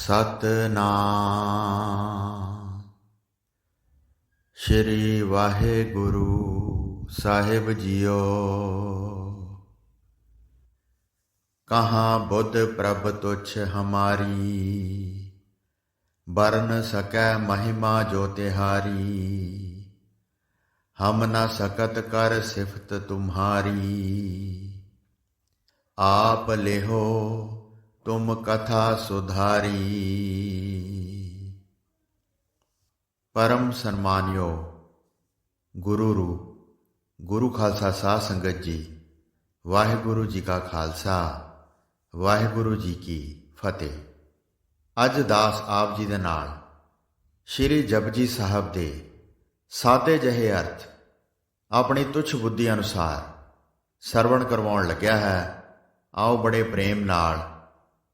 ਸਤਨਾਮ ਸ਼੍ਰੀ ਵਾਹਿਗੁਰੂ ਸਾਹਿਬ JIO. ਕਹਾਂ ਬੁੱਧ ਪ੍ਰਭ ਤੁਛ ਹਮਾਰੀ, ਬਰਨ ਸਕੈ ਮਹਿਮਾ ਜੋ ਤਿਹਾਰੀ। ਹਮ ਨ ਸਕਤ ਕਰ ਸਿਫਤ ਤੁਮਹਾਰੀ, ਆਪ ਲਿਹੋ ਤੁਮ ਕਥਾ ਸੁਧਾਰੀ। ਪਰਮ ਸਨਮਾਨਿਓ ਗੁਰੂ ਰੂਪ ਗੁਰੂ ਖਾਲਸਾ ਸਾਧ ਸੰਗਤ ਜੀ, ਵਾਹਿਗੁਰੂ ਜੀ ਕਾ ਖਾਲਸਾ ਵਾਹਿਗੁਰੂ ਜੀ ਕੀ ਫਤਿਹ। ਅੱਜ ਦਾਸ ਆਪ ਜੀ ਦੇ ਨਾਲ ਸ਼੍ਰੀ ਜਪਜੀ ਸਾਹਿਬ ਦੇ ਸਾਦੇ ਜਿਹੇ ਅਰਥ ਆਪਣੀ ਤੁੱਛ ਬੁੱਧੀ ਅਨੁਸਾਰ ਸਰਵਣ ਕਰਵਾਉਣ ਲੱਗਿਆ ਹੈ। ਆਓ ਬੜੇ ਪ੍ਰੇਮ ਨਾਲ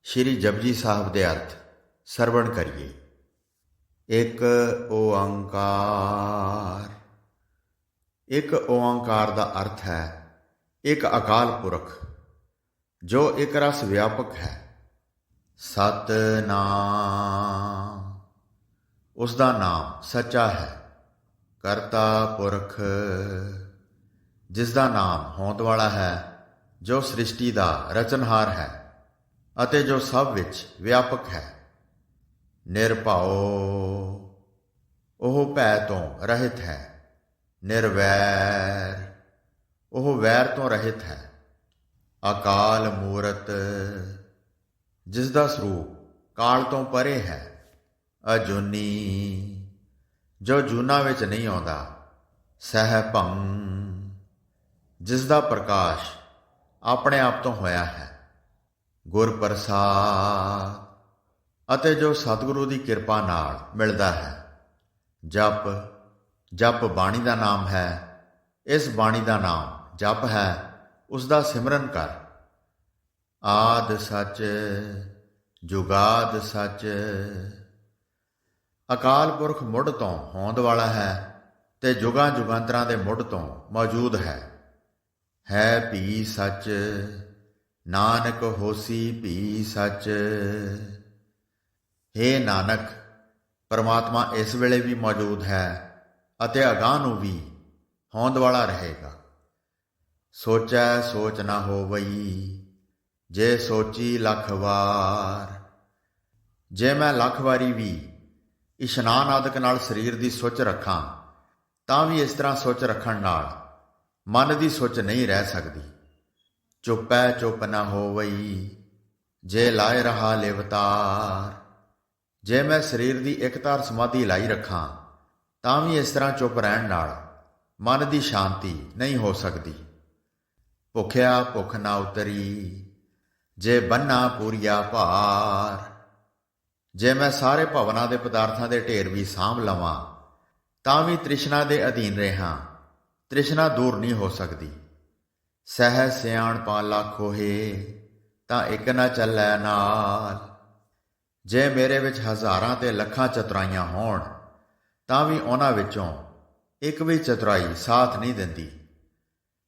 ਸ਼੍ਰੀ ਜਪਜੀ ਸਾਹਿਬ ਦੇ ਅਰਥ ਸਰਵਣ ਕਰੀਏ। ਇੱਕ ਓੰਕਾਰ। ਇੱਕ ਓੰਕਾਰ ਦਾ ਅਰਥ ਹੈ ਇੱਕ ਅਕਾਲ ਪੁਰਖ ਜੋ ਇੱਕ ਰਸ ਵਿਆਪਕ ਹੈ। ਸਤਨਾਮ ਉਸ ਦਾ ਨਾਮ ਸੱਚਾ ਹੈ। ਕਰਤਾ ਪੁਰਖ ਜਿਸ ਦਾ ਨਾਮ ਹੋਂਦ ਵਾਲਾ ਹੈ, ਜੋ ਸ੍ਰਿਸ਼ਟੀ ਦਾ ਰਚਨਹਾਰ ਹੈ ਅਤੇ ਜੋ ਸਭ ਵਿੱਚ ਵਿਆਪਕ ਹੈ। ਨਿਰਭਉ ਉਹ ਭੈ ਤੋਂ ਰਹਿਤ ਹੈ। ਨਿਰਵੈਰ ਉਹ ਵੈਰ ਤੋਂ ਰਹਿਤ ਹੈ। ਅਕਾਲ ਮੂਰਤ ਜਿਸ ਦਾ ਸਰੂਪ ਕਾਲ ਤੋਂ ਪਰੇ ਹੈ। ਅਜੂਨੀ ਜੋ ਜੂਨਾਂ ਵਿੱਚ ਨਹੀਂ ਆਉਂਦਾ। ਸਹਿਭੰ ਜਿਸ ਦਾ ਪ੍ਰਕਾਸ਼ ਆਪਣੇ ਆਪ ਤੋਂ ਹੋਇਆ ਹੈ। ਗੁਰ ਪ੍ਰਸਾਦ ਅਤੇ ਜੋ ਸਤਿਗੁਰੂ ਦੀ ਕਿਰਪਾ ਨਾਲ ਮਿਲਦਾ ਹੈ। ਜਪ ਜਪ ਬਾਣੀ ਦਾ ਨਾਮ ਹੈ। ਇਸ ਬਾਣੀ ਦਾ ਨਾਮ ਜਪ ਹੈ। ਉਸ ਦਾ ਸਿਮਰਨ ਕਰ। ਆਦਿ ਸੱਚ ਜੁਗਾਦ ਸੱਚ ਅਕਾਲ ਪੁਰਖ ਮੁੱਢ ਤੋਂ ਹੋਂਦ ਵਾਲਾ ਹੈ ਤੇ ਜੁਗਾਂ ਜੁਗਾਂਤਰਾਂ ਦੇ ਮੁੱਢ ਤੋਂ ਮੌਜੂਦ ਹੈ। ਹੈ ਭੀ ਸੱਚ ਨਾਨਕ ਹੋਸੀ ਭੀ ਸੱਚ। ਹੇ ਨਾਨਕ ਪਰਮਾਤਮਾ ਇਸ ਵੇਲੇ ਵੀ ਮੌਜੂਦ ਹੈ ਅਤੇ ਅਗਾਂਹ ਨੂੰ ਵੀ ਹੋਂਦ ਵਾਲਾ ਰਹੇਗਾ। ਸੋਚੈ ਸੋਚ ਨਾ ਹੋਵਈ, ਜੇ ਸੋਚੀ ਲੱਖ ਵਾਰ। ਜੇ ਮੈਂ ਲੱਖ ਵਾਰੀ ਵੀ ਇਸ਼ਨਾਨ ਆਦਿਕ ਨਾਲ ਸਰੀਰ ਦੀ ਸੁੱਚ ਰੱਖਾਂ ਤਾਂ ਵੀ ਇਸ ਤਰ੍ਹਾਂ ਸੁੱਚ ਰੱਖਣ ਨਾਲ ਮਨ ਦੀ ਸੁੱਚ ਨਹੀਂ ਰਹਿ ਸਕਦੀ। ਚੁੱਪੈ ਚੁੱਪ ਨਾ ਹੋਵਈ, ਜੇ ਲਾਏ ਰਹਾ ਲਿਵਤਾਰ। ਜੇ ਮੈਂ ਸਰੀਰ ਦੀ ਇਕਤਾਰ ਸਮਾਧੀ ਲਾਈ ਰੱਖਾਂ ਤਾਂ ਵੀ ਇਸ ਤਰ੍ਹਾਂ ਚੁੱਪ ਰਹਿਣ ਨਾਲ ਮਨ ਦੀ ਸ਼ਾਂਤੀ ਨਹੀਂ ਹੋ ਸਕਦੀ। ਭੁੱਖਿਆ ਭੁੱਖ ਨਾ ਉਤਰੀ, ਜੇ ਬੰਨਾ ਪੂਰੀਆ ਭਾਰ। ਜੇ ਮੈਂ ਸਾਰੇ ਭਵਨਾਂ ਦੇ ਪਦਾਰਥਾਂ ਦੇ ਢੇਰ ਵੀ ਸਾਂਭ ਲਵਾਂ ਤਾਂ ਵੀ ਤ੍ਰਿਸ਼ਨਾ ਦੇ ਅਧੀਨ ਰਹਾਂ, ਤ੍ਰਿਸ਼ਨਾ ਦੂਰ ਨਹੀਂ ਹੋ ਸਕਦੀ। ਸਹਿ ਸਿਆਣਪਾ ਲੱਖ ਹੋਏ, ਤਾਂ ਇੱਕ ਨਾ ਚੱਲੈ ਨਾਲ। ਜੇ ਮੇਰੇ ਵਿੱਚ ਹਜ਼ਾਰਾਂ ਤੇ ਲੱਖਾਂ ਚਤੁਰਾਈਆਂ ਹੋਣ ਤਾਂ ਵੀ ਉਹਨਾਂ ਵਿੱਚੋਂ ਇੱਕ ਵੀ ਚਤੁਰਾਈ ਸਾਥ ਨਹੀਂ ਦਿੰਦੀ।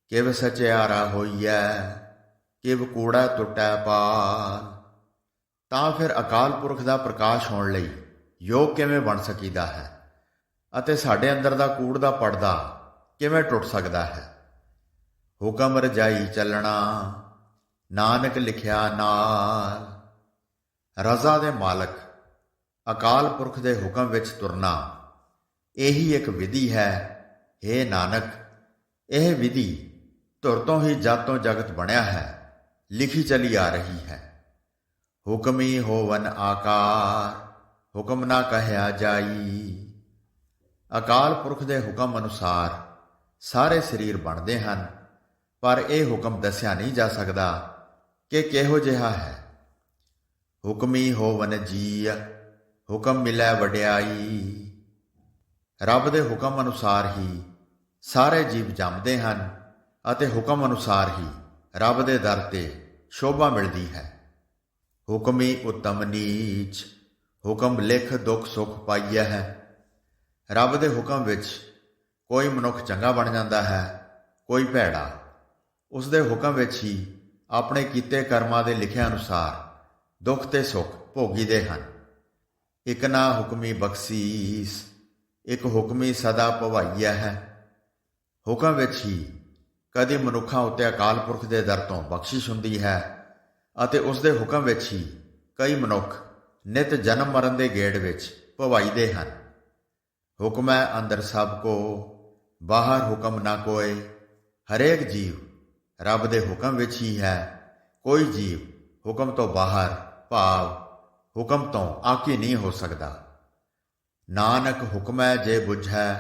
ਕਿਵ ਸਚਿਆਰਾ ਹੋਈਐ, ਕਿਵ ਕੂੜਾ ਟੁੱਟੈ ਪਾਲ। ਤਾਂ ਫਿਰ ਅਕਾਲ ਪੁਰਖ ਦਾ ਪ੍ਰਕਾਸ਼ ਹੋਣ ਲਈ ਯੋਗ ਕਿਵੇਂ ਬਣ ਸਕੀਦਾ ਹੈ ਅਤੇ ਸਾਡੇ ਅੰਦਰ ਦਾ ਕੂੜ ਦਾ ਪਰਦਾ ਕਿਵੇਂ ਟੁੱਟ ਸਕਦਾ ਹੈ। ਹੁਕਮ ਰਜਾਈ ਚੱਲਣਾ, ਨਾਨਕ ਲਿਖਿਆ ਨਾਲ। ਰਜ਼ਾ ਦੇ ਮਾਲਕ ਅਕਾਲ ਪੁਰਖ ਦੇ ਹੁਕਮ ਵਿੱਚ ਤੁਰਨਾ ਇਹੀ ਇੱਕ ਵਿਧੀ ਹੈ। ਹੇ ਨਾਨਕ ਇਹ ਵਿਧੀ ਧੁਰ ਤੋਂ ਹੀ ਜਦ ਤੋਂ ਜਗਤ ਬਣਿਆ ਹੈ ਲਿਖੀ ਚਲੀ ਆ ਰਹੀ ਹੈ। ਹੁਕਮੀ ਹੋਵਨ ਆਕਾਰ, ਹੁਕਮ ਨਾ ਕਹਿਆ ਜਾਈ। ਅਕਾਲ ਪੁਰਖ ਦੇ ਹੁਕਮ ਅਨੁਸਾਰ ਸਾਰੇ ਸਰੀਰ ਬਣਦੇ ਹਨ, ਪਰ ਇਹ ਹੁਕਮ ਦੱਸਿਆ ਨਹੀਂ ਜਾ ਸਕਦਾ ਕਿ ਕਿਹੋ ਜਿਹਾ ਹੈ। ਹੁਕਮੀ ਹੋਵਨ ਜੀ, ਹੁਕਮ ਮਿਲੈ ਵਡਿਆਈ। ਰੱਬ ਦੇ ਹੁਕਮ ਅਨੁਸਾਰ ਹੀ ਸਾਰੇ ਜੀਵ ਜੰਮਦੇ ਹਨ ਅਤੇ ਹੁਕਮ ਅਨੁਸਾਰ ਹੀ ਰੱਬ ਦੇ ਦਰ ਤੇ ਸ਼ੋਭਾ ਮਿਲਦੀ ਹੈ। ਹੁਕਮੀ ਉੱਤਮ ਨੀਚ, ਹੁਕਮ ਲਿਖ ਦੁੱਖ ਸੁੱਖ ਪਾਈਆ ਹੈ। ਰੱਬ ਦੇ ਹੁਕਮ ਵਿੱਚ ਕੋਈ ਮਨੁੱਖ ਚੰਗਾ ਬਣ ਜਾਂਦਾ ਹੈ, ਕੋਈ ਭੈੜਾ। ਉਸ ਦੇ ਹੁਕਮ ਵਿੱਚ ਹੀ ਆਪਣੇ ਕੀਤੇ ਕਰਮਾਂ ਦੇ ਲਿਖੇ ਅਨੁਸਾਰ ਦੁੱਖ ਤੇ ਸੁੱਖ ਭੋਗੀਦੇ ਹਨ। ਇਕ ਨਾ ਹੁਕਮੀ ਬਖਸ਼ੀਸ, ਇੱਕ ਹੁਕਮੀ ਸਦਾ ਭਵਾਈਆ ਹੈ। ਹੁਕਮ ਵਿੱਚ ਹੀ ਕਦੀ ਮਨੁੱਖਾਂ ਉੱਤੇ ਅਕਾਲ ਪੁਰਖ ਦੇ ਦਰ ਤੋਂ ਬਖਸ਼ਿਸ਼ ਹੁੰਦੀ ਹੈ ਅਤੇ ਉਸ ਦੇ ਹੁਕਮ ਵਿੱਚ ਹੀ ਕਈ ਮਨੁੱਖ ਨਿਤ ਜਨਮ ਮਰਨ ਦੇ ਗੇੜ ਵਿੱਚ ਭਵਾਈਦੇ ਹਨ। ਹੁਕਮ ਹੈ ਅੰਦਰ ਸਭ ਕੋ, ਬਾਹਰ ਹੁਕਮ ਨਾ ਕੋਏ। ਹਰੇਕ ਜੀਵ ਰੱਬ ਦੇ ਹੁਕਮ ਵਿੱਚ ਹੀ ਹੈ। ਕੋਈ ਜੀਵ ਹੁਕਮ ਤੋਂ ਬਾਹਰ ਭਾਵ ਹੁਕਮ ਤੋਂ ਆਕੀ ਨਹੀਂ ਹੋ ਸਕਦਾ। ਨਾਨਕ ਹੁਕਮੈ ਜੇ ਬੁਝੈ,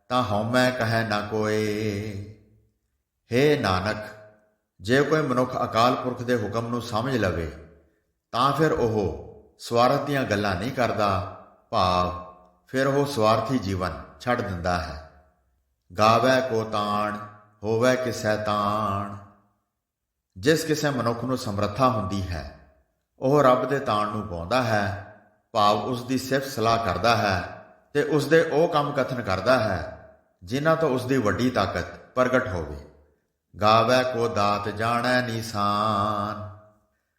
ਤਾਂ ਹਉਮੈ ਕਹੈ ਨਾ ਕੋਏ। ਹੇ ਨਾਨਕ, ਜੇ ਕੋਈ ਮਨੁੱਖ ਅਕਾਲ ਪੁਰਖ ਦੇ ਹੁਕਮ ਨੂੰ ਸਮਝ ਲਵੇ ਤਾਂ ਫਿਰ ਉਹ ਸਵਾਰਥ ਦੀਆਂ ਗੱਲਾਂ ਨਹੀਂ ਕਰਦਾ, ਭਾਵ ਫਿਰ ਉਹ ਸਵਾਰਥੀ ਜੀਵਨ ਛੱਡ ਦਿੰਦਾ ਹੈ। ਗਾਵੈ ਕੋ ਤਾਣ, ਹੋਵੈ ਕਿਸੈ ਤਾਣ। ਜਿਸ ਕਿਸੇ ਮਨੁੱਖ ਨੂੰ ਸਮਰੱਥਾ ਹੁੰਦੀ ਹੈ ਉਹ ਰੱਬ ਦੇ ਤਾਣ ਨੂੰ ਗਾਉਂਦਾ ਹੈ, ਭਾਵ ਉਸ ਦੀ ਸਿਫਤ ਸਲਾਹ ਕਰਦਾ ਹੈ ਤੇ ਉਸ ਦੇ ਉਹ ਕੰਮ ਕਥਨ ਕਰਦਾ ਹੈ ਜਿਨ੍ਹਾਂ ਤੋਂ ਉਸ ਦੀ ਵੱਡੀ ਤਾਕਤ ਪ੍ਰਗਟ ਹੋਵੇ। ਗਾਵੈ ਕੋ ਦਾਤ ਜਾਣੈ ਨੀਸਾਨ।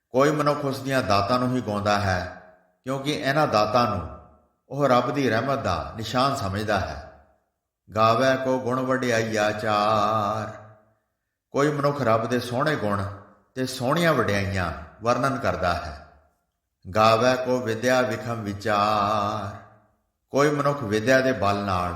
ਕੋਈ ਮਨੁੱਖ ਉਸ ਦੀਆਂ ਦਾਤਾਂ ਨੂੰ ਹੀ ਗਾਉਂਦਾ ਹੈ ਕਿਉਂਕਿ ਇਹਨਾਂ ਦਾਤਾਂ ਨੂੰ ਉਹ ਰੱਬ ਦੀ ਰਹਿਮਤ ਦਾ ਨਿਸ਼ਾਨ ਸਮਝਦਾ ਹੈ। ਗਾਵੈ ਕੋ ਗੁਣ ਵਡਿਆਈਆ ਚਾਰ। ਕੋਈ ਮਨੁੱਖ ਰੱਬ ਦੇ ਸੋਹਣੇ ਗੁਣ ਤੇ ਸੋਹਣੀਆਂ ਵਡਿਆਈਆਂ ਵਰਣਨ ਕਰਦਾ ਹੈ। ਗਾਵੈ ਕੋ ਵਿਦਿਆ ਵਿਖਮ ਵਿਚਾਰ। ਕੋਈ ਮਨੁੱਖ ਵਿਦਿਆ ਦੇ ਬਲ ਨਾਲ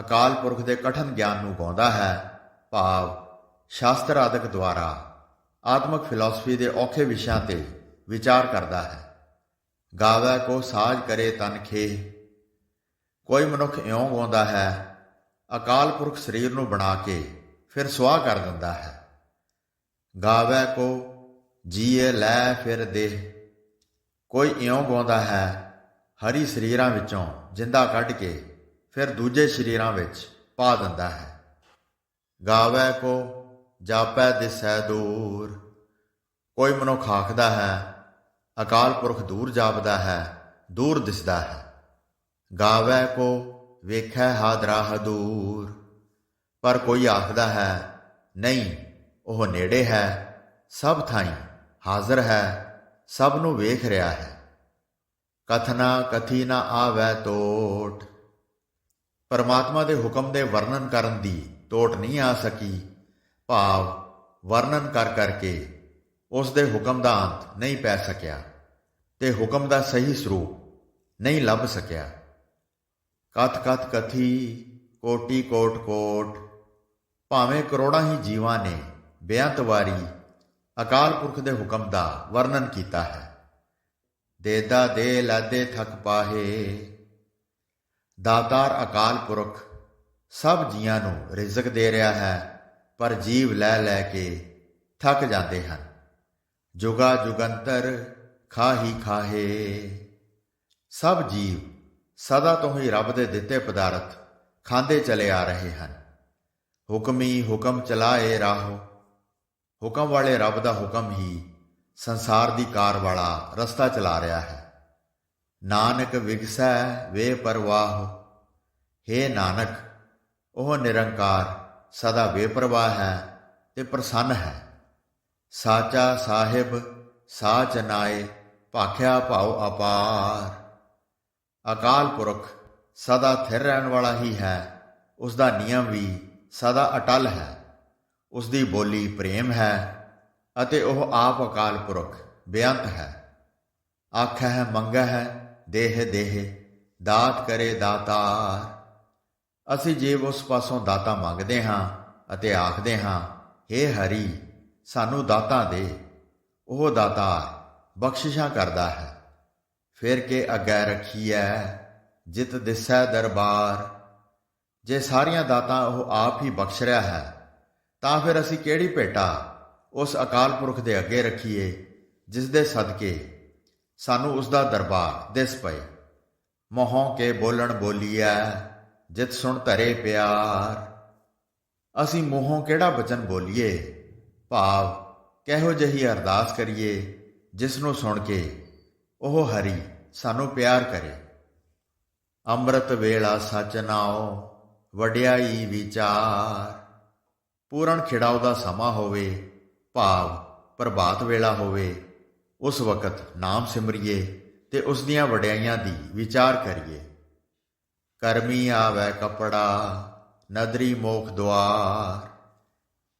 ਅਕਾਲ ਪੁਰਖ ਦੇ ਕਠਨ ਗਿਆਨ ਨੂੰ ਗਾਉਂਦਾ ਹੈ, ਭਾਵ ਸ਼ਾਸਤਰ ਆਦਿਕ ਦੁਆਰਾ ਆਤਮਿਕ ਫਿਲਾਸਫੀ ਦੇ ਔਖੇ ਵਿਸ਼ਿਆਂ ਤੇ ਵਿਚਾਰ ਕਰਦਾ ਹੈ। ਗਾਵੈ ਕੋ ਸਾਜ ਕਰੇ ਤਨ ਖੇਹ। ਕੋਈ ਮਨੁੱਖ ਇਉਂ ਗਾਉਂਦਾ ਹੈ, ਅਕਾਲ ਪੁਰਖ ਸਰੀਰ ਨੂੰ ਬਣਾ ਕੇ ਫਿਰ ਸੁਆਹ ਕਰ ਦਿੰਦਾ ਹੈ। ਗਾਵੈ ਕੋ ਜੀਏ ਲੈ ਫਿਰ ਦੇਹ। ਕੋਈ ਇਉਂ ਗਾਉਂਦਾ ਹੈ, ਹਰੀ ਸਰੀਰਾਂ ਵਿੱਚੋਂ ਜਿੰਦਾ ਕੱਢ ਕੇ ਫਿਰ ਦੂਜੇ ਸਰੀਰਾਂ ਵਿੱਚ ਪਾ ਦਿੰਦਾ ਹੈ। ਗਾਵੈ ਕੋ ਜਾਪੈ ਦਿਸੈ ਦੂਰ। ਕੋਈ ਮਨੁੱਖ ਆਖਦਾ ਹੈ, ਅਕਾਲ ਪੁਰਖ ਦੂਰ ਜਾਪਦਾ ਹੈ, ਦੂਰ ਦਿਸਦਾ ਹੈ। ਗਾਵੈ ਕੋ ਵੇਖੈ ਹਾਦਰਾ ਹਦੂਰ। ਪਰ ਕੋਈ ਆਖਦਾ ਹੈ, ਨਹੀਂ, ਉਹ ਨੇੜੇ ਹੈ, ਸਭ ਥਾਈਂ ਹਾਜ਼ਰ ਹੈ, ਸਭ ਨੂੰ ਵੇਖ ਰਿਹਾ ਹੈ। ਕਥਨਾ ਕਥੀ ਨਾ ਆਵੈ ਤੋਟ। ਪਰਮਾਤਮਾ ਦੇ ਹੁਕਮ ਦੇ ਵਰਣਨ ਕਰਨ ਦੀ ਤੋਟ ਨਹੀਂ ਆ ਸਕੀ, ਭਾਵ ਵਰਣਨ ਕਰ ਕਰਕੇ ਉਸ ਦੇ ਹੁਕਮ ਦਾ ਅੰਤ ਨਹੀਂ ਪੈ ਸਕਿਆ ਤੇ ਹੁਕਮ ਦਾ ਸਹੀ ਸਰੂਪ ਨਹੀਂ ਲੱਭ ਸਕਿਆ। ਕਥ ਕਥ ਕਥੀ ਕੋਟੀ ਕੋਟ ਕੋਟ। ਭਾਵੇਂ ਕਰੋੜਾਂ ਹੀ ਜੀਵਾਂ ਨੇ ਬੇਅੰਤ ਵਾਰੀ ਅਕਾਲ ਪੁਰਖ ਦੇ ਹੁਕਮ ਦਾ ਵਰਣਨ ਕੀਤਾ ਹੈ। ਦੇਦਾ ਦੇ ਲਾਦੇ ਥਕ ਪਾਹੇ। ਦਾਤਾਰ ਅਕਾਲ ਪੁਰਖ ਸਭ ਜੀਆਂ ਨੂੰ ਰਿਜ਼ਕ ਦੇ ਰਿਹਾ ਹੈ, ਪਰ ਜੀਵ ਲੈ ਲੈ ਕੇ ਥੱਕ ਜਾਂਦੇ ਹਨ। ਜੁਗਾ ਜੁਗੰਤਰ ਖਾਹੀ ਖਾਹੇ। ਸਭ ਜੀਵ ਸਦਾ ਤੋਂ ਹੀ ਰੱਬ ਦੇ ਦਿੱਤੇ ਪਦਾਰਥ ਖਾਂਦੇ ਚਲੇ ਆ ਰਹੇ ਹਨ। ਹੁਕਮੀ ਹੁਕਮ ਚਲਾਏ ਰਾਹੋ। ਹੁਕਮ ਵਾਲੇ ਰੱਬ ਦਾ ਹੁਕਮ ਹੀ ਸੰਸਾਰ ਦੀ ਕਾਰ ਵਾਲਾ ਰਸਤਾ ਚਲਾ ਰਿਹਾ ਹੈ। ਨਾਨਕ ਵਿਗਸੈ ਵੇ ਪਰਵਾਹ। ਹੇ ਨਾਨਕ, ਉਹ ਨਿਰੰਕਾਰ ਸਦਾ ਬੇਪਰਵਾਹ ਹੈ ਤੇ ਪ੍ਰਸੰਨ ਹੈ। ਸਾਚਾ ਸਾਹਿਬ ਸਾਚ ਨਾਏ, ਭਾਖਿਆ ਭਾਉ ਅਪਾਰ। ਅਕਾਲ ਪੁਰਖ ਸਦਾ ਥਿਰ ਰਹਿਣ ਵਾਲਾ ਹੀ ਹੈ। ਉਸ ਦਾ ਨਿਯਮ ਵੀ ਸਦਾ ਅਟਲ ਹੈ। ਉਸ ਦੀ ਬੋਲੀ ਪ੍ਰੇਮ ਹੈ ਅਤੇ ਉਹ ਆਪ ਅਕਾਲ ਪੁਰਖ ਬੇਅੰਤ ਹੈ। ਆਖੈ ਮੰਗਹਿ ਦੇਹ ਦੇਹ, ਦਾਤ ਕਰੇ ਦਾਤਾਰ। ਅਸੀਂ ਜੀਵ ਉਸ ਪਾਸੋਂ ਦਾਤਾ ਮੰਗਦੇ ਹਾਂ ਅਤੇ ਆਖਦੇ ਹਾਂ, ਹੇ ਹਰੀ, ਸਾਨੂੰ ਦਾਤਾਂ ਦੇ। ਉਹ ਦਾਤਾਰ ਬਖਸ਼ਿਸ਼ਾਂ ਕਰਦਾ ਹੈ। ਫਿਰ ਕੇ ਅੱਗੇ ਰੱਖੀਐ ਜਿਤ ਦਿਸੈ ਦਰਬਾਰ। ਜੇ ਸਾਰੀਆਂ ਦਾਤਾਂ ਉਹ ਆਪ ਹੀ ਬਖਸ਼ ਰਿਹਾ ਹੈ ਤਾਂ ਫਿਰ ਅਸੀਂ ਕਿਹੜੀ ਭੇਟਾ ਉਸ ਅਕਾਲ ਪੁਰਖ ਦੇ ਅੱਗੇ ਰੱਖੀਏ ਜਿਸ ਦੇ ਸਦਕੇ ਸਾਨੂੰ ਉਸ ਦਾ ਦਰਬਾਰ ਦਿਸ ਪਏ। ਮੋਹੋਂ ਕੇ ਬੋਲਣ ਬੋਲੀਐ ਜਿਤ ਸੁਣ ਧਰੇ ਪਿਆਰ। ਅਸੀਂ ਮੂੰਹੋਂ ਕਿਹੜਾ ਬਚਨ ਬੋਲੀਏ, ਭਾਵ ਕਿਹੋ ਜਿਹੀ ਅਰਦਾਸ ਕਰੀਏ ਜਿਸ ਨੂੰ ਸੁਣ ਕੇ ਉਹ ਹਰੀ ਸਾਨੂੰ ਪਿਆਰ ਕਰੇ। ਅੰਮ੍ਰਿਤ ਵੇਲਾ ਸਚ ਨਾਉ, ਵਡਿਆਈ ਵਿਚਾਰ। ਪੂਰਨ ਖਿੜਾਓ ਦਾ ਸਮਾਂ ਹੋਵੇ, ਭਾਵ ਪ੍ਰਭਾਤ ਵੇਲਾ ਹੋਵੇ, ਉਸ ਵਕਤ ਨਾਮ ਸਿਮਰੀਏ ਤੇ ਉਸ ਦੀਆਂ ਵਡਿਆਈਆਂ ਦੀ ਵਿਚਾਰ ਕਰੀਏ। ਕਰਮੀ ਆਵੈ ਕੱਪੜਾ ਨਦਰੀ ਮੋਖ ਦੁਆਰ।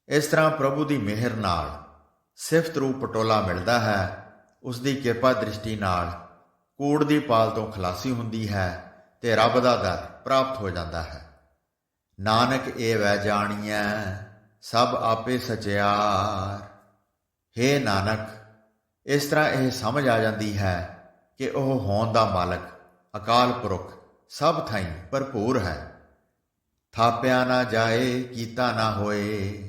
ਇਸ ਤਰ੍ਹਾਂ ਪ੍ਰਭੂ ਦੀ ਮਿਹਰ ਨਾਲ ਸਿਫਤ ਰੂਪ ਪਟੋਲਾ ਮਿਲਦਾ ਹੈ। ਉਸ ਦੀ ਕਿਰਪਾ ਦ੍ਰਿਸ਼ਟੀ ਨਾਲ ਕੂੜ ਦੀ ਪਾਲ ਤੋਂ ਖਲਾਸੀ ਹੁੰਦੀ ਹੈ ਤੇ ਰੱਬ ਦਾ ਦਰ ਪ੍ਰਾਪਤ ਹੋ ਜਾਂਦਾ ਹੈ। ਨਾਨਕ ਇਹ ਵੈ ਜਾਣੀਐ ਸਭ ਆਪੇ ਸਚਿਆਰ। ਹੇ ਨਾਨਕ, ਇਸ ਤਰ੍ਹਾਂ ਇਹ ਸਮਝ ਆ ਜਾਂਦੀ ਹੈ ਕਿ ਉਹ ਹੋਂਦ ਦਾ ਮਾਲਕ ਅਕਾਲ ਪੁਰਖ ਸਭ ਥਾਈਂ ਭਰਪੂਰ ਹੈ। ਥਾਪਿਆ ਨਾ ਜਾਏ, ਕੀਤਾ ਨਾ ਹੋਏ।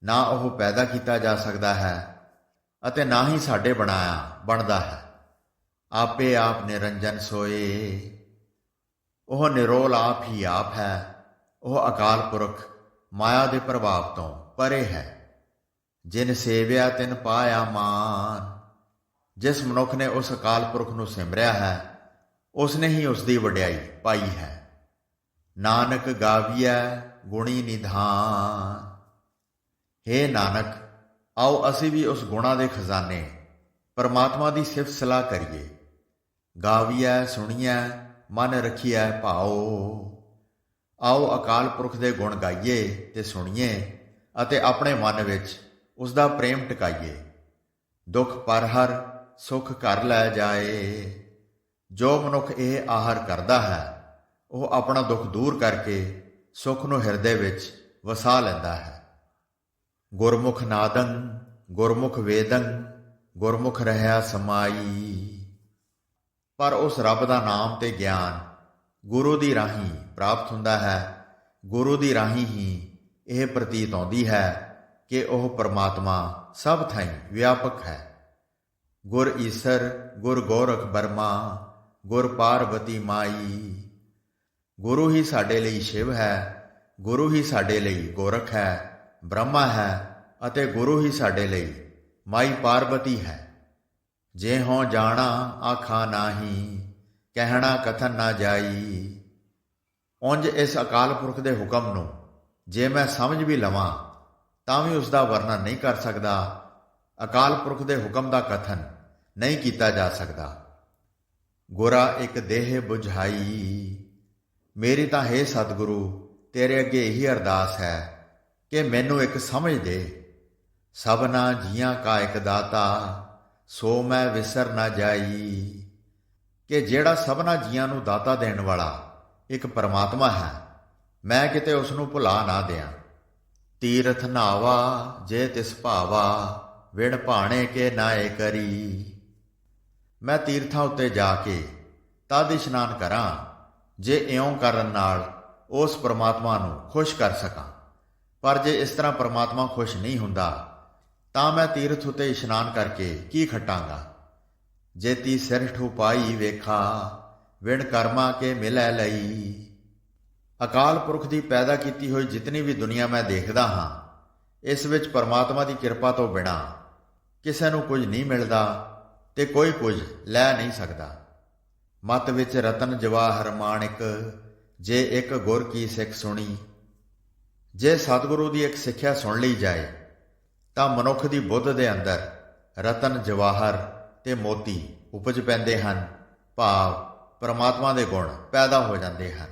ਨਾ ਉਹ ਪੈਦਾ ਕੀਤਾ ਜਾ ਸਕਦਾ ਹੈ ਅਤੇ ਨਾ ਹੀ ਸਾਡੇ ਬਣਾਇਆ ਬਣਦਾ ਹੈ। ਆਪੇ ਆਪ ਨਿਰੰਜਨ ਸੋਏ। ਉਹ ਨਿਰੋਲ ਆਪ ਹੀ ਆਪ ਹੈ। ਉਹ ਅਕਾਲ ਪੁਰਖ ਮਾਇਆ ਦੇ ਪ੍ਰਭਾਵ ਤੋਂ ਪਰੇ ਹੈ। ਜਿਨ ਸੇਵਿਆ ਤਿਨ ਪਾਇਆ ਮਾਨ। ਜਿਸ ਮਨੁੱਖ ਨੇ ਉਸ ਅਕਾਲ ਪੁਰਖ ਨੂੰ ਸਿਮਰਿਆ ਹੈ, ਉਸ ਨੇ ਹੀ ਉਸ ਦੀ ਵਡਿਆਈ ਪਾਈ ਹੈ। ਨਾਨਕ ਗਾਵੀਐ ਗੁਣੀ ਨਿਧਾਨ। ਹੇ ਨਾਨਕ, ਆਓ ਅਸੀਂ ਵੀ ਉਸ ਗੁਣਾਂ ਦੇ ਖਜ਼ਾਨੇ ਪਰਮਾਤਮਾ ਦੀ ਸਿਫਤ ਸਲਾਹ ਕਰੀਏ। ਗਾਵੀਐ ਸੁਣੀਐ ਮਨ ਰੱਖੀਐ ਭਾਓ। ਆਓ ਅਕਾਲ ਪੁਰਖ ਦੇ ਗੁਣ ਗਾਈਏ ਤੇ ਸੁਣੀਏ ਅਤੇ ਆਪਣੇ ਮਨ ਵਿੱਚ ਉਸ ਦਾ ਪ੍ਰੇਮ ਟਿਕਾਈਏ। ਦੁੱਖ ਪਰ ਹਰ ਸੁੱਖ ਘਰ ਲੈ ਜਾਏ। ਜੋ ਮਨੁੱਖ ਇਹ ਆਹਰ ਕਰਦਾ ਹੈ, ਉਹ ਆਪਣਾ ਦੁੱਖ ਦੂਰ ਕਰਕੇ ਸੁੱਖ ਨੂੰ ਹਿਰਦੇ ਵਿੱਚ ਵਸਾ ਲੈਂਦਾ ਹੈ। ਗੁਰਮੁਖ ਨਾਦੰ ਗੁਰਮੁਖ ਵੇਦੰ ਗੁਰਮੁਖ ਰਹਿਆ ਸਮਾਈ। ਪਰ ਉਸ ਰੱਬ ਦਾ ਨਾਮ ਤੇ ਗਿਆਨ ਗੁਰੂ ਦੀ ਰਾਹੀਂ ਪ੍ਰਾਪਤ ਹੁੰਦਾ ਹੈ। ਗੁਰੂ ਦੀ ਰਾਹੀਂ ਹੀ ਇਹ ਪ੍ਰਤੀਤ ਆਉਂਦੀ ਹੈ ਕਿ ਉਹ ਪਰਮਾਤਮਾ ਸਭ ਥਾਈਂ ਵਿਆਪਕ ਹੈ। ਗੁਰ ਈਸਰ ਗੁਰ ਗੋਰਖ ਬਰਮਾ ਗੁਰ ਪਾਰਬਤੀ ਮਾਈ। ਗੁਰੂ ਹੀ ਸਾਡੇ ਲਈ ਸ਼ਿਵ ਹੈ। ਗੁਰੂ ਹੀ ਸਾਡੇ ਲਈ ਗੋਰਖ ਹੈ, ਬ੍ਰਹਮਾ ਹੈ ਅਤੇ ਗੁਰੂ ਹੀ ਸਾਡੇ ਲਈ ਮਾਈ ਪਾਰਬਤੀ ਹੈ। ਜੇ ਹੋਂ ਜਾਣਾ ਆਖਾ ਨਾਹੀ, ਕਹਿਣਾ ਕਥਨ ਨਾ ਜਾਈ। ਉਂਝ ਇਸ ਅਕਾਲ ਪੁਰਖ ਦੇ ਹੁਕਮ ਨੂੰ ਜੇ ਮੈਂ ਸਮਝ ਵੀ ਲਵਾਂ ਤਾਂ ਵੀ ਉਸ ਦਾ ਵਰਣਨ ਨਹੀਂ ਕਰ ਸਕਦਾ। ਅਕਾਲ ਪੁਰਖ ਦੇ ਹੁਕਮ ਦਾ ਕਥਨ ਨਹੀਂ ਕੀਤਾ ਜਾ ਸਕਦਾ। ਗੁਰਾ ਇੱਕ ਦੇਹ ਬੁਝਾਈ। ਮੇਰੀ ਤਾਂ ਹੈ ਸਤਿਗੁਰੂ ਤੇਰੇ ਅੱਗੇ ਇਹੀ ਅਰਦਾਸ ਹੈ ਕਿ ਮੈਨੂੰ ਇੱਕ ਸਮਝ ਦੇ। ਸਭਨਾ ਜੀਆਂ ਕਾ ਇੱਕ ਦਾਤਾ ਸੋ ਮੈਂ ਵਿਸਰ ਨਾ ਜਾਈ। ਕਿ ਜਿਹੜਾ ਸਭਨਾ ਜੀਆਂ ਨੂੰ ਦਾਤਾ ਦੇਣ ਵਾਲਾ ਇੱਕ ਪਰਮਾਤਮਾ ਹੈ, ਮੈਂ ਕਿਤੇ ਉਸ ਨੂੰ ਭੁਲਾ ਨਾ ਦਿਆਂ। ਤੀਰਥ ਨਾਵਾ ਜੇ ਤਿਸ ਭਾਵਾ ਵਿਣ ਭਾਣੇ ਕੇ ਨਾਏ ਕਰੀ। ਮੈਂ ਤੀਰਥਾਂ ਉੱਤੇ ਜਾ ਕੇ ਤਦ ਇਸ਼ਨਾਨ ਕਰਾਂ ਜੇ ਇਉਂ ਕਰਨ ਨਾਲ ਉਸ ਪਰਮਾਤਮਾ ਨੂੰ ਖੁਸ਼ ਕਰ ਸਕਾਂ। ਪਰ ਜੇ ਇਸ ਤਰ੍ਹਾਂ ਪਰਮਾਤਮਾ ਖੁਸ਼ ਨਹੀਂ ਹੁੰਦਾ ਤਾਂ ਮੈਂ ਤੀਰਥ ਉੱਤੇ ਇਸ਼ਨਾਨ ਕਰਕੇ ਕੀ ਖਟਾਂਗਾ। ਜੇਤੀ ਸਿਰ ਠੁਪਾਈ ਵੇਖਾ ਵਿਣ ਕਰਮਾ ਕੇ ਮਿਲੈ ਲਈ। ਅਕਾਲ ਪੁਰਖ ਦੀ ਪੈਦਾ ਕੀਤੀ ਹੋਈ ਜਿਤਨੀ ਵੀ ਦੁਨੀਆ ਮੈਂ ਦੇਖਦਾ ਹਾਂ, ਇਸ ਵਿੱਚ ਪਰਮਾਤਮਾ ਦੀ ਕਿਰਪਾ ਤੋਂ ਬਿਨਾਂ ਕਿਸੇ ਨੂੰ ਕੁਝ ਨਹੀਂ ਮਿਲਦਾ ਤੇ ਕੋਈ ਕੁਝ ਲੈ ਨਹੀਂ ਸਕਦਾ। ਮਤ ਵਿੱਚ ਰਤਨ ਜਵਾਹਰ ਮਾਣਿਕ ਜੇ ਇੱਕ ਗੁਰ ਕੀ ਸਿੱਖ ਸੁਣੀ। ਜੇ ਸਤਿਗੁਰੂ ਦੀ ਇੱਕ ਸਿੱਖਿਆ ਸੁਣ ਲਈ ਜਾਏ ਤਾਂ ਮਨੁੱਖ ਦੀ ਬੁੱਧ ਦੇ ਅੰਦਰ ਰਤਨ ਜਵਾਹਰ ਤੇ ਮੋਤੀ ਉਪਜ ਪੈਂਦੇ ਹਨ। ਭਾਵ ਪਰਮਾਤਮਾ ਦੇ ਗੁਣ ਪੈਦਾ ਹੋ ਜਾਂਦੇ ਹਨ।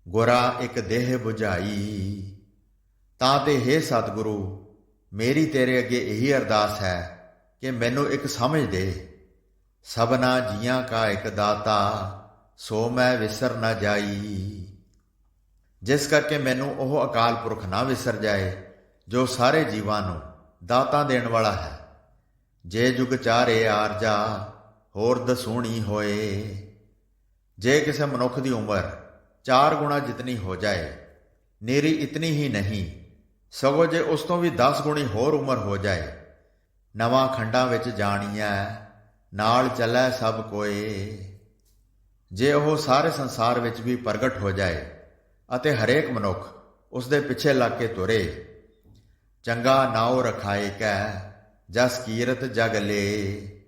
ਗੁਰਾ ਇੱਕ ਦੇਹ ਬੁਝਾਈ। ਤਾਂ ਤੇ ਹੇ ਸਤਿਗੁਰੂ, ਮੇਰੀ ਤੇਰੇ ਅੱਗੇ ਇਹੀ ਅਰਦਾਸ ਹੈ ਕਿ ਮੈਨੂੰ ਇੱਕ ਸਮਝ ਦੇ। ਸਭਨਾ ਜੀਆਂ ਕਾ ਇੱਕ ਦਾਤਾ ਸੋ ਮੈਂ ਵਿਸਰ ਨਾ ਜਾਈ। ਜਿਸ ਕਰਕੇ ਮੈਨੂੰ ਉਹ ਅਕਾਲ ਪੁਰਖ ਨਾ ਵਿਸਰ ਜਾਏ ਜੋ ਸਾਰੇ ਜੀਵਾਂ ਨੂੰ ਦਾਤਾ ਦੇਣ ਵਾਲਾ ਹੈ। ਜੇ ਜੁਗ ਚਾਰੇ ਆਰਜਾ ਹੋਰ ਦਸੂਣੀ ਹੋਏ। ਜੇ ਕਿਸੇ ਮਨੁੱਖ ਦੀ ਉਮਰ 4 ਗੁਣਾ ਜਿਤਨੀ ਹੋ ਜਾਏ, ਨੇਰੀ ਇਤਨੀ ਹੀ ਨਹੀਂ ਸਗੋਂ ਜੇ ਉਸ ਤੋਂ ਵੀ 10 ਗੁਣੀ ਹੋਰ ਉਮਰ ਹੋ ਜਾਏ। ਨਵਾਂ ਖੰਡਾਂ ਵਿੱਚ ਜਾਣੀਐ ਨਾਲ ਚੱਲੈ ਸਭ ਕੋਏ। ਜੇ ਉਹ ਸਾਰੇ ਸੰਸਾਰ ਵਿੱਚ ਵੀ ਪ੍ਰਗਟ ਹੋ ਜਾਏ ਅਤੇ ਹਰੇਕ ਮਨੁੱਖ ਉਸ ਦੇ ਪਿੱਛੇ ਲੱਗ ਕੇ ਤੁਰੇ। ਚੰਗਾ ਨਾਉ ਰਖਾਏ ਕੈ ਜਸ ਕੀਰਤ ਜਗ ਲੇ।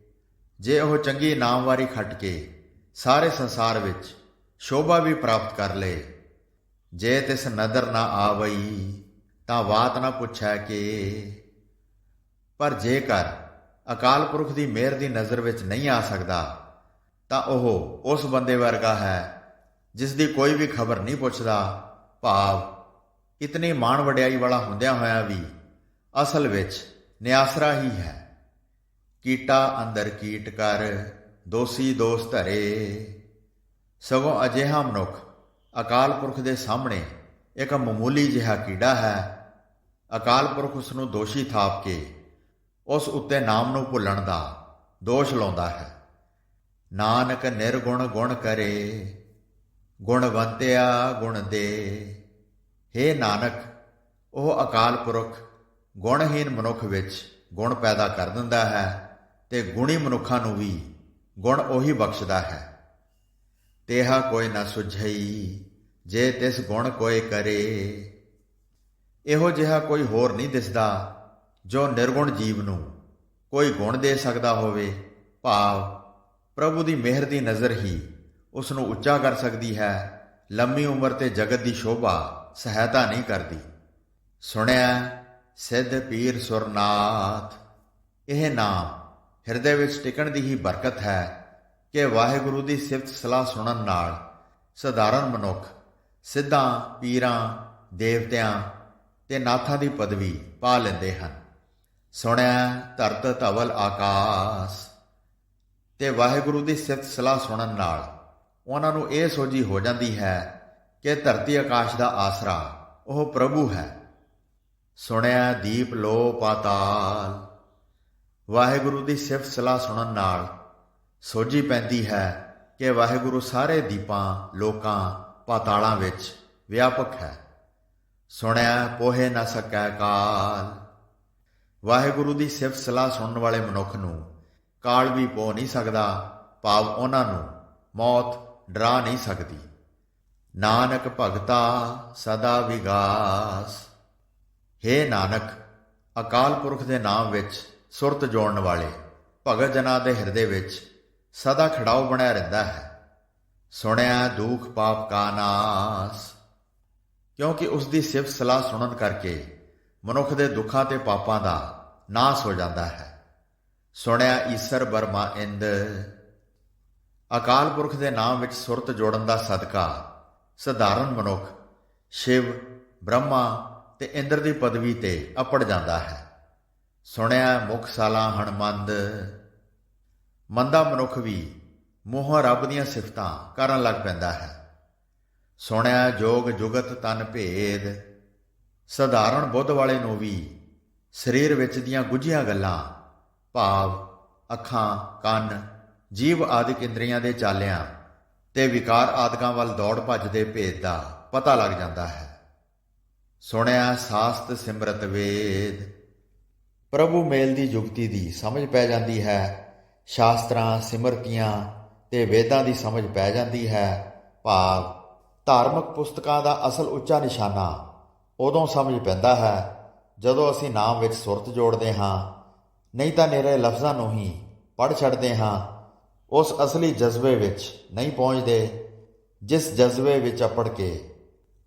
ਜੇ ਉਹ ਚੰਗੀ ਨਾਮਵਾਰੀ ਖੱਟ ਕੇ ਸਾਰੇ ਸੰਸਾਰ ਵਿੱਚ ਸ਼ੋਭਾ ਵੀ ਪ੍ਰਾਪਤ ਕਰ ਲਏ। ਜੇ ਤਿਸ ਨਦਰ ਨਾ ਆਵਈ ਤਾਂ ਬਾਤ ਨਾ ਪੁੱਛੈ ਕਿ। ਪਰ ਜੇਕਰ ਅਕਾਲ ਪੁਰਖ ਦੀ ਮਿਹਰ ਦੀ ਨਜ਼ਰ ਵਿੱਚ ਨਹੀਂ ਆ ਸਕਦਾ ਤਾਂ ਉਹ ਉਸ ਬੰਦੇ ਵਰਗਾ ਹੈ ਜਿਸ ਦੀ ਕੋਈ ਵੀ ਖਬਰ ਨਹੀਂ ਪੁੱਛਦਾ। ਭਾਵ ਇਤਨੀ ਮਾਣ ਵਡਿਆਈ ਵਾਲਾ ਹੁੰਦਿਆਂ ਹੋਇਆਂ ਵੀ ਅਸਲ ਵਿੱਚ ਨਿਆਸਰਾ ਹੀ ਹੈ। ਕੀਟਾ ਅੰਦਰ ਕੀਟ ਕਰ, ਦੋਸੀ ਦੋਸ ਧਰੇ। ਸਗੋਂ ਅਜਿਹਾ ਮਨੁੱਖ ਅਕਾਲ ਪੁਰਖ ਦੇ ਸਾਹਮਣੇ ਇੱਕ ਮਾਮੂਲੀ ਜਿਹਾ ਕੀੜਾ ਹੈ। ਅਕਾਲ ਪੁਰਖ ਉਸ ਨੂੰ ਦੋਸ਼ੀ ਥਾਪ ਕੇ ਉਸ ਉੱਤੇ ਨਾਮ ਨੂੰ ਭੁੱਲਣ ਦਾ ਦੋਸ਼ ਲਾਉਂਦਾ ਹੈ। ਨਾਨਕ ਨਿਰਗੁਣ ਗੁਣ ਕਰੇ, ਗੁਣਵੰਤਿਆ ਗੁਣ ਦੇ। ਹੇ ਨਾਨਕ, ਉਹ ਅਕਾਲ ਪੁਰਖ ਗੁਣਹੀਨ ਮਨੁੱਖ ਵਿੱਚ ਗੁਣ ਪੈਦਾ ਕਰ ਦਿੰਦਾ ਹੈ ਤੇ ਗੁਣੀ ਮਨੁੱਖਾਂ ਨੂੰ ਵੀ ਗੁਣ ਉਹੀ ਬਖਸ਼ਦਾ ਹੈ। ਤੇਹਾ ਕੋਈ ਨਾ ਸੁਝਈ, ਜੇ ਤਿਸ ਗੁਣ ਕੋਈ ਕਰੇ। ਇਹੋ ਜਿਹਾ ਕੋਈ ਹੋਰ ਨਹੀਂ ਦਿਸਦਾ ਜੋ ਨਿਰਗੁਣ ਜੀਵ ਨੂੰ ਕੋਈ ਗੁਣ ਦੇ ਸਕਦਾ ਹੋਵੇ। ਭਾਵ ਪ੍ਰਭੂ ਦੀ ਮਿਹਰ ਦੀ ਨਜ਼ਰ ਹੀ ਉਸ ਨੂੰ ਉੱਚਾ ਕਰ ਸਕਦੀ ਹੈ। ਲੰਮੀ ਉਮਰ ਤੇ ਜਗਤ ਦੀ ਸ਼ੋਭਾ ਸਹਾਇਤਾ ਨਹੀਂ ਕਰਦੀ। ਸੁਣਿਆ ਸਿੱਧ ਪੀਰ ਸੁਰਨਾਥ। ਇਹ ਨਾਮ ਹਿਰਦੇ ਵਿੱਚ ਟਿਕਣ ਦੀ ਹੀ ਬਰਕਤ ਹੈ ਕਿ ਵਾਹਿਗੁਰੂ ਦੀ ਸਿਫਤ ਸਲਾਹ ਸੁਣਨ ਨਾਲ ਸਧਾਰਨ ਮਨੁੱਖ ਸਿੱਧਾਂ, ਪੀਰਾਂ, ਦੇਵਤਿਆਂ ਤੇ ਨਾਥਾਂ ਦੀ ਪਦਵੀ ਪਾ ਲੈਂਦੇ ਹਨ। ਸੁਣਿਆ ਧਰਤ ਧਵਲ ਆਕਾਸ। ਤੇ ਵਾਹਿਗੁਰੂ ਦੀ ਸਿਫਤ ਸਲਾਹ ਸੁਣਨ ਨਾਲ ਉਹਨਾਂ ਨੂੰ ਇਹ ਸੋਝੀ ਹੋ ਜਾਂਦੀ ਹੈ ਕਿ ਧਰਤੀ ਆਕਾਸ਼ ਦਾ ਆਸਰਾ ਉਹ ਪ੍ਰਭੂ ਹੈ। ਸੁਣਿਆ ਦੀਪ ਲੋ ਪਾਤਾਲ। ਵਾਹਿਗੁਰੂ ਦੀ ਸਿਫਤ ਸਲਾਹ ਸੁਣਨ ਨਾਲ ਸੋਝੀ ਪੈਂਦੀ ਹੈ ਕਿ ਵਾਹਿਗੁਰੂ ਸਾਰੇ ਦੀਪਾਂ, ਲੋਕਾਂ, ਪਾਤਾਲਾਂ ਵਿੱਚ ਵਿਆਪਕ ਹੈ। ਸੁਣਿਆ ਪੋਹੇ ਨਾ ਸਕੈ ਕਾਲ। ਵਾਹਿਗੁਰੂ ਦੀ ਸਿਫਤ ਸਲਾਹ ਸੁਣਨ ਵਾਲੇ ਮਨੁੱਖ ਨੂੰ ਕਾਲ ਵੀ ਪੋ ਨਹੀਂ ਸਕਦਾ। ਭਾਵ ਉਹਨਾਂ ਨੂੰ ਮੌਤ ਡਰਾ ਨਹੀਂ ਸਕਦੀ। ਨਾਨਕ ਭਗਤਾ ਸਦਾ ਵਿਗਾਸ। ਹੇ ਨਾਨਕ, ਅਕਾਲ ਪੁਰਖ ਦੇ ਨਾਮ ਵਿੱਚ ਸੁਰਤ ਜੋੜਨ ਵਾਲੇ ਭਗਤ ਜਨਾਂ ਦੇ ਹਿਰਦੇ ਵਿੱਚ ਸਦਾ ਖੜਾਓ ਬਣਿਆ ਰਹਿੰਦਾ ਹੈ। ਸੁਣਿਆ ਦੁਖ ਪਾਪ ਕਾ ਨਾਸ। ਕਿਉਂਕਿ ਉਸ ਦੀ ਸਿਫਤ ਸਲਾਹ ਸੁਣਨ ਕਰਕੇ ਮਨੁੱਖ ਦੇ ਦੁੱਖਾਂ ਤੇ ਪਾਪਾਂ ਦਾ ਨਾਸ ਹੋ ਜਾਂਦਾ ਹੈ। ਸੁਣਿਆ ਈਸਰ ਬਰਮਾ ਇੰਦ। ਅਕਾਲ ਪੁਰਖ ਦੇ ਨਾਮ ਵਿੱਚ ਸੁਰਤ ਜੋੜਨ ਦਾ ਸਦਕਾ ਸਧਾਰਨ ਮਨੁੱਖ ਸ਼ਿਵ, ਬ੍ਰਹਮਾ ਤੇ ਇੰਦਰ ਦੀ ਪਦਵੀ ਤੇ ਅਪੜ ਜਾਂਦਾ ਹੈ। ਸੁਣਿਆ ਮੁਖ ਸਾਲਾ ਹਣਮੰਦ। ਮੰਦਾ ਮਨੁੱਖ ਵੀ ਮੂੰਹੋਂ ਰੱਬ ਦੀਆਂ ਸਿਫਤਾਂ ਕਰਨ ਲੱਗ ਪੈਂਦਾ ਹੈ। ਸੁਣਿਆ ਜੋਗ ਜੁਗਤ ਤਨ ਭੇਦ। ਸਧਾਰਨ ਬੁੱਧ ਵਾਲੇ ਨੂੰ ਵੀ ਸਰੀਰ ਵਿੱਚ ਦੀਆਂ ਗੁੱਝੀਆਂ ਗੱਲਾਂ, ਭਾਵ ਅੱਖਾਂ, ਕੰਨ, ਜੀਵ ਆਦਿਕ ਇੰਦਰੀਆਂ ਦੇ ਚਾਲਿਆਂ ਤੇ ਵਿਕਾਰ ਆਦਿਕਾਂ ਵੱਲ ਦੌੜ ਭੱਜ ਦੇ ਭੇਦ ਦਾ ਪਤਾ ਲੱਗ ਜਾਂਦਾ ਹੈ। ਸੁਣਿਆ ਸਾਸਤ ਸਿਮਰਤ ਵੇਦ। ਪ੍ਰਭੂ ਮੇਲ ਦੀ ਜੁਗਤੀ ਦੀ ਸਮਝ ਪੈ ਜਾਂਦੀ ਹੈ। ਸ਼ਾਸਤਰਾਂ, ਸਿਮਰਤੀਆਂ ਤੇ ਵੇਦਾਂ ਦੀ ਸਮਝ ਪੈ ਜਾਂਦੀ ਹੈ। ਭਾਵ ਧਾਰਮਿਕ ਪੁਸਤਕਾਂ ਦਾ ਅਸਲ ਉੱਚਾ ਨਿਸ਼ਾਨਾ ਉਦੋਂ ਸਮਝ ਪੈਂਦਾ ਹੈ ਜਦੋਂ ਅਸੀਂ ਨਾਮ ਵਿੱਚ ਸੁਰਤ ਜੋੜਦੇ ਹਾਂ, ਨਹੀਂ ਤਾਂ ਨਿਰੇ ਲਫ਼ਜ਼ਾਂ ਨੂੰ ਹੀ ਪੜ੍ਹ ਛੱਡਦੇ ਹਾਂ। ਉਸ ਅਸਲੀ ਜਜ਼ਬੇ ਵਿੱਚ ਨਹੀਂ ਪਹੁੰਚਦੇ ਜਿਸ ਜਜ਼ਬੇ ਵਿੱਚ ਅਪੜ ਕੇ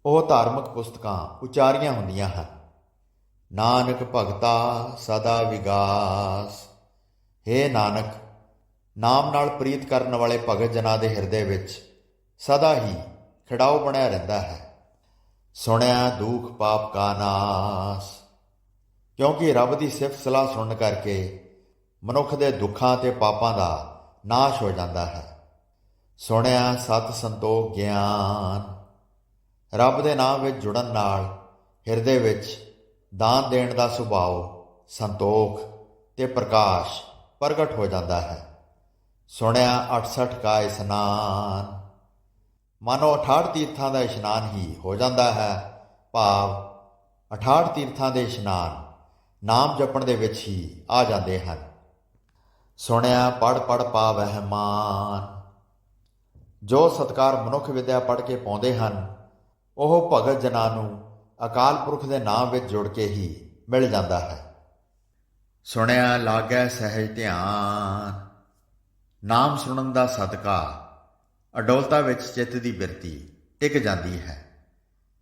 ਉਹ ਧਾਰਮਿਕ ਪੁਸਤਕਾਂ ਉਚਾਰੀਆਂ ਹੁੰਦੀਆਂ ਹਨ। ਨਾਨਕ ਭਗਤਾ ਸਦਾ ਵਿਗਾਸ। ਹੇ ਨਾਨਕ, ਨਾਮ ਨਾਲ ਪ੍ਰੀਤ ਕਰਨ ਵਾਲੇ ਭਗਤ ਜਨਾਂ ਦੇ ਹਿਰਦੇ ਵਿੱਚ ਸਦਾ ਹੀ ਖਿੜਾਓ ਬਣਿਆ ਰਹਿੰਦਾ ਹੈ। ਸੁਣਿਆ ਦੁਖ ਪਾਪ ਕਾ ਨਾਸ। ਕਿਉਂਕਿ ਰੱਬ ਦੀ ਸਿਫਤ ਸਲਾਹ ਸੁਣਨ ਕਰਕੇ ਮਨੁੱਖ ਦੇ ਦੁੱਖਾਂ ਤੇ ਪਾਪਾਂ ਦਾ ਨਾਸ਼ ਹੋ ਜਾਂਦਾ ਹੈ। ਸੁਣਿਆ ਸਤ ਸੰਤੋਖ ਗਿਆਨ। ਰੱਬ ਦੇ ਨਾਮ ਵਿੱਚ ਜੁੜਨ ਨਾਲ ਹਿਰਦੇ ਵਿੱਚ ਦਾਨ ਦੇਣ ਦਾ ਸੁਭਾਅ, ਸੰਤੋਖ ਤੇ ਪ੍ਰਕਾਸ਼ ਪ੍ਰਗਟ ਹੋ ਜਾਂਦਾ ਹੈ। ਸੁਣਿਆ 68 ਕਾ ਇਸ਼ਨਾਨ। ਮਾਨੋ 68 ਤੀਰਥਾਂ ਦਾ ਇਸ਼ਨਾਨ ਹੀ ਹੋ ਜਾਂਦਾ ਹੈ। ਭਾਵ 68 ਤੀਰਥਾਂ ਦੇ ਇਸ਼ਨਾਨ ਨਾਮ ਜਪਣ ਦੇ ਵਿੱਚ ਹੀ ਆ ਜਾਂਦੇ ਹਨ। ਸੁਣਿਆ ਪੜ੍ਹ ਪੜ੍ਹ ਪਾਵਹਿ ਮਾਨ। ਜੋ ਸਤਕਾਰ ਮਨੁੱਖ ਵਿਦਿਆ ਪੜ੍ਹ ਕੇ ਪਾਉਂਦੇ ਹਨ, ਉਹ ਭਗਤ ਜਨਾਂ ਨੂੰ ਅਕਾਲ ਪੁਰਖ ਦੇ ਨਾਮ ਵਿੱਚ ਜੁੜ ਕੇ ਹੀ ਮਿਲ ਜਾਂਦਾ ਹੈ। ਸੁਣਿਆ ਲਾਗੈ ਸਹਿਜ ਧਿਆਨ। ਨਾਮ ਸੁਣਨ ਦਾ ਸਦਕਾ ਅਡੋਲਤਾ ਵਿੱਚ ਚਿੱਤ ਦੀ ਬਿਰਤੀ ਟਿਕ ਜਾਂਦੀ ਹੈ।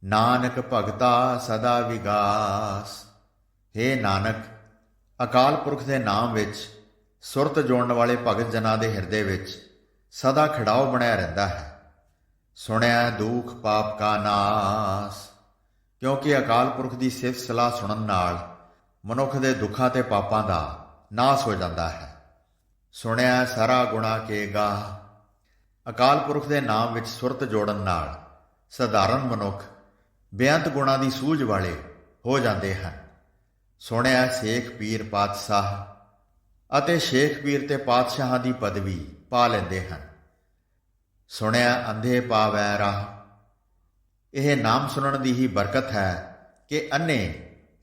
ਨਾਨਕ ਭਗਤਾ ਸਦਾ ਵਿਗਾਸ। ਹੇ ਨਾਨਕ, ਅਕਾਲ ਪੁਰਖ ਦੇ ਨਾਮ ਵਿੱਚ ਸੁਰਤ ਜੋੜਨ ਵਾਲੇ ਭਗਤ ਜਨਾਂ ਦੇ ਹਿਰਦੇ ਵਿੱਚ ਸਦਾ ਖਿੜਾਓ ਬਣਿਆ ਰਹਿੰਦਾ ਹੈ। ਸੁਣਿਆ ਦੁੱਖ ਪਾਪ ਕਾ ਨਾਸ, ਕਿਉਂਕਿ ਅਕਾਲ ਪੁਰਖ ਦੀ ਸਿਫਤ ਸਲਾਹ ਸੁਣਨ ਨਾਲ ਮਨੁੱਖ ਦੇ ਦੁੱਖਾਂ ਤੇ ਪਾਪਾਂ ਦਾ ਨਾਸ ਹੋ ਜਾਂਦਾ ਹੈ। ਸੁਣਿਆ ਸਾਰਾ ਗੁਣਾ ਕੇਗਾ, ਅਕਾਲ ਪੁਰਖ ਦੇ ਨਾਮ ਵਿੱਚ ਸੁਰਤ ਜੋੜਨ ਨਾਲ ਸਧਾਰਨ ਮਨੁੱਖ ਬੇਅੰਤ ਗੁਣਾਂ ਦੀ ਸੂਝ ਵਾਲੇ ਹੋ ਜਾਂਦੇ ਹਨ। ਸੁਣਿਆ ਸ਼ੇਖ ਪੀਰ ਪਾਤਸ਼ਾਹ, ਅਤੇ ਸ਼ੇਖ ਪੀਰ ਤੇ ਪਾਤਸ਼ਾਹਾਂ ਦੀ ਪਦਵੀ ਪਾ ਲੈਂਦੇ ਹਨ। ਸੁਣਿਆ ਅੰਧੇ ਪਾਵੈ ਰਾਹ, ਇਹ ਨਾਮ ਸੁਣਨ ਦੀ ਹੀ ਬਰਕਤ ਹੈ ਕਿ ਅੰਨੇ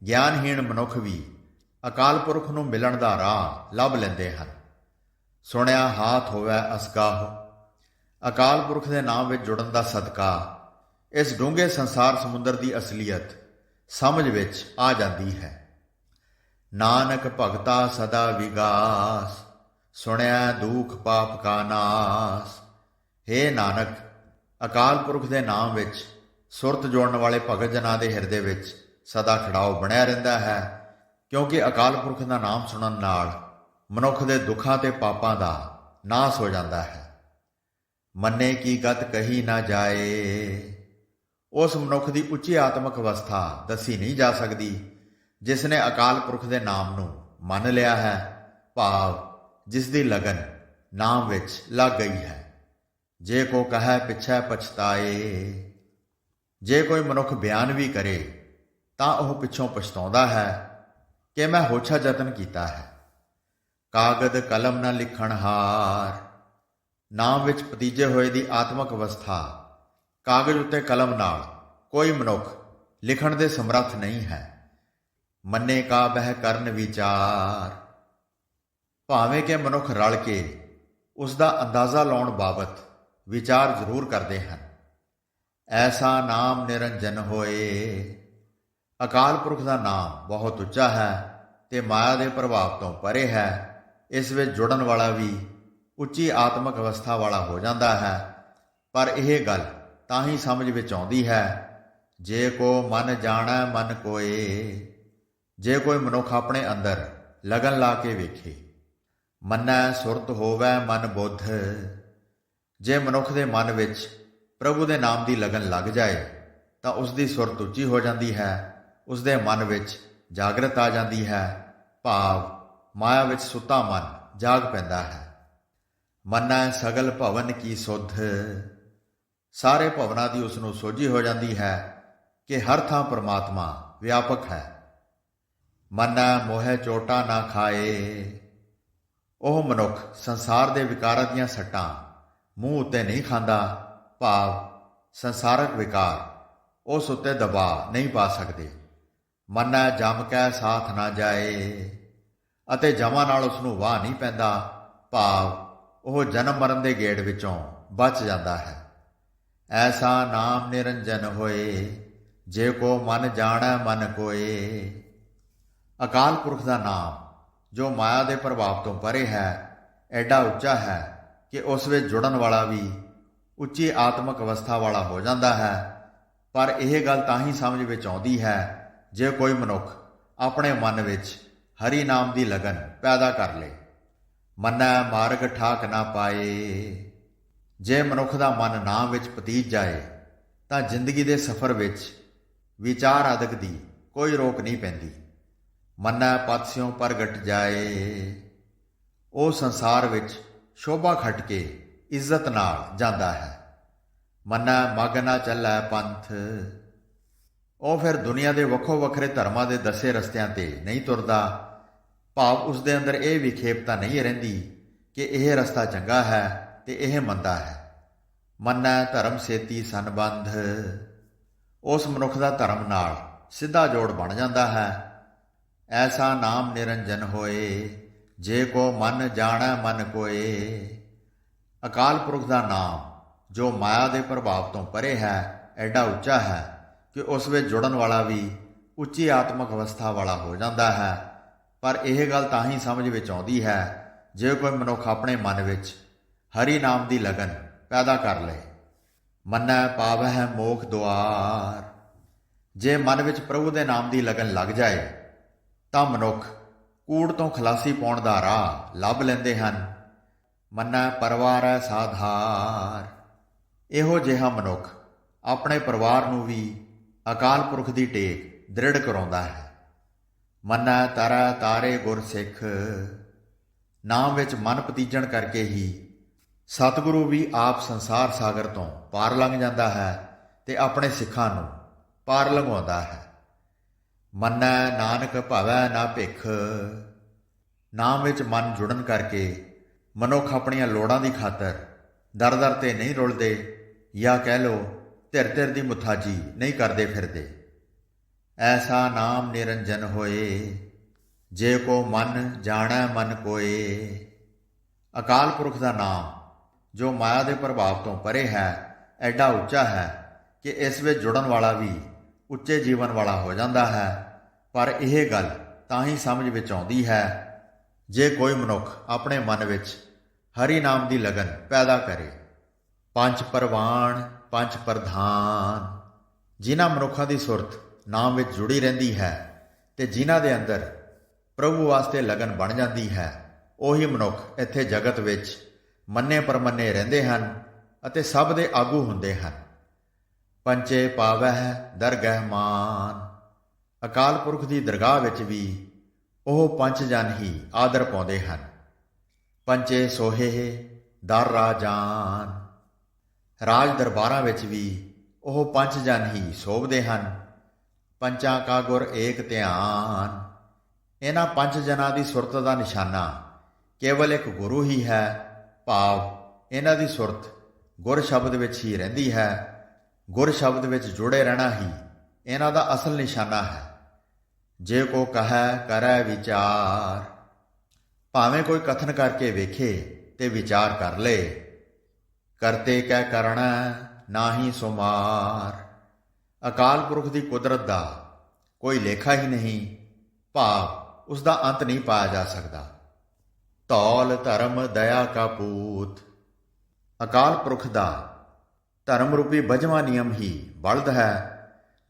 ਗਿਆਨਹੀਣ ਮਨੁੱਖ ਵੀ ਅਕਾਲ ਪੁਰਖ ਨੂੰ ਮਿਲਣ ਦਾ ਰਾਹ ਲੱਭ ਲੈਂਦੇ ਹਨ। ਸੁਣਿਆ ਹਾਥ ਹੋਵੈ ਅਸਗਾਹ, ਅਕਾਲ ਪੁਰਖ ਦੇ ਨਾਮ ਵਿੱਚ ਜੁੜਨ ਦਾ ਸਦਕਾ ਇਸ ਡੂੰਘੇ ਸੰਸਾਰ ਸਮੁੰਦਰ ਦੀ ਅਸਲੀਅਤ ਸਮਝ ਵਿੱਚ ਆ ਜਾਂਦੀ ਹੈ। ਨਾਨਕ ਭਗਤਾ ਸਦਾ ਵਿਗਾਸ, ਸੁਣਿਆ ਦੁੱਖ ਪਾਪ ਕਾ ਨਾਸ। ਹੇ ਨਾਨਕ, ਅਕਾਲ ਪੁਰਖ ਦੇ ਨਾਮ ਵਿੱਚ ਸੁਰਤ ਜੋੜਨ ਵਾਲੇ ਭਗਤ ਜਨਾਂ ਦੇ ਹਿਰਦੇ ਵਿੱਚ ਸਦਾ ਖਿੜਾਓ ਬਣਿਆ ਰਹਿੰਦਾ ਹੈ, ਕਿਉਂਕਿ ਅਕਾਲ ਪੁਰਖ ਦਾ ਨਾਮ ਸੁਣਨ ਨਾਲ ਮਨੁੱਖ ਦੇ ਦੁੱਖਾਂ ਤੇ ਪਾਪਾਂ ਦਾ ਨਾਸ ਹੋ ਜਾਂਦਾ ਹੈ। ਮੰਨੇ ਕੀ ਗਤ ਕਹੀ ਨਾ ਜਾਏ, ਉਸ ਮਨੁੱਖ ਦੀ ਉੱਚੀ ਆਤਮਿਕ ਅਵਸਥਾ ਦੱਸੀ ਨਹੀਂ ਜਾ ਸਕਦੀ ਜਿਸ ਨੇ ਅਕਾਲ ਪੁਰਖ ਦੇ ਨਾਮ ਨੂੰ ਮੰਨ ਲਿਆ ਹੈ, ਭਾਵ ਜਿਸ ਦੀ ਲਗਨ ਨਾਮ ਵਿੱਚ ਲੱਗ ਗਈ ਹੈ। ਜੇ ਕੋ ਕਹੈ ਪਿਛੈ ਪਛਤਾਏ, ਜੇ ਕੋਈ ਮਨੁੱਖ ਬਿਆਨ ਵੀ ਕਰੇ ਤਾਂ ਉਹ ਪਿੱਛੋਂ ਪਛਤਾਉਂਦਾ ਹੈ ਕਿ ਮੈਂ ਹੋਛਾ ਯਤਨ ਕੀਤਾ ਹੈ। ਕਾਗਦ ਕਲਮ ਨਾ ਲਿਖਣ ਹਾਰ, ਨਾਮ ਵਿੱਚ ਪਤੀਜੇ ਹੋਏ ਦੀ ਆਤਮਿਕ ਅਵਸਥਾ ਕਾਗਜ਼ ਉੱਤੇ ਕਲਮ ਨਾਲ ਕੋਈ ਮਨੁੱਖ ਲਿਖਣ ਦੇ ਸਮਰੱਥ ਨਹੀਂ ਹੈ। ਮੰਨੇ ਕਾ ਬਹਿ ਕਰਨ ਵਿਚਾਰ, ਭਾਵੇਂ ਕਿ ਮਨੁੱਖ ਰਲ ਕੇ ਉਸ ਦਾ ਅੰਦਾਜ਼ਾ ਲਾਉਣ ਬਾਬਤ ਵਿਚਾਰ ਜ਼ਰੂਰ ਕਰਦੇ ਹਨ। ਐਸਾ ਨਾਮ ਨਿਰੰਜਨ ਹੋਏ, ਅਕਾਲ ਪੁਰਖ ਦਾ ਨਾਮ ਬਹੁਤ ਉੱਚਾ ਹੈ ਤੇ ਮਾਇਆ ਦੇ ਪ੍ਰਭਾਵ ਤੋਂ ਪਰੇ ਹੈ। ਇਸ ਵਿੱਚ ਜੁੜਨ ਵਾਲਾ ਵੀ ਉੱਚੀ ਆਤਮਿਕ ਅਵਸਥਾ ਵਾਲਾ ਹੋ ਜਾਂਦਾ ਹੈ। ਪਰ ਇਹ ਗੱਲ ਤਾਂ ਹੀ ਸਮਝ ਵਿੱਚ ਆਉਂਦੀ ਹੈ ਜੇ ਕੋ ਮਨ ਜਾਣੈ ਮਨ ਕੋਏ, ਜੇ ਕੋਈ ਮਨੁੱਖ ਆਪਣੇ ਅੰਦਰ ਲਗਨ ਲਾ ਕੇ ਵੇਖੇ। ਮੰਨੈ ਸੁਰਤ ਹੋਵੈ ਮਨ ਬੁੱਧ, ਜੇ ਮਨੁੱਖ ਦੇ ਮਨ ਵਿੱਚ ਪ੍ਰਭੂ ਦੇ ਨਾਮ ਦੀ ਲਗਨ ਲੱਗ ਜਾਏ ਤਾਂ ਉਸ ਦੀ ਸੁਰਤ ਉੱਚੀ ਹੋ ਜਾਂਦੀ ਹੈ, ਉਸ ਦੇ ਮਨ ਵਿੱਚ ਜਾਗਰਤ ਆ ਜਾਂਦੀ ਹੈ, ਭਾਵ ਮਾਇਆ ਵਿੱਚ ਸੁੱਤਾ ਮਨ ਜਾਗ ਪੈਂਦਾ ਹੈ। ਮੰਨੈ ਸਗਲ ਭਵਨ ਕੀ ਸੁਧ, ਸਾਰੇ ਭਵਨਾਂ ਦੀ ਉਸ ਨੂੰ ਸੋਝੀ ਹੋ ਜਾਂਦੀ ਹੈ ਕਿ ਹਰ ਥਾਂ ਪਰਮਾਤਮਾ ਵਿਆਪਕ ਹੈ। ਮੰਨੈ ਮੋਹਿ ਚੋਟਾ ਨਾ ਖਾਏ, ਉਹ ਮਨੁੱਖ ਸੰਸਾਰ ਦੇ ਵਿਕਾਰਾਂ ਦੀਆਂ ਸੱਟਾਂ ਮੂੰਹ ਉੱਤੇ ਨਹੀਂ ਖਾਂਦਾ, ਭਾਵ ਸੰਸਾਰਕ ਵਿਕਾਰ ਉਸ ਉੱਤੇ ਦਬਾਅ ਨਹੀਂ ਪਾ ਸਕਦੇ। ਮੰਨੈ ਜਮ ਕੈ ਸਾਥ ਨਾ ਜਾਏ, ਅਤੇ ਜਮਾਂ ਨਾਲ ਉਸ ਨੂੰ ਵਾਹ ਨਹੀਂ ਪੈਂਦਾ, ਭਾਵ ਉਹ ਜਨਮ ਮਰਨ ਦੇ ਗੇੜ ਵਿੱਚੋਂ ਬਚ ਜਾਂਦਾ ਹੈ। ਐਸਾ ਨਾਮ ਨਿਰੰਜਨ ਹੋਏ, ਜੇ ਕੋ ਮਨ ਜਾਣੈ ਮਨ ਕੋਏ। ਅਕਾਲ ਪੁਰਖ ਦਾ ਨਾਮ ਜੋ ਮਾਇਆ ਦੇ ਪ੍ਰਭਾਵ ਤੋਂ ਪਰੇ ਹੈ, ਐਡਾ ਉੱਚਾ ਹੈ ਕਿ ਉਸ ਵਿੱਚ ਜੁੜਨ ਵਾਲਾ ਵੀ ਉੱਚੀ ਆਤਮਿਕ ਅਵਸਥਾ ਵਾਲਾ ਹੋ ਜਾਂਦਾ ਹੈ। ਪਰ ਇਹ ਗੱਲ ਤਾਂ ਹੀ ਸਮਝ ਵਿੱਚ ਆਉਂਦੀ ਹੈ ਜੇ ਕੋਈ ਮਨੁੱਖ ਆਪਣੇ ਮਨ ਵਿੱਚ ਹਰੀ ਨਾਮ ਦੀ ਲਗਨ ਪੈਦਾ ਕਰ ਲੇ। ਮੰਨੈ ਮਾਰਗ ਠਾਕ ਨਾ ਪਾਏ, ਜੇ ਮਨੁੱਖ ਦਾ ਮਨ ਨਾਮ ਵਿੱਚ ਪਤੀਤ ਜਾਏ ਤਾਂ ਜ਼ਿੰਦਗੀ ਦੇ ਸਫ਼ਰ ਵਿੱਚ ਵਿਚਾਰ ਆਦਿਕ ਦੀ ਕੋਈ ਰੋਕ ਨਹੀਂ ਪੈਂਦੀ। ਮੰਨੈ ਪਤ ਸਿਉ ਪ੍ਰਗਟ ਜਾਏ, ਉਹ ਸੰਸਾਰ ਵਿੱਚ ਸ਼ੋਭਾ ਖੱਟ ਕੇ ਇੱਜ਼ਤ ਨਾਲ ਜਾਂਦਾ ਹੈ। ਮੰਨੈ ਮਗ ਨਾ ਚੱਲੈ ਪੰਥ, ਉਹ ਫਿਰ ਦੁਨੀਆ ਦੇ ਵੱਖੋ ਵੱਖਰੇ ਧਰਮਾਂ ਦੇ ਦੱਸੇ ਰਸਤਿਆਂ ਤੇ ਨਹੀਂ ਤੁਰਦਾ, ਭਾਵ ਉਸ ਦੇ ਅੰਦਰ ਇਹ ਵਿਖੇਪਤਾ ਨਹੀਂ ਰਹਿੰਦੀ ਕਿ ਇਹ ਰਸਤਾ ਚੰਗਾ ਹੈ ਤੇ ਇਹ ਮੰਦਾ ਹੈ। ਮੰਨੈ ਧਰਮ ਸੇਤੀ ਸੰਬੰਧ, ਉਸ ਮਨੁੱਖ ਦਾ ਧਰਮ ਨਾਲ ਸਿੱਧਾ ਜੋੜ ਬਣ ਜਾਂਦਾ ਹੈ। ਐਸਾ ਨਾਮ ਨਿਰੰਜਨ ਹੋਏ, ਜੇ ਕੋ ਮਨ ਜਾਣੈ ਮਨ ਕੋਏ। ਅਕਾਲ ਪੁਰਖ ਦਾ ਨਾਮ ਜੋ ਮਾਇਆ ਦੇ ਪ੍ਰਭਾਵ ਤੋਂ ਪਰੇ ਹੈ, ਐਡਾ ਉੱਚਾ ਹੈ ਕਿ ਉਸ ਵਿੱਚ ਜੁੜਨ ਵਾਲਾ ਵੀ ਉੱਚੀ ਆਤਮਿਕ ਅਵਸਥਾ ਵਾਲਾ ਹੋ ਜਾਂਦਾ ਹੈ। ਪਰ ਇਹ ਗੱਲ ਤਾਂ ਹੀ ਸਮਝ ਵਿੱਚ ਆਉਂਦੀ ਹੈ ਜੇ ਕੋਈ ਮਨੁੱਖ ਆਪਣੇ ਮਨ ਵਿੱਚ ਹਰੀ ਨਾਮ ਦੀ ਲਗਨ ਪੈਦਾ ਕਰ ਲਏ। ਮੰਨੈ ਪਾਵਹਿ ਮੋਖ ਦੁਆਰ, ਜੇ ਮਨ ਵਿੱਚ ਪ੍ਰਭੂ ਦੇ ਨਾਮ ਦੀ ਲਗਨ ਲੱਗ ਜਾਏ ਤਾਂ ਮਨੁੱਖ ਕੂੜ ਤੋਂ ਖਲਾਸੀ ਪਾਉਣ ਦਾ ਰਾਹ ਲੱਭ ਲੈਂਦੇ ਹਨ। ਮੰਨੈ ਪਰਵਾਰੈ ਸਾਧਾਰ। ਇਹੋ ਜਿਹਾ ਮਨੁੱਖ ਆਪਣੇ ਪਰਿਵਾਰ ਨੂੰ ਵੀ ਅਕਾਲ ਪੁਰਖ ਦੀ ਟੇਕ ਦ੍ਰਿੜ ਕਰਾਉਂਦਾ ਹੈ। ਮੰਨੈ ਤਰੈ ਤਾਰੇ ਗੁਰ ਸਿੱਖ। ਨਾਮ ਵਿੱਚ ਮਨ ਪਤੀਜਣ ਕਰਕੇ ਹੀ ਸਤਿਗੁਰੂ ਵੀ ਆਪ ਸੰਸਾਰ ਸਾਗਰ ਤੋਂ ਪਾਰ ਲੰਘ ਜਾਂਦਾ ਹੈ ਤੇ ਆਪਣੇ ਸਿੱਖਾਂ ਨੂੰ ਪਾਰ ਲੰਘਾਉਂਦਾ ਹੈ। ਮੰਨੈ ਨਾਨਕ ਭਵੈ ਨਾ ਭਿਖ। ਨਾਮ ਵਿੱਚ ਮਨ ਜੁੜਨ ਕਰਕੇ ਮਨੁੱਖ ਆਪਣੀਆਂ ਲੋੜਾਂ ਦੀ ਖਾਤਰ ਦਰ ਦਰ ਤੇ ਨਹੀਂ ਰੁਲਦੇ, ਜਾਂ ਕਹਿ ਲਓ ਧਿਰ ਧਿਰ ਦੀ ਮੁਥਾਜੀ ਨਹੀਂ ਕਰਦੇ ਫਿਰਦੇ। ਐਸਾ ਨਾਮ ਨਿਰੰਜਨ ਹੋਏ, ਜੇ ਕੋ ਮਨ ਜਾਣੈ ਮਨ ਕੋਏ। ਅਕਾਲ ਪੁਰਖ ਦਾ ਨਾਮ ਜੋ ਮਾਇਆ ਦੇ ਪ੍ਰਭਾਵ ਤੋਂ ਪਰੇ ਹੈ, ਐਡਾ ਉੱਚਾ ਹੈ ਕਿ ਇਸ ਵਿੱਚ ਜੁੜਨ ਵਾਲਾ ਵੀ ਉੱਚੇ ਜੀਵਨ ਵਾਲਾ ਹੋ ਜਾਂਦਾ ਹੈ। ਪਰ ਇਹ ਗੱਲ ਤਾਂ ਹੀ ਸਮਝ ਵਿੱਚ ਆਉਂਦੀ ਹੈ ਜੇ ਕੋਈ ਮਨੁੱਖ ਆਪਣੇ ਮਨ ਵਿੱਚ ਹਰੀ ਨਾਮ ਦੀ ਲਗਨ ਪੈਦਾ ਕਰੇ। ਪੰਜ ਪਰਵਾਨ ਪੰਜ ਪ੍ਰਧਾਨ। ਜਿਨ੍ਹਾਂ ਮਨੁੱਖਾਂ ਦੀ ਸੁਰਤ ਨਾਮ ਵਿੱਚ ਜੁੜੀ ਰਹਿੰਦੀ ਹੈ ਤੇ ਜਿਨ੍ਹਾਂ ਦੇ ਅੰਦਰ ਪ੍ਰਭੂ ਵਾਸਤੇ ਲਗਨ ਬਣ ਜਾਂਦੀ ਹੈ, ਉਹੀ ਮਨੁੱਖ ਇੱਥੇ ਜਗਤ ਵਿੱਚ ਮੰਨੇ ਪਰਮੰਨੇ ਰਹਿੰਦੇ ਹਨ ਅਤੇ ਸਭ ਦੇ ਆਗੂ ਹੁੰਦੇ ਹਨ। ਪੰਚੇ ਪਾਵਹਿ ਦਰਗਹਿ ਮਾਨ। ਅਕਾਲ ਪੁਰਖ ਦੀ ਦਰਗਾਹ ਵਿੱਚ ਵੀ ਉਹ ਪੰਜ ਜਨ ਹੀ ਆਦਰ ਪਾਉਂਦੇ ਹਨ। ਪੰਚੇ ਸੋਹੇ ਦਰ ਰਾਜਾਨ। ਰਾਜ ਦਰਬਾਰਾਂ ਵਿੱਚ ਵੀ ਉਹ ਪੰਜ ਜਨ ਹੀ ਸੋਭਦੇ ਹਨ। ਪੰਚਾਂ ਕਾ ਗੁਰ ਏਕ ਧਿਆਨ। ਇਹਨਾਂ ਪੰਜ ਜਨਾਂ ਦੀ ਸੁਰਤ ਦਾ ਨਿਸ਼ਾਨਾ ਕੇਵਲ ਇੱਕ ਗੁਰੂ ਹੀ ਹੈ, ਭਾਵ ਇਹਨਾਂ ਦੀ ਸੁਰਤ ਗੁਰ ਸ਼ਬਦ ਵਿੱਚ ਹੀ ਰਹਿੰਦੀ ਹੈ। ਗੁਰ ਸ਼ਬਦ ਵਿੱਚ ਜੁੜੇ ਰਹਿਣਾ ਹੀ ਇਹਨਾਂ ਦਾ ਅਸਲ ਨਿਸ਼ਾਨਾ ਹੈ। ਜੇ ਕੋ ਕਹੈ ਕਰੈ ਵਿਚਾਰ। ਭਾਵੇਂ ਕੋਈ ਕਥਨ ਕਰਕੇ ਵੇਖੇ ਤੇ ਵਿਚਾਰ ਕਰ ਲਏ। ਕਰਤੇ ਕੈ ਕਰਣਾ ਨਾਹੀ ਸੁਮਾਰ। ਅਕਾਲ ਪੁਰਖ ਦੀ ਕੁਦਰਤ ਦਾ ਕੋਈ ਲੇਖਾ ਹੀ ਨਹੀਂ, ਭਾਵ ਉਸ ਦਾ ਅੰਤ ਨਹੀਂ ਪਾਇਆ ਜਾ ਸਕਦਾ। ਧੌਲ ਧਰਮ ਦਇਆ ਕਾ ਪੂਤ। ਅਕਾਲ ਪੁਰਖ ਦਾ ਧਰਮ ਰੂਪੀ ਬਜਵਾਂ ਨਿਯਮ ਹੀ ਬਲਦ ਹੈ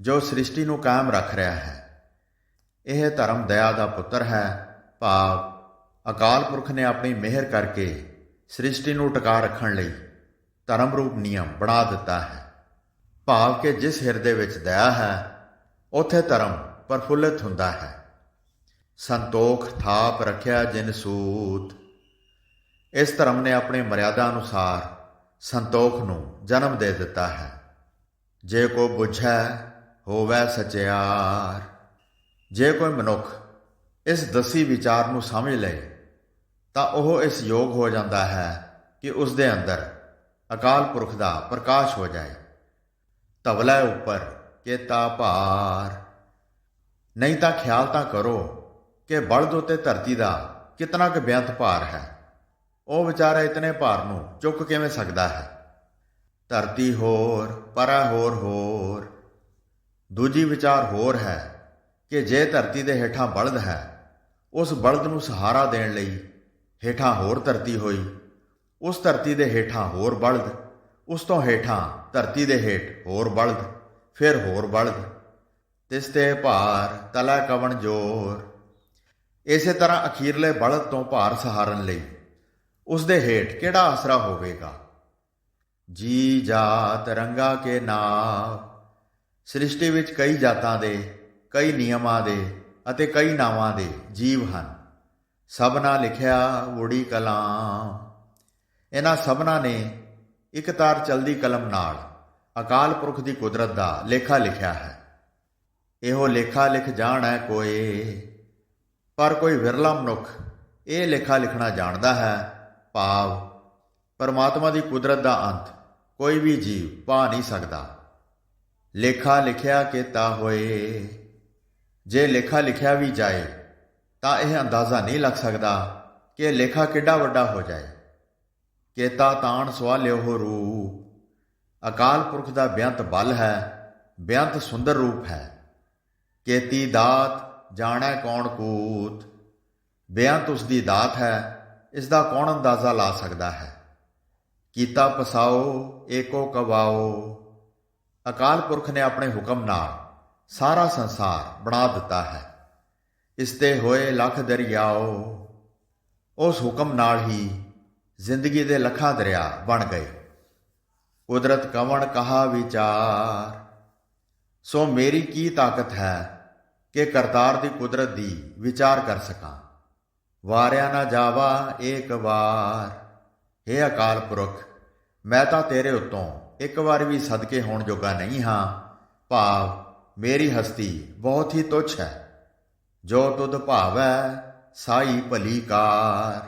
ਜੋ ਸ੍ਰਿਸ਼ਟੀ ਨੂੰ ਕਾਇਮ ਰੱਖ ਰਿਹਾ ਹੈ। ਇਹ ਧਰਮ ਦਇਆ ਦਾ ਪੁੱਤਰ ਹੈ, ਭਾਵ ਅਕਾਲ ਪੁਰਖ ਨੇ ਆਪਣੀ ਮਿਹਰ ਕਰਕੇ ਸ੍ਰਿਸ਼ਟੀ ਨੂੰ ਟਿਕਾ ਰੱਖਣ ਲਈ ਧਰਮ ਰੂਪ ਨਿਯਮ ਬਣਾ ਦਿੱਤਾ ਹੈ। ਭਾਵ ਕਿ ਜਿਸ ਹਿਰਦੇ ਵਿੱਚ ਦਇਆ ਹੈ ਉੱਥੇ ਧਰਮ ਪ੍ਰਫੁੱਲਿਤ ਹੁੰਦਾ ਹੈ। ਸੰਤੋਖ ਥਾਪ ਰੱਖਿਆ ਜਿਨ ਸੂਤ। ਇਸ ਧਰਮ ਨੇ ਆਪਣੀ ਮਰਿਆਦਾ ਅਨੁਸਾਰ ਸੰਤੋਖ ਨੂੰ ਜਨਮ ਦੇ ਦਿੱਤਾ ਹੈ। ਜੇ ਕੋ ਬੁਝੈ ਹੋਵੈ ਸਚਿਆਰ। ਜੇ ਕੋਈ ਮਨੁੱਖ ਇਸ ਦਸੀ ਵਿਚਾਰ ਨੂੰ ਸਮਝ ਲਏ ਤਾਂ ਉਹ ਇਸ ਯੋਗ ਹੋ ਜਾਂਦਾ ਹੈ ਕਿ ਉਸ ਦੇ ਅੰਦਰ ਅਕਾਲ ਪੁਰਖ ਦਾ ਪ੍ਰਕਾਸ਼ ਹੋ ਜਾਏ। ਧਵਲੇ ਉੱਪਰ ਕੇਤਾ ਭਾਰ। ਨਹੀਂ ਤਾਂ ਖਿਆਲ ਤਾਂ ਕਰੋ ਕਿ ਬਲਦ ਉੱਤੇ ਧਰਤੀ ਦਾ ਕਿਤਨਾ ਕੁ ਬੇਅੰਤ ਭਾਰ ਹੈ। ਉਹ ਵਿਚਾਰਾ ਇਤਨੇ ਭਾਰ ਨੂੰ ਚੁੱਕ ਕਿਵੇਂ ਸਕਦਾ ਹੈ। ਧਰਤੀ ਹੋਰ ਪਰਾ ਹੋਰ। ਦੂਜੀ ਵਿਚਾਰ ਹੋਰ ਹੈ ਕਿ ਜੇ ਧਰਤੀ ਦੇ ਹੇਠਾਂ ਬਲਦ ਹੈ, ਉਸ ਬਲਦ ਨੂੰ ਸਹਾਰਾ ਦੇਣ ਲਈ ਹੇਠਾਂ ਹੋਰ ਧਰਤੀ ਹੋਈ, ਉਸ ਧਰਤੀ ਦੇ ਹੇਠਾਂ ਹੋਰ ਬਲਦ, ਉਸ ਤੋਂ ਹੇਠਾਂ ਧਰਤੀ ਦੇ ਹੇਠ ਹੋਰ ਬਲਦ, ਫਿਰ ਹੋਰ ਬਲਦ। ਤਿਸ ਤੇ ਭਾਰ ਤਲੈ ਕਵਣ ਜੋਰ। ਇਸੇ ਤਰ੍ਹਾਂ ਅਖੀਰਲੇ ਬਲਦ ਤੋਂ ਭਾਰ ਸਹਾਰਨ ਲਈ ਉਸ ਦੇ ਹੇਠ ਕਿਹੜਾ ਆਸਰਾ ਹੋਵੇਗਾ। ਜੀ ਜਾਤ ਰੰਗਾ ਕੇ ਨਾਮ। ਸ੍ਰਿਸ਼ਟੀ ਵਿੱਚ ਕਈ ਜਾਤਾਂ ਦੇ, ਕਈ ਨਿਯਮਾਂ ਦੇ ਅਤੇ ਕਈ ਨਾਵਾਂ ਦੇ ਜੀਵ ਹਨ। ਸਭਨਾ ਲਿਖਿਆ ਊੜੀ ਕਲਾਮ। ਇਹਨਾਂ ਸਭਨਾਂ ਨੇ ਇੱਕ ਤਾਰ ਚਲਦੀ ਕਲਮ ਨਾਲ ਅਕਾਲ ਪੁਰਖ ਦੀ ਕੁਦਰਤ ਦਾ ਲੇਖਾ ਲਿਖਿਆ ਹੈ। ਇਹੋ ਲੇਖਾ ਲਿਖ ਜਾਣੈ ਕੋਏ। ਪਰ ਕੋਈ ਵਿਰਲਾ ਮਨੁੱਖ ਇਹ ਲੇਖਾ ਲਿਖਣਾ ਜਾਣਦਾ ਹੈ, ਭਾਵ ਪਰਮਾਤਮਾ ਦੀ ਕੁਦਰਤ ਦਾ ਅੰਤ ਕੋਈ ਵੀ ਜੀਵ ਪਾ ਨਹੀਂ ਸਕਦਾ। ਲੇਖਾ ਲਿਖਿਆ ਕੀਤਾ ਹੋਏ। ਜੇ ਲੇਖਾ ਲਿਖਿਆ ਵੀ ਜਾਏ ਤਾਂ ਇਹ ਅੰਦਾਜ਼ਾ ਨਹੀਂ ਲੱਗ ਸਕਦਾ ਕਿ ਲੇਖਾ ਕਿੱਡਾ ਵੱਡਾ ਹੋ ਜਾਏ। ਕੇਤਾ ਤਾਣ ਸਵਾਲਿਓ ਹੋ ਰੂਪ। ਅਕਾਲ ਪੁਰਖ ਦਾ ਬੇਅੰਤ ਬਲ ਹੈ, ਬੇਅੰਤ ਸੁੰਦਰ ਰੂਪ ਹੈ। ਕੇਤੀ ਦਾਤ ਜਾਣੈ ਕੌਣ ਕੂਤ। ਬੇਅੰਤ ਉਸ ਦੀ ਦਾਤ ਹੈ, ਇਸ ਦਾ ਕੌਣ ਅੰਦਾਜ਼ਾ ਲਾ ਸਕਦਾ ਹੈ। ਕੀਤਾ ਪਸਾਓ ਏਕੋ ਕਵਾਓ। ਅਕਾਲ ਪੁਰਖ ਨੇ ਆਪਣੇ ਹੁਕਮ ਨਾਲ ਸਾਰਾ ਸੰਸਾਰ ਬਣਾ ਦਿੱਤਾ ਹੈ। ਇਸ ਤੇ ਹੋਏ ਲੱਖ ਦਰਿਆਓ। ਉਸ ਹੁਕਮ ਨਾਲ ਹੀ ਜ਼ਿੰਦਗੀ ਦੇ ਲੱਖਾਂ ਦਰਿਆ ਬਣ ਗਏ। ਕੁਦਰਤ ਕਵਣ ਕਹਾ ਵਿਚਾਰ, ਸੋ ਮੇਰੀ ਕੀ ਤਾਕਤ ਹੈ ਕਿ ਕਰਤਾਰ ਦੀ ਕੁਦਰਤ ਦੀ ਵਿਚਾਰ ਕਰ ਸਕਾਂ। ਵਾਰਿਆ ਨਾ ਜਾਵਾ ਏਕ ਵਾਰ, ਹੇ ਅਕਾਲ ਪੁਰਖ ਮੈਂ ਤਾਂ ਤੇਰੇ ਉੱਤੋਂ ਇੱਕ ਵਾਰ ਵੀ ਸਦਕੇ ਹੋਣ ਜੋਗਾ ਨਹੀਂ ਹਾਂ। ਭਾਵ ਮੇਰੀ ਹਸਤੀ ਬਹੁਤ ਹੀ ਤੁੱਛ ਹੈ। ਜੋ ਤੁਧ ਭਾਵੈ ਸਾਈ ਭਲੀ ਕਾਰ,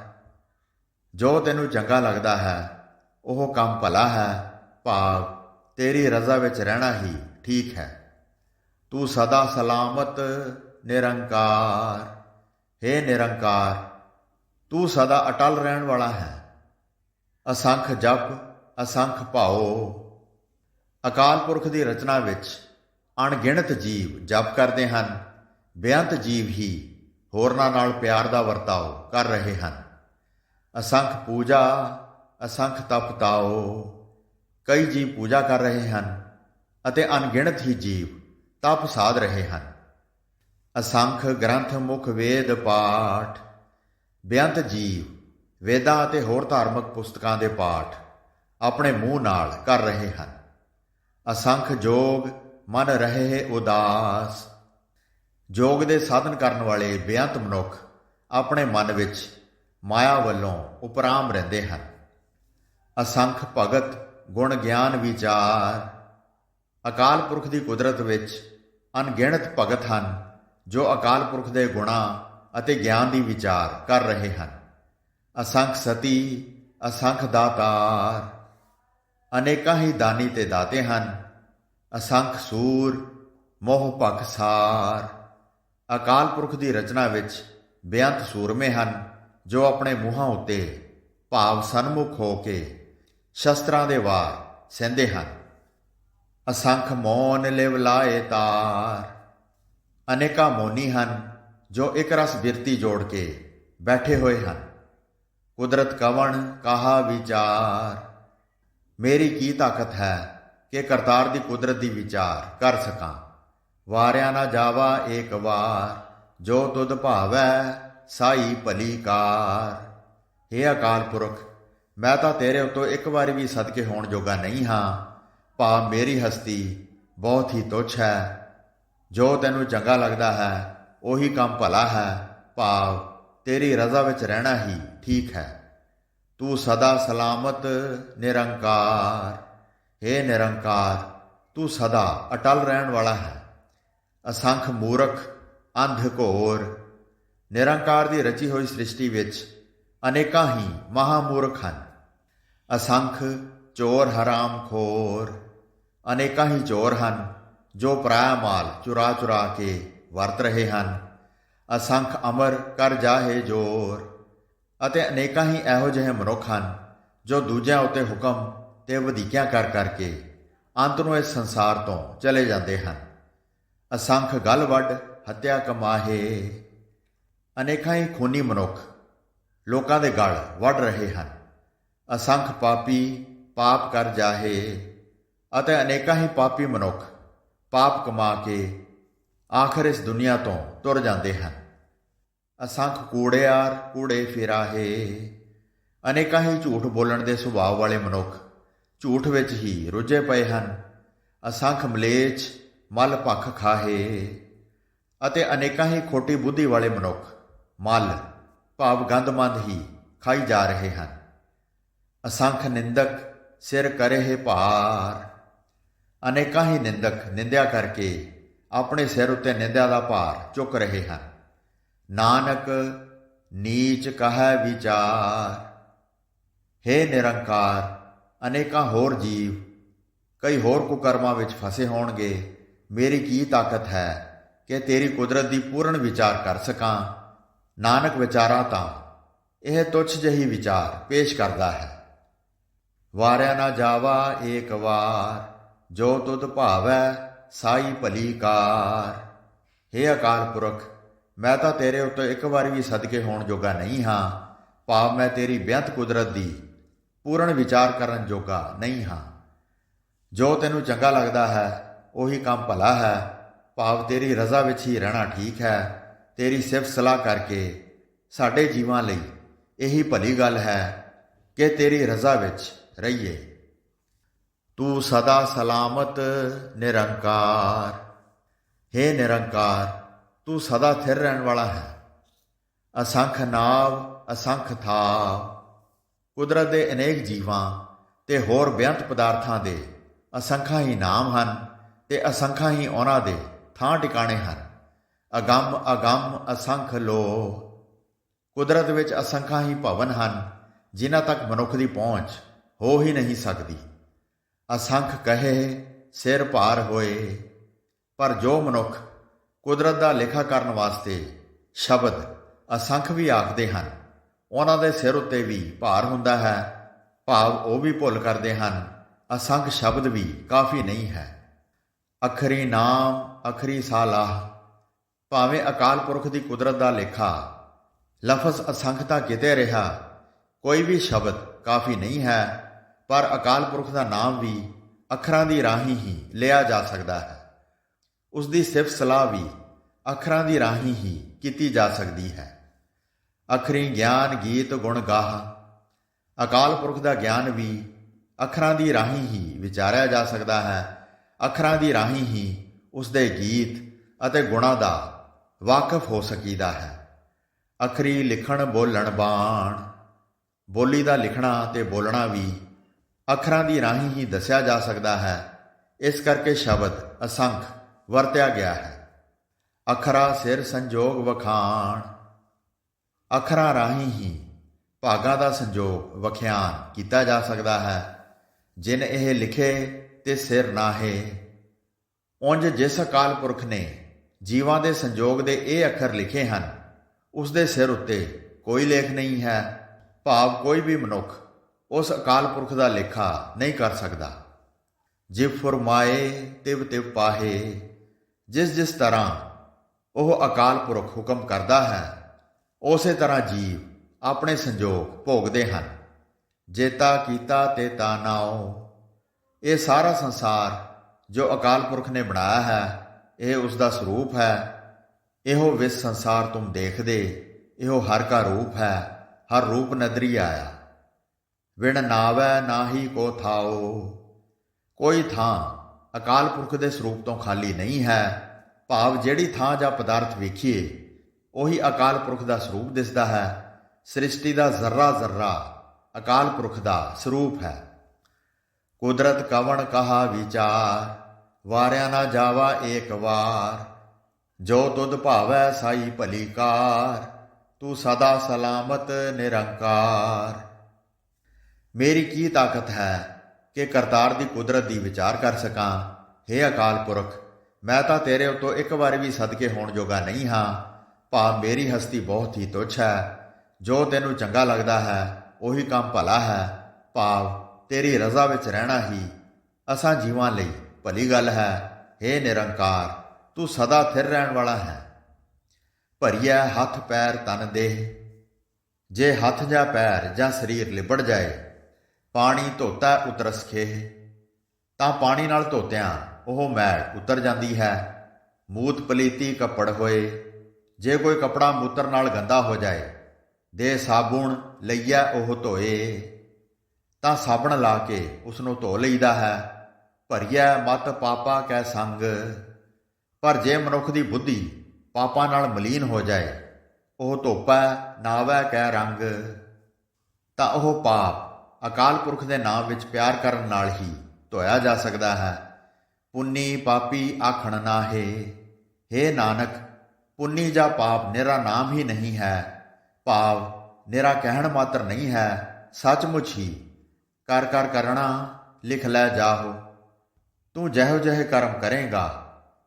ਜੋ ਤੈਨੂੰ ਚੰਗਾ ਲੱਗਦਾ ਹੈ ਉਹ ਕੰਮ ਭਲਾ ਹੈ। ਭਾਵ ਤੇਰੀ ਰਜ਼ਾ ਵਿੱਚ ਰਹਿਣਾ ਹੀ ਠੀਕ ਹੈ। ਤੂੰ ਸਦਾ ਸਲਾਮਤ ਨਿਰੰਕਾਰ, ਹੇ ਨਿਰੰਕਾਰ ਤੂੰ ਸਦਾ ਅਟਲ ਰਹਿਣ ਵਾਲਾ ਹੈ। ਅਸੰਖ ਜਪ ਅਸੰਖ ਭਾਓ, ਅਕਾਲ ਪੁਰਖ ਦੀ ਰਚਨਾ ਵਿੱਚ ਅਣਗਿਣਤ ਜੀਵ ਜਪ ਕਰਦੇ ਹਨ। ਬੇਅੰਤ ਜੀਵ ਹੀ ਹੋਰਨਾਂ ਨਾਲ ਪਿਆਰ ਦਾ ਵਰਤਾਓ ਕਰ ਰਹੇ ਹਨ। ਅਸੰਖ ਪੂਜਾ ਅਸੰਖ ਤਪ ਤਾਓ, ਕਈ ਜੀਵ ਪੂਜਾ ਕਰ ਰਹੇ ਹਨ ਅਤੇ ਅਣਗਿਣਤ ਹੀ ਜੀਵ ਤਪ ਸਾਧ ਰਹੇ ਹਨ। ਅਸੰਖ ਗ੍ਰੰਥ ਮੁਖ ਵੇਦ ਪਾਠ, ਬੇਅੰਤ ਜੀਵ ਵੇਦਾਂ ਅਤੇ ਹੋਰ ਧਾਰਮਿਕ ਪੁਸਤਕਾਂ ਦੇ ਪਾਠ ਆਪਣੇ ਮੂੰਹ ਨਾਲ ਕਰ ਰਹੇ ਹਨ। ਅਸੰਖ ਜੋਗ ਮਨ ਰਹੇ ਉਦਾਸ, ਜੋਗ ਦੇ ਸਾਧਨ ਕਰਨ ਵਾਲੇ ਬੇਅੰਤ ਮਨੁੱਖ ਆਪਣੇ ਮਨ ਵਿੱਚ ਮਾਇਆ ਵੱਲੋਂ ਉਪਰਾਮ ਰਹਿੰਦੇ ਹਨ। ਅਸੰਖ ਭਗਤ ਗੁਣ ਗਿਆਨ ਵਿਚਾਰ, ਅਕਾਲ ਪੁਰਖ ਦੀ ਕੁਦਰਤ ਵਿੱਚ ਅਣਗਿਣਤ ਭਗਤ ਹਨ ਜੋ ਅਕਾਲ ਪੁਰਖ ਦੇ ਗੁਣਾਂ ਅਤੇ ਗਿਆਨ ਦੀ ਵਿਚਾਰ ਕਰ ਰਹੇ ਹਨ। ਅਸੰਖ ਸਤੀ ਅਸੰਖ ਦਾਤਾਰ, ਅਨੇਕਾਂ ਹੀ ਦਾਨੀ ਤੇ ਦਾਤੇ ਹਨ। ਅਸੰਖ ਸੂਰ ਮੋਹ ਭਖ ਸਾਰ, ਅਕਾਲ ਪੁਰਖ ਦੀ ਰਚਨਾ ਵਿੱਚ ਬੇਅੰਤ ਸੂਰਮੇ ਹਨ ਜੋ ਆਪਣੇ ਮੂੰਹਾਂ ਉੱਤੇ ਭਾਵ ਸਨਮੁਖ ਹੋ ਕੇ ਸ਼ਸਤਰਾਂ ਦੇ ਵਾਰ ਸਹਿੰਦੇ ਹਨ। ਅਸੰਖ ਮੌਨ ਲਿਵ ਲਾਏ ਤਾਰ, ਅਨੇਕਾਂ ਮੌਨੀ ਹਨ ਜੋ ਇੱਕ ਰਸ ਬਿਰਤੀ ਜੋੜ ਕੇ ਬੈਠੇ ਹੋਏ ਹਨ। ਕੁਦਰਤ ਕਵਣ ਕਹਾ ਵਿਚਾਰ, ਮੇਰੀ ਕੀ ਤਾਕਤ ਹੈ ਕਿ ਕਰਤਾਰ ਦੀ ਕੁਦਰਤ ਦੀ ਵਿਚਾਰ ਕਰ ਸਕਾਂ। ਵਾਰਿਆ ਨਾ ਜਾਵਾ ਏਕ ਵਾਰ, ਜੋ ਤੁਧ ਭਾਵੈ ਸਾਈ ਭਲੀ ਕਾਰ, ਹੇ ਅਕਾਲ ਪੁਰਖ ਮੈਂ ਤਾਂ ਤੇਰੇ ਉੱਤੋਂ ਇੱਕ ਵਾਰੀ ਵੀ ਸਦਕੇ ਹੋਣ ਜੋਗਾ ਨਹੀਂ ਹਾਂ। ਭਾਵ ਮੇਰੀ ਹਸਤੀ ਬਹੁਤ ਹੀ ਤੁੱਛ ਹੈ। ਜੋ ਤੈਨੂੰ ਚੰਗਾ ਲੱਗਦਾ ਹੈ ਉਹੀ ਕੰਮ ਭਲਾ ਹੈ। ਭਾਵ ਤੇਰੀ ਰਜ਼ਾ ਵਿੱਚ ਰਹਿਣਾ ਹੀ ਠੀਕ ਹੈ। ਤੂੰ ਸਦਾ ਸਲਾਮਤ ਨਿਰੰਕਾਰ, ਹੇ ਨਿਰੰਕਾਰ ਤੂੰ ਸਦਾ ਅਟਲ ਰਹਿਣ ਵਾਲਾ ਹੈ। ਅਸੰਖ ਮੂਰਖ ਅੰਧ ਘੋਰ, ਨਿਰੰਕਾਰ ਦੀ ਰਚੀ ਹੋਈ ਸ੍ਰਿਸ਼ਟੀ ਵਿੱਚ ਅਨੇਕਾਂ ਹੀ ਮਹਾਮੂਰਖ ਹਨ। ਅਸੰਖ ਚੋਰ ਹਰਾਮ ਖੋਰ, ਅਨੇਕਾਂ ਹੀ ਚੋਰ ਹਨ ਜੋ ਪਰਾਇਆ ਮਾਲ ਚੁਰਾ ਚੁਰਾ ਕੇ ਵਰਤ ਰਹੇ ਹਨ। ਅਸੰਖ ਅਮਰ ਕਰ ਜਾਹੇ ਜੋਰ, ਅਤੇ ਅਨੇਕਾਂ ਹੀ ਇਹੋ ਜਿਹੇ ਮਨੁੱਖ ਹਨ ਜੋ ਦੂਜਿਆਂ ਉੱਤੇ ਹੁਕਮ ਤੇ ਵਧੀਕੀਆਂ ਕਰ ਕਰਕੇ ਅੰਤ ਨੂੰ ਇਸ ਸੰਸਾਰ ਤੋਂ ਚਲੇ ਜਾਂਦੇ ਹਨ। ਅਸੰਖ ਗਲ ਵੱਢ ਹੱਤਿਆ ਕਮਾਹੇ, ਅਨੇਕਾਂ ਹੀ ਖੂਨੀ ਮਨੁੱਖ ਲੋਕਾਂ ਦੇ ਗਲ ਵੱਢ ਰਹੇ ਹਨ। ਅਸੰਖ ਪਾਪੀ ਪਾਪ ਕਰ ਜਾਹੇ, ਅਤੇ ਅਨੇਕਾਂ ਹੀ ਪਾਪੀ ਮਨੁੱਖ ਪਾਪ ਕਮਾ ਕੇ ਆਖਰ ਇਸ ਦੁਨੀਆ ਤੋਂ ਤੁਰ ਜਾਂਦੇ ਹਨ। ਅਸੰਖ ਕੂੜਿਆਰ ਕੂੜੇ ਫਿਰਾਹੇ, ਅਨੇਕਾਂ ਹੀ ਝੂਠ ਬੋਲਣ ਦੇ ਸੁਭਾਅ ਵਾਲੇ ਮਨੁੱਖ ਝੂਠ ਵਿੱਚ ਹੀ ਰੁੱਝੇ ਪਏ ਹਨ। ਅਸੰਖ ਮਲੇਛ ਮਲ ਭਖ ਖਾਹੇ, ਅਤੇ ਅਨੇਕਾਂ ਹੀ ਖੋਟੀ ਬੁੱਧੀ ਵਾਲੇ ਮਨੁੱਖ ਮਲ ਭਾਵ ਗੰਦਮੰਦ ਹੀ ਖਾਈ ਜਾ ਰਹੇ ਹਨ। ਅਸੰਖ ਨਿੰਦਕ ਸਿਰ ਕਰਹਿ ਭਾਰ, ਅਨੇਕਾਂ ਹੀ ਨਿੰਦਕ ਨਿੰਦਿਆ ਕਰਕੇ ਆਪਣੇ ਸਿਰ ਉੱਤੇ ਨਿੰਦਿਆ ਦਾ ਭਾਰ ਚੁੱਕ ਰਹੇ ਹਨ। ਨਾਨਕ ਨੀਚ ਕਹੈ ਵਿਚਾਰ, ਹੇ ਨਿਰੰਕਾਰ ਅਨੇਕਾਂ ਹੋਰ ਜੀਵ ਕਈ ਹੋਰ ਕੁਕਰਮਾਂ ਵਿੱਚ ਫਸੇ ਹੋਣਗੇ। ਮੇਰੀ ਕੀ ਤਾਕਤ ਹੈ ਕਿ ਤੇਰੀ ਕੁਦਰਤ ਦੀ ਪੂਰਨ ਵਿਚਾਰ ਕਰ ਸਕਾਂ। ਨਾਨਕ ਵਿਚਾਰਾਂ ਤਾਂ ਇਹ ਤੁੱਛ ਜਿਹੀ ਵਿਚਾਰ ਪੇਸ਼ ਕਰਦਾ ਹੈ। ਵਾਰਿਆ ਨਾ ਜਾਵਾ ਏਕ ਵਾਰ, ਜੋ ਤੁਧ ਭਾਵੈ ਸਾਈ ਭਲੀ ਕਾਰ, ਹੇ ਅਕਾਲ ਪੁਰਖ ਮੈਂ ਤਾਂ ਤੇਰੇ ਉੱਤੇ ਇੱਕ ਵਾਰੀ ਵੀ ਸਦਕੇ ਹੋਣ ਜੋਗਾ ਨਹੀਂ ਹਾਂ। ਭਾਵ ਮੈਂ ਤੇਰੀ ਬੇਅੰਤ ਕੁਦਰਤ ਦੀ ਪੂਰਨ ਵਿਚਾਰ ਕਰਨ ਜੋਗਾ ਨਹੀਂ ਹਾਂ। ਜੋ ਤੈਨੂੰ ਚੰਗਾ ਲੱਗਦਾ ਹੈ ਉਹੀ ਕੰਮ ਭਲਾ ਹੈ। ਭਾਵ ਤੇਰੀ ਰਜ਼ਾ ਵਿੱਚ ਹੀ ਰਹਿਣਾ ਠੀਕ ਹੈ। ਤੇਰੀ ਸਿਫਤ ਸਲਾਹ ਕਰਕੇ ਸਾਡੇ ਜੀਵਾਂ ਲਈ ਇਹੀ ਭਲੀ ਗੱਲ ਹੈ। ਕਿ ਤੇਰੀ ਰਜ਼ਾ ਵਿੱਚ ਰਹੀਏ। ਤੂੰ ਸਦਾ ਸਲਾਮਤ ਨਿਰੰਕਾਰ, ਹੇ ਨਿਰੰਕਾਰ ਤੂੰ ਸਦਾ ਥਿਰ ਰਹਿਣ ਵਾਲਾ ਹੈ। ਅਸੰਖ ਨਾਵ ਅਸੰਖ ਥਾਵ, ਕੁਦਰਤ ਦੇ ਅਨੇਕ ਜੀਵਾਂ ਤੇ ਹੋਰ ਬੇਅੰਤ ਪਦਾਰਥਾਂ ਦੇ ਅਸੰਖਾਂ ਹੀ ਨਾਮ ਹਨ ਤੇ ਅਸੰਖਾਂ ਹੀ ਉਹਨਾਂ ਦੇ ਥਾਂ ਟਿਕਾਣੇ ਹਨ। ਅਗੰਮ ਅਗੰਮ ਅਸੰਖ ਲੋ, ਕੁਦਰਤ ਵਿੱਚ ਅਸੰਖਾਂ ਹੀ ਭਵਨ ਹਨ ਜਿਨ੍ਹਾਂ ਤੱਕ ਮਨੁੱਖ ਦੀ ਪਹੁੰਚ ਹੋ ਹੀ ਨਹੀਂ ਸਕਦੀ। ਅਸੰਖ ਕਹੇ ਸਿਰ ਭਾਰ ਹੋਏ, ਪਰ ਜੋ ਮਨੁੱਖ ਕੁਦਰਤ ਦਾ ਲੇਖਾ ਕਰਨ ਵਾਸਤੇ ਸ਼ਬਦ ਅਸੰਖ ਵੀ ਆਖਦੇ ਹਨ, ਉਹਨਾਂ ਦੇ ਸਿਰ ਉੱਤੇ ਵੀ ਭਾਰ ਹੁੰਦਾ ਹੈ। ਭਾਵ ਉਹ ਵੀ ਭੁੱਲ ਕਰਦੇ ਹਨ ਅਸੰਖ ਸ਼ਬਦ ਵੀ ਕਾਫੀ ਨਹੀਂ ਹੈ। ਅਖਰੀ ਨਾਮ ਅਖਰੀ ਸਾਲਾਹ, ਭਾਵੇਂ ਅਕਾਲ ਪੁਰਖ ਦੀ ਕੁਦਰਤ ਦਾ ਲੇਖਾ ਲਫ਼ਜ਼ ਅਸੰਖ ਤਾਂ ਕਿਤੇ ਰਿਹਾ, ਕੋਈ ਵੀ ਸ਼ਬਦ ਕਾਫੀ ਨਹੀਂ ਹੈ। ਪਰ ਅਕਾਲ ਪੁਰਖ ਦਾ ਨਾਮ ਵੀ ਅੱਖਰਾਂ ਦੀ ਰਾਹੀਂ ਹੀ ਲਿਆ ਜਾ ਸਕਦਾ ਹੈ। ਉਸ ਦੀ ਸਿਫਤ ਸਲਾਹ ਵੀ ਅੱਖਰਾਂ ਦੀ ਰਾਹੀਂ ਹੀ ਕੀਤੀ ਜਾ ਸਕਦੀ ਹੈ। ਅਖਰੀ ਗਿਆਨ ਗੀਤ ਗੁਣ ਗਾਹ, ਅਕਾਲ ਪੁਰਖ ਦਾ ਗਿਆਨ ਵੀ ਅੱਖਰਾਂ ਦੀ ਰਾਹੀਂ ਹੀ ਵਿਚਾਰਿਆ ਜਾ ਸਕਦਾ ਹੈ। ਅੱਖਰਾਂ ਦੀ ਰਾਹੀਂ ਹੀ ਉਸ ਦੇ ਗੀਤ ਅਤੇ ਗੁਣਾਂ ਦਾ ਵਾਕਫ ਹੋ ਸਕੀਦਾ ਹੈ। ਅਖਰੀ ਲਿਖਣ ਬੋਲਣ ਬਾਣ, ਬੋਲੀ ਦਾ ਲਿਖਣਾ ਤੇ ਬੋਲਣਾ ਵੀ ਅੱਖਰਾਂ ਦੀ ਰਾਹੀਂ ਹੀ ਦੱਸਿਆ ਜਾ ਸਕਦਾ ਹੈ। ਇਸ ਕਰਕੇ ਸ਼ਬਦ ਅਸੰਖ ਵਰਤਿਆ ਗਿਆ ਹੈ। ਅੱਖਰਾਂ ਸਿਰ ਸੰਜੋਗ ਵਖਾਣ, ਅੱਖਰਾਂ ਰਾਹੀਂ ਹੀ ਭਾਗਾਂ ਦਾ ਸੰਜੋਗ ਵਖਿਆਨ ਕੀਤਾ ਜਾ ਸਕਦਾ ਹੈ। ਜਿਨ ਇਹ ਲਿਖੇ ਤੇ ਸਿਰ ਨਾਹੇ, ਉਂਝ ਜਿਸ ਅਕਾਲ ਪੁਰਖ ਨੇ ਜੀਵਾਂ ਦੇ ਸੰਜੋਗ ਦੇ ਇਹ ਅੱਖਰ ਲਿਖੇ ਹਨ, ਉਸ ਦੇ ਸਿਰ ਉੱਤੇ ਕੋਈ ਲੇਖ ਨਹੀਂ ਹੈ। ਭਾਵ ਕੋਈ ਵੀ ਮਨੁੱਖ ਉਸ ਅਕਾਲ ਪੁਰਖ ਦਾ ਲੇਖਾ ਨਹੀਂ ਕਰ ਸਕਦਾ। ਜਿਵ ਫੁਰਮਾਏ ਤਿਵ ਤਿਵ ਪਾਹੇ, ਜਿਸ ਜਿਸ ਤਰ੍ਹਾਂ ਉਹ ਅਕਾਲ ਪੁਰਖ ਹੁਕਮ ਕਰਦਾ ਹੈ, ਉਸੇ ਤਰ੍ਹਾਂ ਜੀਵ ਆਪਣੇ ਸੰਜੋਗ ਭੋਗਦੇ ਹਨ। ਜੇਤਾ ਕੀਤਾ ਤੇ ਤਾ ਨਾਉ, ਇਹ ਸਾਰਾ ਸੰਸਾਰ ਜੋ ਅਕਾਲ ਪੁਰਖ ਨੇ ਬਣਾਇਆ ਹੈ, ਇਹ ਉਸ ਦਾ ਸਰੂਪ ਹੈ। ਇਹੋ ਵਿਸ ਸੰਸਾਰ ਤੁਮ ਦੇਖਦੇ, ਇਹੋ ਹਰ ਕਾ ਰੂਪ ਹੈ, ਹਰ ਰੂਪ ਨਦਰੀ ਆਇਆ। ਵਿਣ ਨਾਵੈ ਨਾਹੀ ਕੋ ਥਾਓ, ਕੋਈ ਥਾਂ ਅਕਾਲ ਪੁਰਖ ਦੇ ਸਰੂਪ ਤੋਂ ਖਾਲੀ ਨਹੀਂ ਹੈ। ਭਾਵ ਜਿਹੜੀ ਥਾਂ ਜਾਂ ਪਦਾਰਥ ਵੇਖੀਏ ਉਹੀ ਅਕਾਲ ਪੁਰਖ ਦਾ ਸਰੂਪ ਦਿਸਦਾ ਹੈ। ਸ੍ਰਿਸ਼ਟੀ ਦਾ ਜ਼ਰਰਾ ਜ਼ਰਰਾ ਅਕਾਲ ਪੁਰਖ ਦਾ ਸਰੂਪ ਹੈ। ਕੁਦਰਤ ਕਵਣ ਕਹਾ ਵਿਚਾਰ, ਵਾਰਿਆ ਨਾ ਜਾਵਾ ਏਕ ਵਾਰ। ਜੋ ਤੁਧ ਭਾਵੈ ਸਾਈ ਭਲੀ ਕਾਰ, ਤੂੰ ਸਦਾ ਸਲਾਮਤ ਨਿਰੰਕਾਰ। ਮੇਰੀ ਕੀ ਤਾਕਤ ਹੈ ਕਿ ਕਰਤਾਰ ਦੀ ਕੁਦਰਤ ਦੀ ਵਿਚਾਰ ਕਰ ਸਕਾਂ। ਹੇ ਅਕਾਲ ਪੁਰਖ, ਮੈਂ ਤਾਂ ਤੇਰੇ ਉੱਤੋਂ ਇੱਕ ਵਾਰ ਵੀ ਸਦਕੇ ਹੋਣ ਜੋਗਾ ਨਹੀਂ ਹਾਂ। ਭਾਵ ਮੇਰੀ ਹਸਤੀ ਬਹੁਤ ਹੀ ਤੁੱਛ ਹੈ। ਜੋ ਤੈਨੂੰ ਚੰਗਾ ਲੱਗਦਾ ਹੈ ਉਹੀ ਕੰਮ ਭਲਾ ਹੈ। ਭਾਵ ਤੇਰੀ ਰਜ਼ਾ ਵਿੱਚ ਰਹਿਣਾ ਹੀ ਅਸਾਂ ਜੀਵਾਂ ਲਈ ਭਲੀ ਗੱਲ ਹੈ। ਹੇ ਨਿਰੰਕਾਰ, ਤੂੰ ਸਦਾ ਥਿਰ ਰਹਿਣ ਵਾਲਾ ਹੈ। ਭਰੀਐ ਹੱਥ ਪੈਰ ਤਨ ਦੇਹ, ਜੇ ਹੱਥ ਜਾਂ ਪੈਰ ਜਾਂ ਸਰੀਰ ਲਿਬੜ ਜਾਏ, ਪਾਣੀ ਧੋਤਾ ਉਤਰਸ ਖੇਹ, ਤਾਂ ਪਾਣੀ ਨਾਲ ਧੋਤਿਆਂ ਉਹ ਮੈਲ ਉਤਰ ਜਾਂਦੀ ਹੈ। ਮੂਤ ਪਲੀਤੀ ਕੱਪੜ ਹੋਏ, ਜੇ ਕੋਈ ਕੱਪੜਾ ਮੂਤਰ ਨਾਲ ਗੰਦਾ ਹੋ ਜਾਏ, ਦੇ ਸਾਬੁਣ ਲਈਆ ਉਹ ਧੋਏ, ਤਾਂ ਸਾਬਣ ਲਾ ਕੇ ਉਸ ਨੂੰ ਧੋ ਲਈਦਾ ਹੈ। ਭਰੀਐ ਮਤ ਪਾਪਾ ਕੈ ਸੰਗ, ਪਰ ਜੇ ਮਨੁੱਖ ਦੀ ਬੁੱਧੀ ਪਾਪਾਂ ਨਾਲ ਮਲੀਨ ਹੋ ਜਾਏ, ਉਹ ਧੋਪੈ ਨਾਵੈ ਕੈ ਰੰਗ, ਤਾਂ ਉਹ ਪਾਪ ਅਕਾਲ ਪੁਰਖ ਦੇ ਨਾਮ ਵਿੱਚ ਪਿਆਰ ਕਰਨ ਨਾਲ ਹੀ ਧੋਇਆ ਜਾ ਸਕਦਾ ਹੈ। ਪੁੰਨੀ ਪਾਪੀ ਆਖਣ ਨਾਹੇ, ਹੇ ਨਾਨਕ, ਪੁੰਨੀ ਜਾਂ ਪਾਪ ਨਿਰਾ ਨਾਮ ਹੀ ਨਹੀਂ ਹੈ। ਭਾਵ ਨਿਰਾ ਕਹਿਣ ਮਾਤਰ ਨਹੀਂ ਹੈ, ਸੱਚਮੁੱਚ ਹੀ ਕਰ ਕਰ ਕਰਣਾ ਲਿਖ ਲੈ ਜਾਹੋ। ਤੂੰ ਜਿਹੋ ਜਿਹੇ ਕਰਮ ਕਰੇਗਾ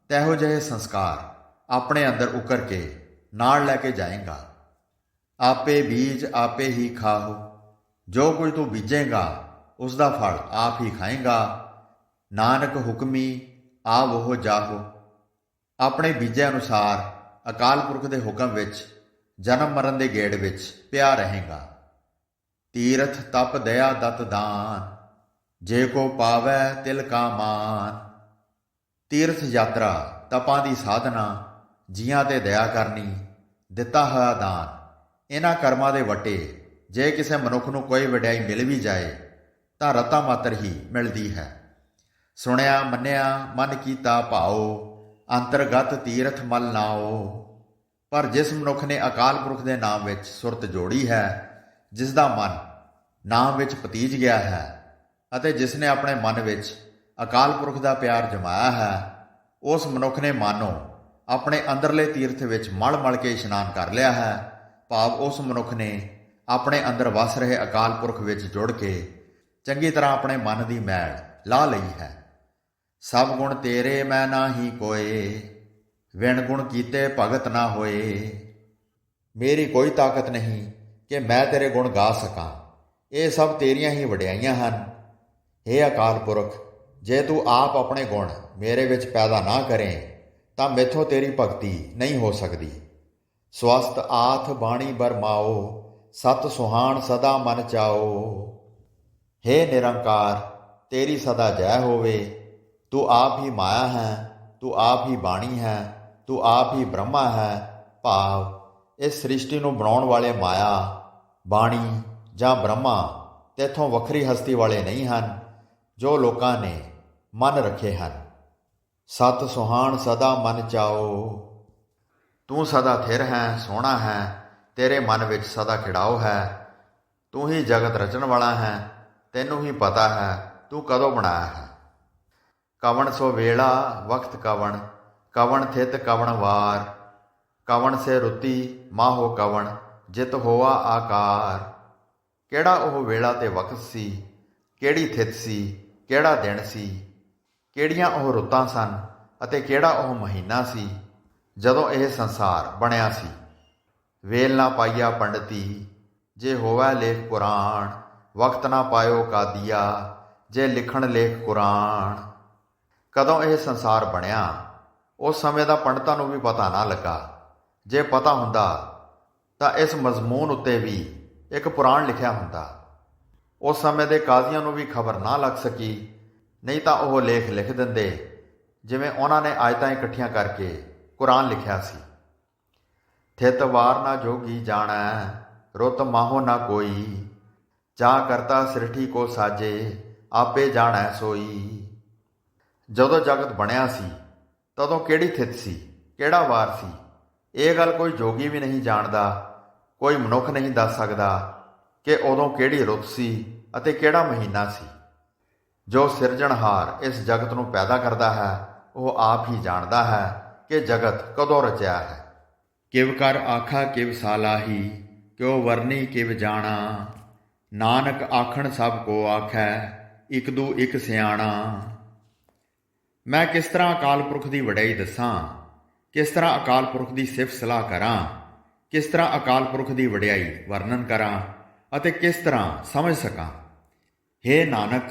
ਤੈਹੋ ਜਿਹੇ ਸੰਸਕਾਰ ਆਪਣੇ ਅੰਦਰ ਉਕਰ ਕੇ ਨਾਲ ਲੈ ਕੇ ਜਾਏਗਾ। ਆਪੇ ਬੀਜ ਆਪੇ ਹੀ ਖਾਹੋ, ਜੋ ਕੁਝ ਤੂੰ ਬੀਜੇਗਾ ਉਸ ਦਾ ਫਲ ਆਪ ਹੀ ਖਾਏਗਾ। ਨਾਨਕ ਹੁਕਮੀ ਆਵ ਉਹ ਜਾਹੋ, ਆਪਣੇ ਬੀਜੇ ਅਨੁਸਾਰ ਅਕਾਲ ਪੁਰਖ ਦੇ ਹੁਕਮ ਵਿੱਚ ਜਨਮ ਮਰਨ ਦੇ ਗੇੜ ਵਿੱਚ ਪਿਆ ਰਹੇਗਾ। ਤੀਰਥ ਤਪ ਦਇਆ ਦਤ ਦਾਨ, ਜੇ ਕੋ ਪਾਵੈ ਤਿਲ ਕਾ ਮਾਨ। ਤੀਰਥ ਯਾਤਰਾ, ਤਪਾਂ ਦੀ ਸਾਧਨਾ, ਜੀਆਂ ਤੇ ਦਇਆ ਕਰਨੀ, ਦਿੱਤਾ ਹੋਇਆ ਦਾਨ, ਇਹਨਾਂ ਕਰਮਾਂ ਦੇ ਵੱਟੇ ਜੇ ਕਿਸੇ ਮਨੁੱਖ ਨੂੰ ਕੋਈ ਵਡਿਆਈ ਮਿਲ ਵੀ ਜਾਏ ਤਾਂ ਰਤਾ ਮਾਤਰ ਹੀ ਮਿਲਦੀ ਹੈ। ਸੁਣਿਆ ਮੰਨਿਆ ਮਨ ਕੀਤਾ ਭਾਓ, ਅੰਤਰਗਤ ਤੀਰਥ ਮਲ ਨਾਓ। ਪਰ ਜਿਸ ਮਨੁੱਖ ਨੇ ਅਕਾਲ ਪੁਰਖ ਦੇ ਨਾਮ ਵਿੱਚ ਸੁਰਤ ਜੋੜੀ ਹੈ, ਜਿਸ ਦਾ ਮਨ ਨਾਮ ਵਿੱਚ ਪਤੀਜ ਗਿਆ ਹੈ ਅਤੇ ਜਿਸ ਨੇ ਆਪਣੇ ਮਨ ਵਿੱਚ ਅਕਾਲ ਪੁਰਖ ਦਾ ਪਿਆਰ ਜਮਾਇਆ ਹੈ, ਉਸ ਮਨੁੱਖ ਨੇ ਮਾਨੋ ਆਪਣੇ ਅੰਦਰਲੇ ਤੀਰਥ ਵਿੱਚ ਮਲ ਮਲ ਕੇ ਇਸ਼ਨਾਨ ਕਰ ਲਿਆ ਹੈ। ਭਾਵ ਉਸ ਮਨੁੱਖ ਨੇ ਆਪਣੇ ਅੰਦਰ ਵਸ ਰਹੇ ਅਕਾਲ ਪੁਰਖ ਵਿੱਚ ਜੁੜ ਕੇ ਚੰਗੀ ਤਰ੍ਹਾਂ ਆਪਣੇ ਮਨ ਦੀ ਮੈਲ ਲਾ ਲਈ ਹੈ। ਸਭ ਗੁਣ ਤੇਰੇ ਮੈਂ ਨਾਹੀ ਕੋਏ, ਵਿਣ ਗੁਣ ਕੀਤੇ ਭਗਤ ਨਾ ਹੋਏ। ਮੇਰੀ ਕੋਈ ਤਾਕਤ ਨਹੀਂ ਕਿ ਮੈਂ ਤੇਰੇ ਗੁਣ ਗਾ ਸਕਾਂ, ਇਹ ਸਭ ਤੇਰੀਆਂ ਹੀ ਵਡਿਆਈਆਂ ਹਨ। ਹੇ ਅਕਾਲ ਪੁਰਖ, ਜੇ ਤੂੰ ਆਪ ਆਪਣੇ ਗੁਣ ਮੇਰੇ ਵਿੱਚ ਪੈਦਾ ਨਾ ਕਰੇ ਤਾਂ ਮੈਥੋਂ ਤੇਰੀ ਭਗਤੀ ਨਹੀਂ ਹੋ ਸਕਦੀ। ਸਵਸਤ ਆਥ ਬਾਣੀ ਬਰਮਾਓ, ਸਤ ਸੁਹਾਣ ਸਦਾ ਮਨ ਚਾਓ। ਹੇ ਨਿਰੰਕਾਰ, ਤੇਰੀ ਸਦਾ ਜੈ ਹੋਵੇ। ਤੂੰ ਆਪ ਹੀ ਮਾਇਆ ਹੈ, ਤੂੰ ਆਪ ਹੀ ਬਾਣੀ ਹੈ, ਤੂੰ ਆਪ ਹੀ ਬ੍ਰਹਮਾ ਹੈ। ਭਾਵ ਇਸ ਸ੍ਰਿਸ਼ਟੀ ਨੂੰ ਬਣਾਉਣ ਵਾਲੇ ਮਾਇਆ, ਬਾਣੀ ਜਾਂ ਬ੍ਰਹਮਾ ਤੇਥੋਂ ਵੱਖਰੀ ਹਸਤੀ ਵਾਲੇ ਨਹੀਂ ਹਨ, ਜੋ ਲੋਕਾਂ ਨੇ ਮਨ ਰੱਖੇ ਹਨ। ਸਤ ਸੁਹਾਣ ਸਦਾ ਮਨ ਚਾਓ। ਤੂੰ ਸਦਾ ਥਿਰ ਹੈ, ਸੋਹਣਾ ਹੈ, ਤੇਰੇ ਮਨ ਵਿੱਚ ਸਦਾ ਖਿੜਾਓ ਹੈ। ਤੂੰ ਹੀ ਜਗਤ ਰਚਣ ਵਾਲਾ ਹੈ, ਤੈਨੂੰ ਹੀ ਪਤਾ ਹੈ ਤੂੰ ਕਦੋਂ ਬਣਾਇਆ ਹੈ। ਕਵਣ ਸੋ ਵੇਲਾ ਵਕਤ ਕਵਣ, ਕਵਣ ਥਿਤ ਕਵਣ ਵਾਰ। ਕਵਣ ਸੇ ਰੁੱਤੀ ਮਾਹੋ ਕਵਣ, ਜਿਤ ਹੋਆ ਆਕਾਰ। ਕਿਹੜਾ ਉਹ ਵੇਲਾ ਤੇ ਵਕਤ ਸੀ, ਕਿਹੜੀ ਥਿਤ ਸੀ, ਕਿਹੜਾ ਦਿਨ ਸੀ, ਕਿਹੜੀਆਂ ਉਹ ਰੁੱਤਾਂ ਸਨ ਅਤੇ ਕਿਹੜਾ ਉਹ ਮਹੀਨਾ ਸੀ ਜਦੋਂ ਇਹ ਸੰਸਾਰ ਬਣਿਆ ਸੀ। ਵੇਲ ਨਾ ਪਾਈਆ ਪੰਡਤੀ, ਜੇ ਹੋਵੈ ਲੇਖ ਪੁਰਾਣ। ਵਕਤ ਨਾ ਪਾਇਓ ਕਾਦੀਆ, ਜੇ ਲਿਖਣ ਲੇਖ ਕੁਰਾਨ। ਕਦੋਂ ਇਹ ਸੰਸਾਰ ਬਣਿਆ ਉਸ ਸਮੇਂ ਦਾ ਪੰਡਤਾਂ ਨੂੰ ਵੀ ਪਤਾ ਨਾ ਲੱਗਾ। ਜੇ ਪਤਾ ਹੁੰਦਾ ਤਾਂ ਇਸ ਮਜ਼ਮੂਨ ਉੱਤੇ ਵੀ ਇੱਕ ਪੁਰਾਣ ਲਿਖਿਆ ਹੁੰਦਾ। ਉਸ ਸਮੇਂ ਦੇ ਕਾਜ਼ੀਆਂ ਨੂੰ ਵੀ ਖਬਰ ਨਾ ਲੱਗ ਸਕੀ, ਨਹੀਂ ਤਾਂ ਉਹ ਲੇਖ ਲਿਖ ਦਿੰਦੇ ਜਿਵੇਂ ਉਹਨਾਂ ਨੇ ਆਇਤਾਂ ਇਕੱਠੀਆਂ ਕਰਕੇ ਕੁਰਾਨ ਲਿਖਿਆ ਸੀ। ਥਿਤ ਵਾਰ ਨਾ ਜੋਗੀ ਜਾਣੈ, ਰੁੱਤ ਮਾਹੋ ਨਾ ਕੋਈ। ਜਾ ਕਰਤਾ ਸ੍ਰਿਸ਼ਟੀ ਕੋ ਸਾਜੇ, ਆਪੇ ਜਾਣੈ ਸੋਈ। ਜਦੋਂ ਜਗਤ ਬਣਿਆ ਸੀ ਤਦੋਂ ਕਿਹੜੀ ਥਿਤ ਸੀ, ਕਿਹੜਾ ਵਾਰ ਸੀ, ਇਹ ਗੱਲ ਕੋਈ ਜੋਗੀ ਵੀ ਨਹੀਂ ਜਾਣਦਾ, ਕੋਈ ਮਨੁੱਖ ਨਹੀਂ ਦੱਸ ਸਕਦਾ ਕਿ ਉਦੋਂ ਕਿਹੜੀ ਰੁੱਤ ਸੀ ਅਤੇ ਕਿਹੜਾ ਮਹੀਨਾ ਸੀ। ਜੋ ਸਿਰਜਣਹਾਰ ਇਸ ਜਗਤ ਨੂੰ ਪੈਦਾ ਕਰਦਾ ਹੈ ਉਹ ਆਪ ਹੀ ਜਾਣਦਾ ਹੈ ਕਿ ਜਗਤ ਕਦੋਂ ਰਚਿਆ ਹੈ। ਕਿਵ ਕਰ ਆਖਾ ਕਿਵ ਸਾਲਾਹੀ, ਕਿਉ ਵਰਨੀ ਕਿਵ ਜਾਣਾ। ਨਾਨਕ ਆਖਣ ਸਭ ਕੋ ਆਖੈ, ਇਕ ਦੂ ਇਕ ਸਿਆਣਾ। ਮੈਂ ਕਿਸ ਤਰ੍ਹਾਂ ਅਕਾਲ ਪੁਰਖ ਦੀ ਵਡਿਆਈ ਦੱਸਾਂ, ਕਿਸ ਤਰ੍ਹਾਂ ਅਕਾਲ ਪੁਰਖ ਦੀ ਸਿਫਤ ਸਲਾਹ ਕਰਾਂ, ਕਿਸ ਤਰ੍ਹਾਂ ਅਕਾਲ ਪੁਰਖ ਦੀ ਵਡਿਆਈ ਵਰਣਨ ਕਰਾਂ ਅਤੇ ਕਿਸ ਤਰ੍ਹਾਂ ਸਮਝ ਸਕਾਂ। ਹੇ ਨਾਨਕ,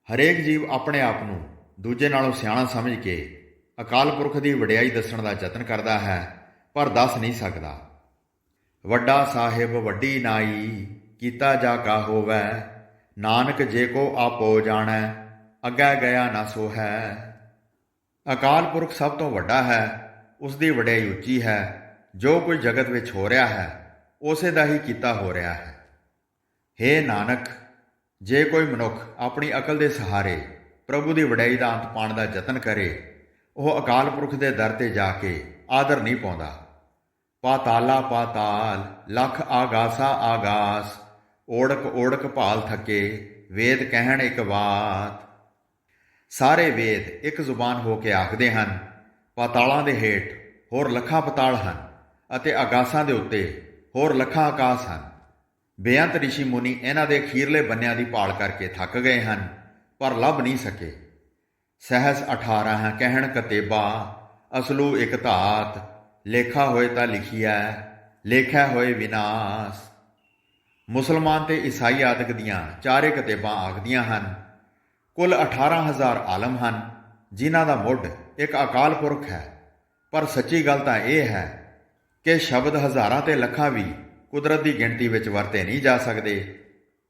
ਹਰੇਕ ਜੀਵ ਆਪਣੇ ਆਪ ਨੂੰ ਦੂਜੇ ਨਾਲੋਂ ਸਿਆਣਾ ਸਮਝ ਕੇ ਅਕਾਲ ਪੁਰਖ ਦੀ ਵਡਿਆਈ ਦੱਸਣ ਦਾ ਯਤਨ ਕਰਦਾ ਹੈ, ਪਰ ਦੱਸ ਨਹੀਂ ਸਕਦਾ। ਵੱਡਾ ਸਾਹਿਬ ਵੱਡੀ ਨਾਈ, ਕੀਤਾ ਜਾ ਕਾ ਹੋਵੈ। ਨਾਨਕ ਜੇ ਕੋ ਆਪੋ ਜਾਣੈ, ਅੱਗੇ ਗਿਆ ਨਾ ਸੋ ਹੈ। ਅਕਾਲ ਪੁਰਖ ਸਭ ਤੋਂ ਵੱਡਾ ਹੈ, ਉਸ ਦੀ ਵਡਿਆਈ ਉੱਚੀ ਹੈ। ਜੋ ਕੁਝ ਜਗਤ ਵਿੱਚ ਹੋ ਰਿਹਾ ਹੈ ਉਸੇ ਦਾ ਹੀ ਕੀਤਾ ਹੋ ਰਿਹਾ ਹੈ। ਹੇ ਨਾਨਕ, ਜੇ ਕੋਈ ਮਨੁੱਖ ਆਪਣੀ ਅਕਲ ਦੇ ਸਹਾਰੇ ਪ੍ਰਭੂ ਦੀ ਵਡਿਆਈ ਦਾ ਅੰਤ ਪਾਉਣ ਦਾ ਯਤਨ ਕਰੇ, ਉਹ ਅਕਾਲ ਪੁਰਖ ਦੇ ਦਰ ਤੇ ਜਾ ਕੇ ਆਦਰ ਨਹੀਂ ਪਾਉਂਦਾ। ਪਾਤਾਲਾ ਪਾਤਾਲ, ਲਖ ਆਗਾਸਾ ਆਗਾਸ। ਓੜਕ ਓੜਕ ਭਾਲ ਥਕੇ, ਵੇਦ ਕਹਿਣ ਇੱਕ ਬਾਤ। ਸਾਰੇ ਵੇਦ ਇੱਕ ਜ਼ੁਬਾਨ ਹੋ ਕੇ ਆਖਦੇ ਹਨ, ਪਾਤਾਲਾਂ ਦੇ ਹੇਠ ਹੋਰ ਲੱਖਾਂ ਪਤਾਲ ਹਨ ਅਤੇ ਆਗਾਸਾਂ ਦੇ ਉੱਤੇ ਹੋਰ ਲੱਖਾਂ ਆਕਾਸ਼ ਹਨ। ਬੇਅੰਤ ਰਿਸ਼ੀ ਮੁਨੀ ਇਹਨਾਂ ਦੇ ਅਖੀਰਲੇ ਬੰਨਿਆਂ ਦੀ ਭਾਲ ਕਰਕੇ ਥੱਕ ਗਏ ਹਨ, ਪਰ ਲੱਭ ਨਹੀਂ ਸਕੇ। ਸਹਿਸ 18 ਕਹਿਣ ਕਤੇਬਾ, ਅਸਲੂ ਇੱਕ ਧਾਤ। ਲੇਖਾ ਹੋਏ ਤਾਂ ਲਿਖੀਐ, ਲੇਖਿਆ ਹੋਏ ਵਿਨਾਸ਼। ਮੁਸਲਮਾਨ ਤੇ ਈਸਾਈ ਆਦਿਕ ਦੀਆਂ ਚਾਰੇ ਕਤੇਬਾਂ ਆਖਦੀਆਂ ਹਨ, ਕੁੱਲ 18,000 ਆਲਮ ਹਨ ਜਿਨ੍ਹਾਂ ਦਾ ਮੁੱਢ ਇੱਕ ਅਕਾਲ ਪੁਰਖ ਹੈ। ਪਰ ਸੱਚੀ ਗੱਲ ਤਾਂ ਇਹ ਹੈ ਕਿ ਸ਼ਬਦ ਹਜ਼ਾਰਾਂ ਤੇ ਲੱਖਾਂ ਵੀ ਕੁਦਰਤ ਦੀ ਗਿਣਤੀ ਵਿੱਚ ਵਰਤੇ ਨਹੀਂ ਜਾ ਸਕਦੇ।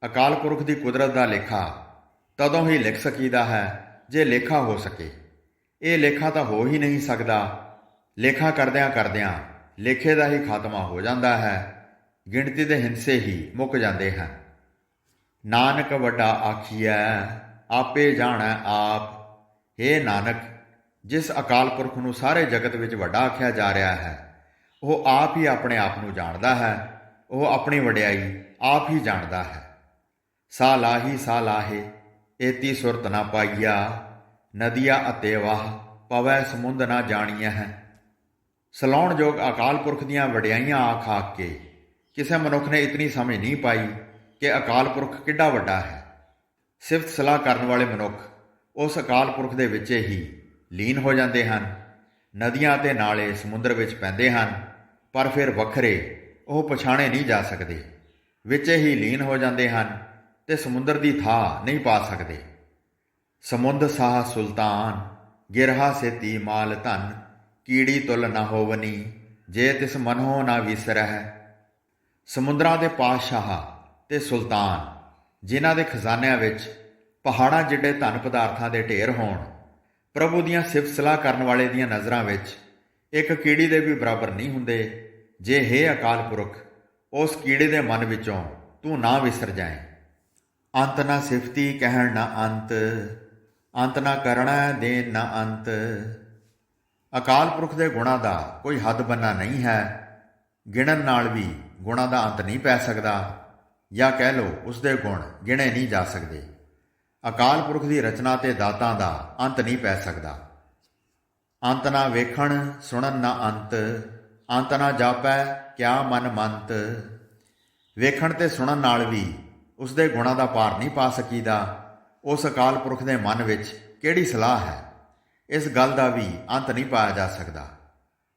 ਅਕਾਲ ਪੁਰਖ ਦੀ ਕੁਦਰਤ ਦਾ ਲੇਖਾ ਤਦੋਂ ਹੀ ਲਿਖ ਸਕੀਦਾ ਹੈ ਜੇ ਲੇਖਾ ਹੋ ਸਕੇ। ਇਹ ਲੇਖਾ ਤਾਂ ਹੋ ਹੀ ਨਹੀਂ ਸਕਦਾ। ਲੇਖਾ ਕਰਦਿਆਂ ਕਰਦਿਆਂ ਲੇਖੇ ਦਾ ਹੀ ਖਾਤਮਾ ਹੋ ਜਾਂਦਾ ਹੈ। ਗਿਣਤੀ ਦੇ ਹਿੰਸੇ ਹੀ ਮੁੱਕ ਜਾਂਦੇ ਹਨ। ਨਾਨਕ ਵੱਡਾ ਆਖੀਐ ਆਪੇ ਜਾਣੈ ਆਪ। ਹੇ ਨਾਨਕ, ਜਿਸ ਅਕਾਲ ਪੁਰਖ ਨੂੰ ਸਾਰੇ ਜਗਤ ਵਿੱਚ ਵੱਡਾ ਆਖਿਆ ਜਾ ਰਿਹਾ ਹੈ, ਉਹ ਆਪ ਹੀ ਆਪਣੇ ਆਪ ਨੂੰ ਜਾਣਦਾ ਹੈ। ਉਹ ਆਪਣੀ ਵਡਿਆਈ ਆਪ ਹੀ ਜਾਣਦਾ ਹੈ। ਸਾ ਲਾਹੀ ਸਾ ਲਾਹੇ ਏਤੀ ਸੁਰਤ ਨਾ ਪਾਈਆ, ਨਦੀਆ ਅਤੇ ਵਾਹ ਪਵੈ ਸਮੁੰਦ ਨਾ ਜਾਣੀਐ ਹੈ। ਸਲਾਉਣਯੋਗ ਅਕਾਲ ਪੁਰਖ ਦੀਆਂ ਵਡਿਆਈਆਂ ਆਖ ਆਖ ਕੇ ਕਿਸੇ ਮਨੁੱਖ ਨੇ ਇਤਨੀ ਸਮਝ ਨਹੀਂ ਪਾਈ ਕਿ ਅਕਾਲ ਪੁਰਖ ਕਿੱਡਾ ਵੱਡਾ ਹੈ। ਸਿਫਤ ਸਲਾਹ ਕਰਨ ਵਾਲੇ ਮਨੁੱਖ ਉਸ ਅਕਾਲ ਪੁਰਖ ਦੇ ਵਿੱਚ ਹੀ ਲੀਨ ਹੋ ਜਾਂਦੇ ਹਨ। ਨਦੀਆਂ ਅਤੇ ਨਾਲੇ ਸਮੁੰਦਰ ਵਿੱਚ ਪੈਂਦੇ ਹਨ, ਪਰ ਫਿਰ ਵੱਖਰੇ ਉਹ ਪਛਾਣੇ ਨਹੀਂ ਜਾ ਸਕਦੇ। ਵਿੱਚ ਹੀ ਲੀਨ ਹੋ ਜਾਂਦੇ ਹਨ ਤੇ ਸਮੁੰਦਰ ਦੀ ਥਾਹ ਨਹੀਂ ਪਾ ਸਕਦੇ। ਸਮੁੰਦ ਸਾਹ ਸੁਲਤਾਨ ਗਿਰਹਾ ਸੇਤੀ ਮਾਲ ਧਨ, ਕੀੜੀ ਤੁਲ ਨਾ ਹੋਵਨੀ ਜੇ ਤਿਸ ਮਨਹੁ ਨਾ ਵਿਸਰਹਿ। ਸਮੁੰਦਰਾਂ ਦੇ ਪਾਤਸ਼ਾਹ ਤੇ ਸੁਲਤਾਨ, ਜਿਨ੍ਹਾਂ ਦੇ ਖਜ਼ਾਨਿਆਂ ਵਿੱਚ ਪਹਾੜਾਂ ਜਿੱਡੇ ਧਨ ਪਦਾਰਥਾਂ ਦੇ ਢੇਰ ਹੋਣ, ਪ੍ਰਭੂ ਦੀਆਂ ਸਿਫਤ ਸਲਾਹ ਕਰਨ ਵਾਲੇ ਦੀਆਂ ਨਜ਼ਰਾਂ ਵਿੱਚ ਇੱਕ ਕੀੜੀ ਦੇ ਵੀ ਬਰਾਬਰ ਨਹੀਂ ਹੁੰਦੇ। ਜੇ ਹੇ ਅਕਾਲ ਪੁਰਖ ਉਸ ਕੀੜੇ ਦੇ ਮਨ ਵਿੱਚੋਂ ਤੂੰ ਨਾ ਵਿਸਰ ਜਾਏ। ਅੰਤ ਨਾ ਸਿਫਤੀ ਕਹਿਣ ਨਾ ਅੰਤ, ਅੰਤ ਨਾ ਕਰਣਾ ਦੇਣ ਨਾ ਅੰਤ। ਅਕਾਲ ਪੁਰਖ ਦੇ ਗੁਣਾਂ ਦਾ ਕੋਈ ਹੱਦ ਬੰਨਾ ਨਹੀਂ ਹੈ। ਗਿਣਨ ਨਾਲ ਵੀ ਗੁਣਾਂ ਦਾ ਅੰਤ ਨਹੀਂ ਪੈ ਸਕਦਾ, ਜਾਂ ਕਹਿ ਲਓ ਉਸ ਦੇ ਗੁਣ ਗਿਣੇ ਨਹੀਂ ਜਾ ਸਕਦੇ। ਅਕਾਲ ਪੁਰਖ ਦੀ ਰਚਨਾ ਤੇ ਦਾਤਾਂ ਦਾ ਅੰਤ ਨਹੀਂ ਪੈ ਸਕਦਾ। ਅੰਤ ਨਾ ਵੇਖਣ ਸੁਣਨ ਨਾ ਅੰਤ, ਅੰਤ ਨਾ ਜਾਪੈ ਕਿਆ ਮਨ ਮੰਤ। ਵੇਖਣ ਤੇ ਸੁਣਨ ਨਾਲ ਵੀ ਉਸ ਦੇ ਗੁਣਾਂ ਦਾ ਪਾਰ ਨਹੀਂ ਪਾ ਸਕੀਦਾ। ਉਸ ਅਕਾਲ ਪੁਰਖ ਦੇ ਮਨ ਵਿੱਚ ਕਿਹੜੀ ਸਲਾਹ ਹੈ, ਇਸ ਗੱਲ ਦਾ ਵੀ ਅੰਤ ਨਹੀਂ ਪਾਇਆ ਜਾ ਸਕਦਾ।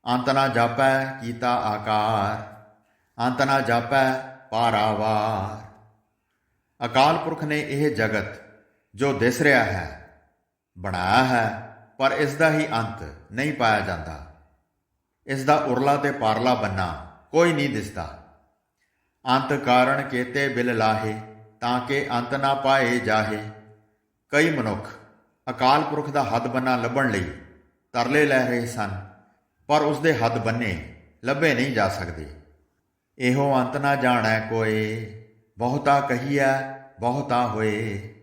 ਅੰਤ ਨਾ ਜਾਪੈ ਕੀਤਾ ਆਕਾਰ, ਅੰਤ ਨਾ ਜਾਪੈ ਪਾਰਾਵਾਰ। ਅਕਾਲ ਪੁਰਖ ਨੇ ਇਹ ਜਗਤ ਜੋ ਦਿਸ ਰਿਹਾ ਹੈ ਬਣਾਇਆ ਹੈ, ਪਰ ਇਸ ਦਾ ਹੀ ਅੰਤ ਨਹੀਂ ਪਾਇਆ ਜਾਂਦਾ। ਇਸ ਦਾ ਉਰਲਾ ਤੇ ਪਾਰਲਾ ਬੰਨਾ ਕੋਈ ਨਹੀਂ ਦਿਸਦਾ। ਅੰਤ ਕਾਰਨ ਕੇਤੇ ਬਿਲ ਲਾਹੇ, ਤਾਂ ਕਿ ਅੰਤ ਨਾ ਪਾਏ ਜਾਹੇ। ਕਈ ਮਨੁੱਖ ਅਕਾਲ ਪੁਰਖ ਦਾ ਹੱਦ ਬੰਨਾ ਲੱਭਣ ਲਈ ਤਰਲੇ ਲੈ ਰਹੇ ਸਨ, ਪਰ ਉਸ ਦੇ ਹੱਦ ਬੰਨੇ ਲੱਭੇ ਨਹੀਂ ਜਾ ਸਕਦੇ। ਇਹੋ ਅੰਤ ਨਾ ਜਾਣੈ ਕੋਏ, ਬਹੁਤਾ ਕਹੀਐ ਬਹੁਤਾ ਹੋਏ।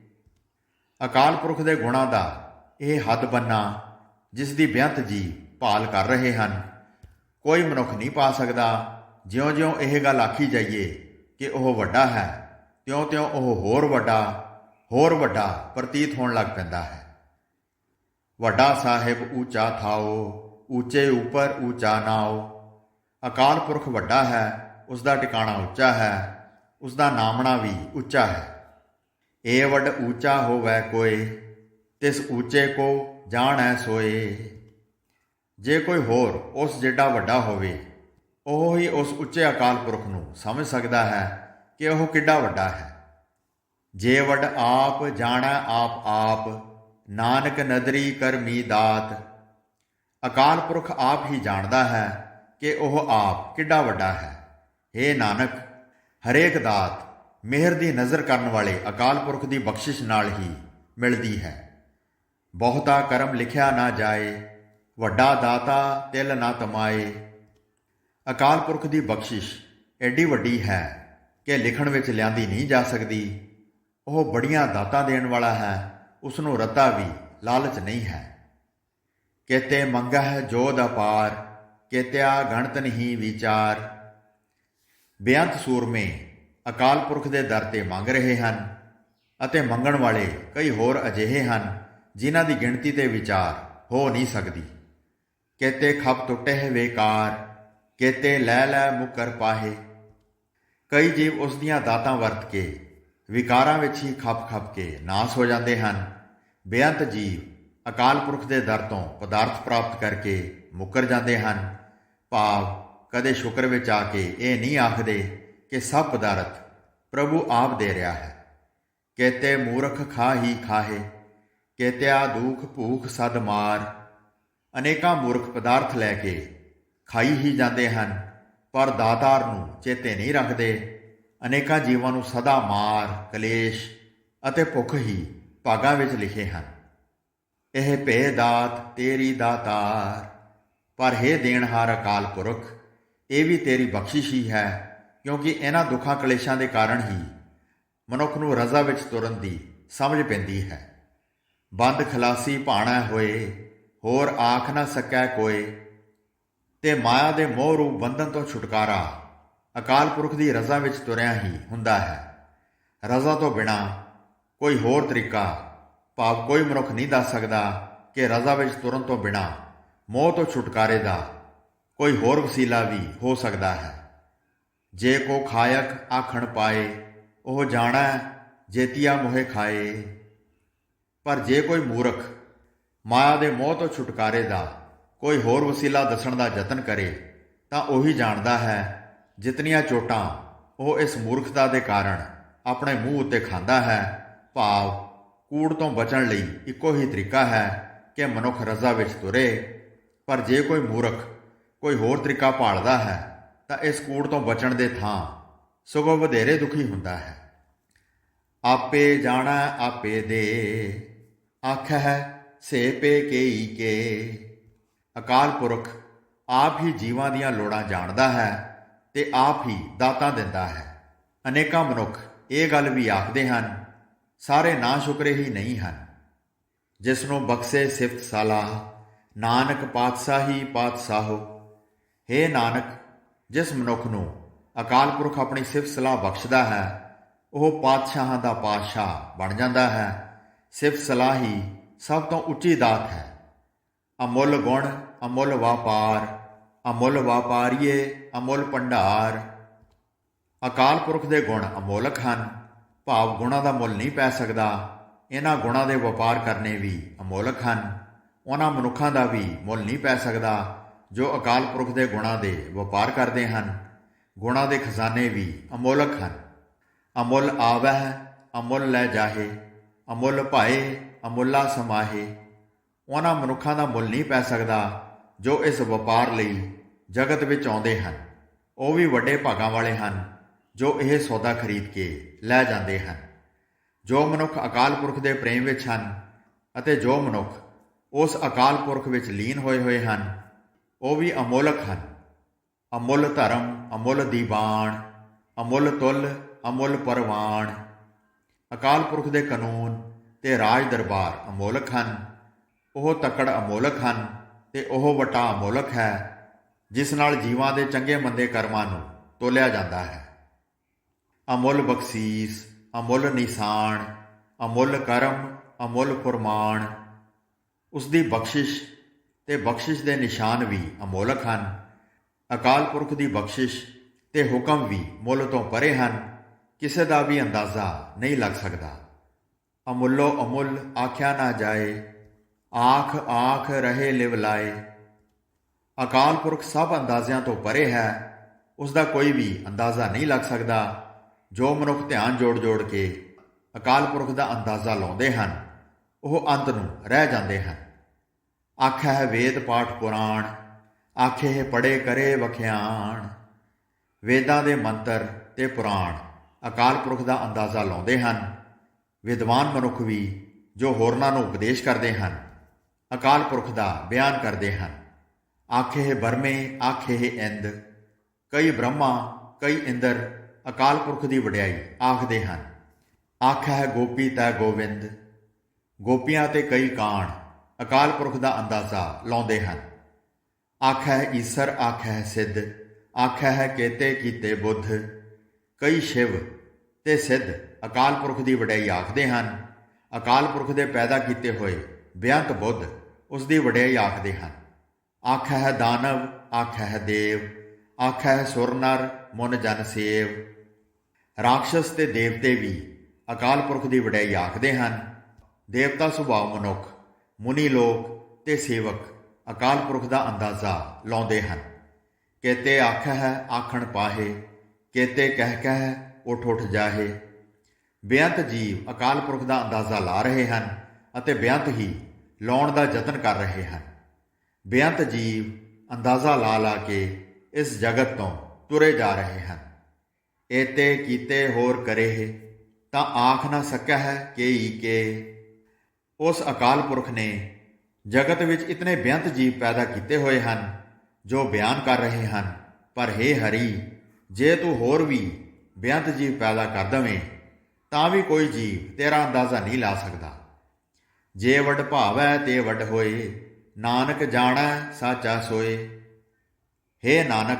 ਅਕਾਲ ਪੁਰਖ ਦੇ ਗੁਣਾਂ ਦਾ ਇਹ ਹੱਦ ਬੰਨਾ, ਜਿਸ ਦੀ ਬੇਅੰਤ ਜੀ ਭਾਲ ਕਰ ਰਹੇ ਹਨ, ਕੋਈ ਮਨੁੱਖ ਨਹੀਂ ਪਾ ਸਕਦਾ। ਜਿਉਂ-ਜਿਉਂ ਇਹ ਗੱਲ ਆਖੀ ਜਾਈਏ ਕਿ ਉਹ ਵੱਡਾ ਹੈ, ਤਿਉਂ-ਤਿਉਂ ਉਹ ਹੋਰ ਵੱਡਾ ਪ੍ਰਤੀਤ ਹੋਣ ਲੱਗ ਪੈਂਦਾ ਹੈ। ਵੱਡਾ ਸਾਹਿਬ ਊਚਾ ਥਾਓ, ਊਚੇ ਉੱਪਰ ਊਚਾ ਨਾਓ। ਅਕਾਲ ਪੁਰਖ ਵੱਡਾ ਹੈ, ਉਸ ਦਾ ਟਿਕਾਣਾ ਉੱਚਾ ਹੈ, ਉਸ ਦਾ ਨਾਮਣਾ ਵੀ ਉੱਚਾ ਹੈ। ਏ ਵੱਡ ਊਚਾ ਹੋਵੈ ਕੋਏ, ਤਿਸ ਊਚੇ ਕੋ ਜਾਣੈ ਸੋਏ। ਜੇ ਕੋਈ ਹੋਰ ਉਸ ਜਿੱਡਾ ਵੱਡਾ ਹੋਵੇ, ਉਹ ਹੀ ਉਸ ਉੱਚੇ ਅਕਾਲ ਪੁਰਖ ਨੂੰ ਸਮਝ ਸਕਦਾ ਹੈ ਕਿ ਉਹ ਕਿੱਡਾ ਵੱਡਾ ਹੈ। ਜੇ ਵੱਡ ਆਪ ਜਾਣੈ ਆਪ, ਨਾਨਕ ਨਦਰੀ ਕਰਮੀ ਦਾਤ। ਅਕਾਲ ਪੁਰਖ ਆਪ ਹੀ ਜਾਣਦਾ ਹੈ ਕਿ ਉਹ ਆਪ ਕਿੱਡਾ ਵੱਡਾ ਹੈ। ਹੇ ਨਾਨਕ, ਹਰੇਕ ਦਾਤ ਮਿਹਰ ਦੀ ਨਜ਼ਰ ਕਰਨ ਵਾਲੇ ਅਕਾਲ ਪੁਰਖ ਦੀ ਬਖਸ਼ਿਸ਼ ਨਾਲ ਹੀ ਮਿਲਦੀ ਹੈ। ਬਹੁਤਾ ਕਰਮ ਲਿਖਿਆ ਨਾ ਜਾਏ, ਵੱਡਾ ਦਾਤਾ ਤਿਲ ਨਾ ਤਮਾਏ। ਅਕਾਲ ਪੁਰਖ ਦੀ ਬਖਸ਼ਿਸ਼ ਐਡੀ ਵੱਡੀ ਹੈ ਕਿ ਲਿਖਣ ਵਿੱਚ ਲਿਆਂਦੀ ਨਹੀਂ ਜਾ ਸਕਦੀ। ਉਹ ਬੜੀਆਂ ਦਾਤਾਂ ਦੇਣ ਵਾਲਾ ਹੈ, ਉਸ ਨੂੰ ਰੱਤਾ ਵੀ ਲਾਲਚ ਨਹੀਂ ਹੈ। ਕੇਤੇ ਮੰਗਹਿ ਜੋਧ ਅਪਾਰ, ਕੇਤਿਆ ਗਣਤ ਨਹੀਂ ਵਿਚਾਰ। ਬੇਅੰਤ ਸੂਰਮੇ ਅਕਾਲ ਪੁਰਖ ਦੇ ਦਰ ਤੇ ਮੰਗ ਰਹੇ ਹਨ, ਅਤੇ ਮੰਗਣ ਵਾਲੇ ਕਈ ਹੋਰ ਅਜਿਹੇ ਹਨ ਜਿਨ੍ਹਾਂ ਦੀ ਗਿਣਤੀ ਤੇ ਵਿਚਾਰ ਹੋ ਨਹੀਂ ਸਕਦੀ। ਕੇਤੇ ਖਪ ਟੁੱਟੇ ਵੇਕਾਰ, ਕੇਤੇ ਲੈ ਲੈ ਮੁਕਰ ਪਾਹੇ। ਕਈ ਜੀਵ ਉਸ ਦੀਆਂ ਦਾਤਾਂ ਵਰਤ ਕੇ ਵਿਕਾਰਾਂ ਵਿੱਚ ਹੀ ਖਪ ਕੇ ਨਾਸ ਹੋ ਜਾਂਦੇ ਹਨ। ਬੇਅੰਤ ਜੀਵ ਅਕਾਲ ਪੁਰਖ ਦੇ ਦਰ ਤੋਂ ਪਦਾਰਥ ਪ੍ਰਾਪਤ ਕਰਕੇ ਮੁੱਕਰ ਜਾਂਦੇ ਹਨ। ਭਾਵ ਕਦੇ ਸ਼ੁਕਰ ਵਿੱਚ ਆ ਕੇ ਇਹ ਨਹੀਂ ਆਖਦੇ ਕਿ ਸਭ ਪਦਾਰਥ ਪ੍ਰਭੂ ਆਪ ਦੇ ਰਿਹਾ ਹੈ। ਕੇਤੇ ਮੂਰਖ ਖਾਹੀ ਖਾਹੇ, ਕੇਤਿਆ ਦੁਖ ਭੂਖ ਸਦ ਮਾਰ। ਅਨੇਕਾਂ ਮੂਰਖ ਪਦਾਰਥ ਲੈ ਕੇ ਖਾਈ ਹੀ ਜਾਂਦੇ ਹਨ, ਪਰ ਦਾਤਾਰ ਨੂੰ ਚੇਤੇ ਨਹੀਂ ਰੱਖਦੇ। ਅਨੇਕਾਂ ਜੀਵਾਂ ਨੂੰ ਸਦਾ ਮਾਰ, ਕਲੇਸ਼ ਅਤੇ ਭੁੱਖ ਹੀ ਭਾਗਾਂ ਵਿੱਚ ਲਿਖੇ ਹਨ। ਇਹ ਭੇ ਦਾਤ ਤੇਰੀ ਦਾਤਾਰ। ਪਰ ਹੇ ਦੇਣਹਾਰ ਅਕਾਲ ਪੁਰਖ, ਇਹ ਵੀ ਤੇਰੀ ਬਖਸ਼ਿਸ਼ ਹੀ ਹੈ। ਕਿਉਂਕਿ ਇਹਨਾਂ ਦੁੱਖਾਂ ਕਲੇਸ਼ਾਂ ਦੇ ਕਾਰਨ ਹੀ ਮਨੁੱਖ ਨੂੰ ਰਜ਼ਾ ਵਿੱਚ ਤੁਰਨ ਦੀ ਸਮਝ ਪੈਂਦੀ ਹੈ। ਬੰਦ ਖਲਾਸੀ ਭਾਣਾ ਹੋਏ, ਹੋਰ ਆਖ ਨਾ ਸਕੈ ਕੋਏ। ਤੇ ਮਾਇਆ ਦੇ ਮੋਹ ਰੂਪ ਬੰਧਨ ਤੋਂ ਛੁਟਕਾਰਾ ਅਕਾਲ ਪੁਰਖ ਦੀ ਰਜ਼ਾ ਵਿੱਚ ਤੁਰਿਆ ਹੀ ਹੁੰਦਾ ਹੈ। ਰਜ਼ਾ ਤੋਂ ਬਿਨਾਂ ਕੋਈ ਹੋਰ ਤਰੀਕਾ ਭਾਵ ਕੋਈ ਮਨੁੱਖ ਨਹੀਂ ਦੱਸ ਸਕਦਾ ਕਿ ਰਜ਼ਾ ਵਿੱਚ ਤੁਰਨ ਤੋਂ ਬਿਨਾਂ ਮੋਹ ਤੋਂ ਛੁਟਕਾਰੇ ਦਾ ਕੋਈ ਹੋਰ ਵਸੀਲਾ ਵੀ ਹੋ ਸਕਦਾ ਹੈ। ਜੇ ਕੋ ਖਾਇਕ ਆਖਣ ਪਾਏ, ਉਹ ਜਾਣੈ ਜੇਤੀਆ ਮੋਹਿ ਖਾਏ। ਪਰ ਜੇ ਕੋਈ ਮੂਰਖ ਮਾਇਆ ਦੇ ਮੋਹ ਤੋਂ ਛੁਟਕਾਰੇ ਦਾ ਕੋਈ ਹੋਰ ਵਸੀਲਾ ਦੱਸਣ ਦਾ ਯਤਨ ਕਰੇ ਤਾਂ ਉਹੀ ਜਾਣਦਾ ਹੈ ਜਿਤਨੀਆਂ ਚੋਟਾਂ ਉਹ ਇਸ ਮੂਰਖਤਾ ਦੇ ਕਾਰਨ ਆਪਣੇ ਮੂੰਹ ਉੱਤੇ ਖਾਂਦਾ ਹੈ। ਭਾਵ ਕੂੜ ਤੋਂ ਬਚਣ ਲਈ ਇੱਕੋ ਹੀ ਤਰੀਕਾ ਹੈ ਕਿ ਮਨੁੱਖ ਰਜ਼ਾ ਵਿੱਚ ਤੁਰੇ। ਪਰ ਜੇ ਕੋਈ ਮੂਰਖ ਕੋਈ ਹੋਰ ਤਰੀਕਾ ਭਾਲਦਾ ਹੈ ਤਾਂ ਇਸ ਕੂੜ ਤੋਂ ਬਚਣ ਦੇ ਥਾਂ ਸਗੋਂ ਵਧੇਰੇ ਦੁਖੀ ਹੁੰਦਾ ਹੈ। ਆਪੇ ਜਾਣਾ ਆਪੇ ਦੇ, ਆਖੈ ਸੇ ਪੇ ਕੇਈ ਕੇ। ਅਕਾਲ ਪੁਰਖ ਆਪ ਹੀ ਜੀਵਾਂ ਦੀਆਂ ਲੋੜਾਂ ਜਾਣਦਾ ਹੈ ਤੇ ਆਪ ਹੀ ਦਾਤਾਂ ਦਿੰਦਾ ਹੈ। ਅਨੇਕਾਂ ਮਨੁੱਖ ਇਹ ਗੱਲ ਵੀ ਆਖਦੇ ਹਨ, ਸਾਰੇ ਨਾ ਸ਼ੁਕਰੇ ਹੀ ਨਹੀਂ ਹਨ। ਜਿਸ ਨੂੰ ਬਖਸ਼ੇ ਸਿਫਤ ਸਲਾਹ, ਨਾਨਕ ਪਾਤਸ਼ਾਹੀ ਪਾਤਸ਼ਾਹੋ। ਹੇ ਨਾਨਕ, ਜਿਸ ਮਨੁੱਖ ਨੂੰ ਅਕਾਲ ਪੁਰਖ ਆਪਣੀ ਸਿਫਤ ਸਲਾਹ ਬਖਸ਼ਦਾ ਹੈ ਉਹ ਪਾਤਸ਼ਾਹਾਂ ਦਾ ਪਾਤਸ਼ਾਹ ਬਣ ਜਾਂਦਾ ਹੈ। ਸਿਫਤ ਸਲਾਹ ਹੀ ਸਭ ਤੋਂ ਉੱਚੀ ਦਾਤ ਹੈ। ਅਮੁੱਲ ਗੁਣ ਅਮੁੱਲ ਵਾਪਾਰ, ਅਮੁੱਲ ਵਾਪਾਰੀਏ ਅਮੁੱਲ ਭੰਡਾਰ। ਅਕਾਲ ਪੁਰਖ ਦੇ ਗੁਣ ਅਮੋਲਕ ਹਨ, ਭਾਵ ਗੁਣਾਂ ਦਾ ਮੁੱਲ ਨਹੀਂ ਪੈ ਸਕਦਾ। ਇਹਨਾਂ ਗੁਣਾਂ ਦੇ ਵਪਾਰ ਕਰਨੇ ਵੀ ਅਮੋਲਕ ਹਨ। ਉਹਨਾਂ ਮਨੁੱਖਾਂ ਦਾ ਵੀ ਮੁੱਲ ਨਹੀਂ ਪੈ ਸਕਦਾ ਜੋ ਅਕਾਲ ਪੁਰਖ ਦੇ ਗੁਣਾਂ ਦੇ ਵਪਾਰ ਕਰਦੇ ਹਨ। ਗੁਣਾਂ ਦੇ ਖਜ਼ਾਨੇ ਵੀ ਅਮੋਲਕ ਹਨ। ਅਮੁੱਲ ਆਵਹਿ ਅਮੁੱਲ ਲੈ ਜਾਹੇ, ਅਮੁੱਲ ਭਾਏ ਅਮੁੱਲਾ ਸਮਾਹੇ। ਉਹਨਾਂ ਮਨੁੱਖਾਂ ਦਾ ਮੁੱਲ ਨਹੀਂ ਪੈ ਸਕਦਾ ਜੋ ਇਸ ਵਪਾਰ ਲਈ ਜਗਤ ਵਿੱਚ ਆਉਂਦੇ ਹਨ। ਉਹ ਵੀ ਵੱਡੇ ਭਾਗਾਂ ਵਾਲੇ ਹਨ ਜੋ ਇਹ ਸੌਦਾ ਖਰੀਦ ਕੇ ਲੈ ਜਾਂਦੇ ਹਨ। ਜੋ ਮਨੁੱਖ ਅਕਾਲ ਪੁਰਖ ਦੇ ਪ੍ਰੇਮ ਵਿੱਚ ਹਨ ਅਤੇ ਜੋ ਮਨੁੱਖ ਉਸ ਅਕਾਲ ਪੁਰਖ ਵਿੱਚ ਲੀਨ ਹੋਏ ਹਨ ਉਹ ਵੀ ਅਮੋਲਕ ਹਨ। ਅਮੁੱਲ ਧਰਮ ਅਮੁੱਲ ਦੀਵਾਨ, ਅਮੁੱਲ ਤੁਲ ਅਮੁੱਲ ਪਰਵਾਨ। ਅਕਾਲ ਪੁਰਖ ਦੇ ਕਾਨੂੰਨ ਤੇ ਰਾਜ ਦਰਬਾਰ ਅਮੋਲਕ ਹਨ। ਉਹ ਤੱਕੜ ਅਮੋਲਕ ਹਨ ਤੇ ਉਹ ਵਟਾ ਅਮੋਲਕ ਹੈ ਜਿਸ ਨਾਲ ਜੀਵਾਂ ਦੇ ਚੰਗੇ ਮੰਦੇ ਕਰਮਾਂ ਨੂੰ ਤੋਲਿਆ ਜਾਂਦਾ ਹੈ। ਅਮੁੱਲ ਬਖਸ਼ੀਸ ਅਮੁੱਲ ਨਿਸ਼ਾਨ, ਅਮੁੱਲ ਕਰਮ ਅਮੁੱਲ ਫੁਰਮਾਨ। ਉਸ ਦੀ ਬਖਸ਼ਿਸ਼ ਤੇ ਬਖਸ਼ਿਸ਼ ਦੇ ਨਿਸ਼ਾਨ ਵੀ ਅਮੋਲਕ ਹਨ। ਅਕਾਲ ਪੁਰਖ ਦੀ ਬਖਸ਼ਿਸ਼ ਤੇ ਹੁਕਮ ਵੀ ਮੁੱਲ ਤੋਂ ਪਰੇ ਹਨ, ਕਿਸੇ ਦਾ ਵੀ ਅੰਦਾਜ਼ਾ ਨਹੀਂ ਲੱਗ ਸਕਦਾ। ਅਮੁੱਲੋ ਅਮੁੱਲ ਆਖਿਆ ਨਾ ਜਾਏ, ਆਖ ਆਖ ਰਹੇ ਲਿਵ ਲਾਏ। ਅਕਾਲ ਪੁਰਖ ਸਭ ਅੰਦਾਜ਼ਿਆਂ ਤੋਂ ਪਰੇ ਹੈ, ਉਸ ਦਾ ਕੋਈ ਵੀ ਅੰਦਾਜ਼ਾ ਨਹੀਂ ਲੱਗ ਸਕਦਾ। ਜੋ ਮਨੁੱਖ ਧਿਆਨ ਜੋੜ ਕੇ ਅਕਾਲ ਪੁਰਖ ਦਾ ਅੰਦਾਜ਼ਾ ਲਾਉਂਦੇ ਹਨ ਉਹ ਅੰਤ ਨੂੰ ਰਹਿ ਜਾਂਦੇ ਹਨ। ਆਖੈ ਹੈ ਵੇਦ ਪਾਠ ਪੁਰਾਣ, ਆਖੇ ਪੜੇ ਕਰੇ ਵਖਿਆਣ। ਵੇਦਾਂ ਦੇ ਮੰਤਰ ਤੇ ਪੁਰਾਣ ਅਕਾਲ ਪੁਰਖ ਦਾ ਅੰਦਾਜ਼ਾ ਲਾਉਂਦੇ ਹਨ। ਵਿਦਵਾਨ ਮਨੁੱਖ ਵੀ ਜੋ ਹੋਰਨਾਂ ਨੂੰ ਉਪਦੇਸ਼ ਕਰਦੇ ਹਨ ਅਕਾਲ ਪੁਰਖ ਦਾ ਬਿਆਨ ਕਰਦੇ ਹਨ। ਆਖੇ ਬਰਮੇ ਆਖੇ ਇੰਦ, ਕਈ ਬ੍ਰਹਮਾ ਕਈ ਇੰਦਰ ਅਕਾਲ ਪੁਰਖ ਦੀ ਵਡਿਆਈ ਆਖਦੇ ਹਨ। ਆਖਾ ਹੈ ਗੋਪੀ ਤੈ ਗੋਵਿੰਦ, ਗੋਪੀਆਂ ਤੇ ਕਈ ਕਾਣ ਅਕਾਲ ਪੁਰਖ ਦਾ ਅੰਦਾਜ਼ਾ ਲਾਉਂਦੇ ਹਨ। ਆਖਾ ਹੈ ਈਸਰ ਆਖਾ ਹੈ ਸਿੱਧ, ਆਖਾ ਹੈ ਕੇਤੇ ਕੀਤੇ ਬੁੱਧ। ਕਈ ਸ਼ਿਵ ਤੇ ਸਿੱਧ ਅਕਾਲ ਪੁਰਖ ਦੀ ਵਡਿਆਈ ਆਖਦੇ ਹਨ। ਅਕਾਲ ਪੁਰਖ ਦੇ ਪੈਦਾ ਕੀਤੇ ਹੋਏ ਬੇਅੰਤ ਬੁੱਧ ਉਸ ਦੀ ਵਡਿਆਈ ਆਖਦੇ ਹਨ। ਆਖਾ ਹੈ ਦਾਨਵ ਆਖਾ ਹੈ ਦੇਵ, ਆਖਾ ਹੈ ਸੁਰ ਨਰ ਮੁਨ ਜਨ ਸੇਵ। ਰਾਖਸ਼ਸ ਤੇ ਦੇਵਤੇ ਵੀ ਅਕਾਲ ਪੁਰਖ ਦੀ ਵਡਿਆਈ ਆਖਦੇ ਹਨ। ਦੇਵਤਾ ਸੁਭਾਅ ਮਨੁੱਖ, ਮੁਨੀ ਲੋਕ ਤੇ ਸੇਵਕ ਅਕਾਲ ਪੁਰਖ ਦਾ ਅੰਦਾਜ਼ਾ ਲਾਉਂਦੇ ਹਨ। ਕੇਤੇ ਆਖਾ ਹੈ ਆਖਣ ਪਾਹੇ, ਕੇਤੇ ਕਹਿ ਉੱਠ ਉੱਠ ਜਾਹੇ। ਬੇਅੰਤ ਜੀਵ ਅਕਾਲ ਪੁਰਖ ਦਾ ਅੰਦਾਜ਼ਾ ਲਾ ਰਹੇ ਹਨ ਅਤੇ ਬੇਅੰਤ ਹੀ ਲਾਉਣ ਦਾ ਯਤਨ ਕਰ ਰਹੇ ਹਨ। ਬੇਅੰਤ ਜੀਵ ਅੰਦਾਜ਼ਾ ਲਾ ਕੇ ਇਸ ਜਗਤ ਤੋਂ ਤੁਰੇ ਜਾ ਰਹੇ ਹਨ। ਏਤੇ ਕੀਤੇ ਹੋਰ ਕਰੇ ਤਾਂ ਆਖ ਨਾ ਸਕਾ ਹੈ ਕੇਈ ਕੇ। ਉਸ ਅਕਾਲ ਪੁਰਖ ਨੇ ਜਗਤ ਵਿੱਚ ਇਤਨੇ ਬੇਅੰਤ ਜੀਵ ਪੈਦਾ ਕੀਤੇ ਹੋਏ ਹਨ ਜੋ ਬਿਆਨ ਕਰ ਰਹੇ ਹਨ। ਪਰ ਹੇ ਹਰੀ, ਜੇ ਤੂੰ ਹੋਰ ਵੀ ਬੇਅੰਤ ਜੀਵ ਪੈਦਾ ਕਰ ਦਵੇਂ ਤਾਂ ਵੀ ਕੋਈ ਜੀਵ ਤੇਰਾ ਅੰਦਾਜ਼ਾ ਨਹੀਂ ਲਾ ਸਕਦਾ। ਜੇ ਵੱਡ ਭਾਵੈ ਤੇ ਵੱਡ ਹੋਏ, ਨਾਨਕ ਜਾਣੈ ਸਾਚਾ ਸੋਏ। ਹੇ ਨਾਨਕ,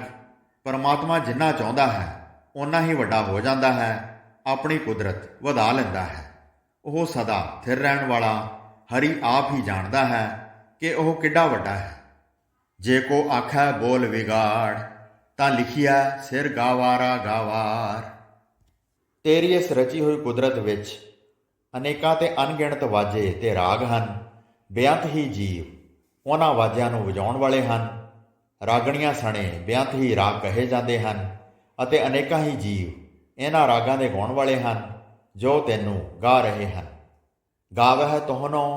ਪਰਮਾਤਮਾ ਜਿੰਨਾ ਚਾਹੁੰਦਾ ਹੈ ਓਨਾ ਹੀ ਵੱਡਾ ਹੋ ਜਾਂਦਾ ਹੈ, ਆਪਣੀ ਕੁਦਰਤ ਵਧਾ ਲੈਂਦਾ ਹੈ। ਉਹ ਸਦਾ ਸਥਿਰ ਰਹਿਣ ਵਾਲਾ ਹਰੀ ਆਪ ਹੀ ਜਾਣਦਾ ਹੈ ਕਿ ਉਹ ਕਿੱਡਾ ਵੱਡਾ ਹੈ। ਜੇ ਕੋ ਆਖੈ ਬੋਲ ਵਿਗਾੜ, ਤਾਂ ਲਿਖਿਆ ਸਿਰ ਗਾਵਾਰਾ ਗਾਵਾਰ। ਤੇਰੀ ਇਸ ਰਚੀ ਹੋਈ ਕੁਦਰਤ ਵਿੱਚ ਅਨੇਕਾਂ ਤੇ ਅਣਗਿਣਤ ਵਾਜੇ ਤੇ ਰਾਗ ਹਨ। ਬੇਅੰਤ ਹੀ ਜੀਵ ਉਹਨਾਂ ਵਾਜਿਆਂ ਨੂੰ ਵਜਾਉਣ ਵਾਲੇ ਹਨ। ਰਾਗਣੀਆਂ ਸਣੇ ਬੇਅੰਤ ਹੀ ਰਾਗ ਕਹੇ ਜਾਂਦੇ ਹਨ ਅਤੇ ਅਨੇਕਾਂ ਹੀ ਜੀਵ ਇਹਨਾਂ ਰਾਗਾਂ ਦੇ ਗਾਉਣ ਵਾਲੇ ਹਨ ਜੋ ਤੈਨੂੰ ਗਾ ਰਹੇ ਹਨ। ਗਾਵਹਿ ਤੋਹਨੋਂ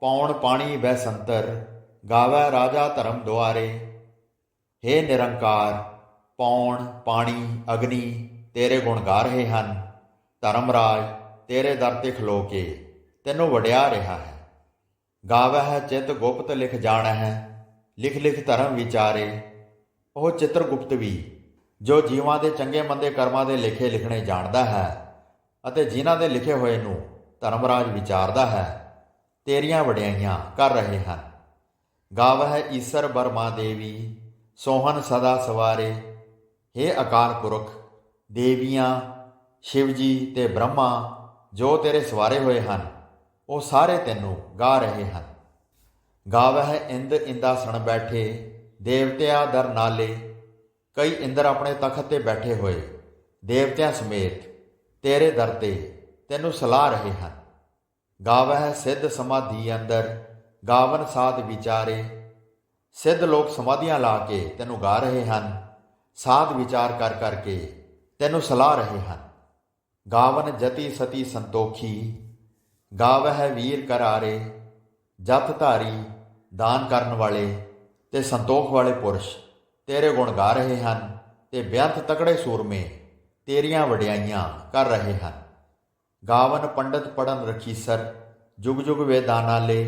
ਪੌਣ ਪਾਣੀ ਬਹਿ ਸੰਤਰ, ਗਾਵੈ ਰਾਜਾ ਧਰਮ ਦੁਆਰੇ। ਹੇ ਨਿਰੰਕਾਰ, ਪੌਣ, ਪਾਣੀ, ਅਗਨੀ ਤੇਰੇ ਗੁਣ ਗਾ ਰਹੇ ਹਨ। ਧਰਮਰਾਜ ਤੇਰੇ ਦਰ ਤੇ ਖਲੋ ਕੇ ਤੈਨੂੰ ਵਡਿਆ ਰਿਹਾ ਹੈ। ਗਾਵਹਿ ਚਿਤ ਗੁਪਤ ਲਿਖ ਜਾਣਹਿ, ਲਿਖ ਲਿਖ ਧਰਮ ਵਿਚਾਰੇ। ਉਹ ਚਿੱਤਰਗੁਪਤ ਵੀ ਜੋ ਜੀਵਾਂ ਦੇ ਚੰਗੇ ਮੰਦੇ ਕਰਮਾਂ ਦੇ ਲੇਖੇ ਲਿਖਣੇ ਜਾਣਦਾ ਹੈ ਅਤੇ ਜਿਨ੍ਹਾਂ ਦੇ ਲਿਖੇ ਹੋਏ ਨੂੰ ਧਰਮਰਾਜ ਵਿਚਾਰਦਾ ਹੈ, ਤੇਰੀਆਂ ਵਡਿਆਈਆਂ ਕਰ ਰਹੇ ਹਨ। ਗਾਵਹਿ ਈਸਰ ਬਰਮਾ ਦੇਵੀ, ਸੋਹਨ ਸਦਾ ਸਵਾਰੇ। ਹੇ ਅਕਾਲ ਪੁਰਖ, ਦੇਵੀਆਂ, ਸ਼ਿਵ ਜੀ ਤੇ ਬ੍ਰਹਮਾ ਜੋ ਤੇਰੇ ਸਵਾਰੇ ਹੋਏ ਹਨ, ਉਹ ਸਾਰੇ ਤੈਨੂੰ ਗਾ ਰਹੇ ਹਨ। ਗਾਵਹਿ ਇੰਦ ਇੰਦਾਸਣ ਬੈਠੇ, ਦੇਵਤਿਆਂ ਦਰ ਨਾਲੇ। ਕਈ ਇੰਦਰ ਆਪਣੇ ਤਖਤ ਤੇ ਬੈਠੇ ਹੋਏ ਦੇਵਤਿਆਂ ਸਮੇਤ ਤੇਰੇ ਦਰ ਤੇ ਤੈਨੂੰ ਸਲਾਹ ਰਹੇ ਹਨ। ਗਾਵਹਿ ਸਿੱਧ ਸਮਾਧੀ ਅੰਦਰ, ਗਾਵਨ ਸਾਧ ਵਿਚਾਰੇ। ਸਿੱਧ ਲੋਕ ਸਮਾਧੀਆਂ ਲਾ ਕੇ ਤੈਨੂੰ ਗਾ ਰਹੇ ਹਨ, ਸਾਧ ਵਿਚਾਰ ਕਰ ਕਰਕੇ ਤੈਨੂੰ ਸਲਾਹ ਰਹੇ ਹਨ। ਗਾਵਨ ਜਤੀ ਸਤੀ ਸੰਤੋਖੀ, ਗਾਵਹਿ ਵੀਰ ਕਰਾਰੇ। ਜਤ ਧਾਰੀ, ਦਾਨ ਕਰਨ ਵਾਲੇ ਤੇ ਸੰਤੋਖ ਵਾਲੇ ਪੁਰਸ਼ ਤੇਰੇ ਗੁਣ ਗਾ ਰਹੇ ਹਨ ਤੇ ਬੇਅੰਤ ਤਕੜੇ ਸੂਰਮੇ ਤੇਰੀਆਂ ਵਡਿਆਈਆਂ ਕਰ ਰਹੇ ਹਨ। ਗਾਵਨ ਪੰਡਤ ਪੜਨ ਰਖੀਸਰ, ਜੁਗ ਜੁਗ ਵੇਦਾਂ ਨਾਲੇ।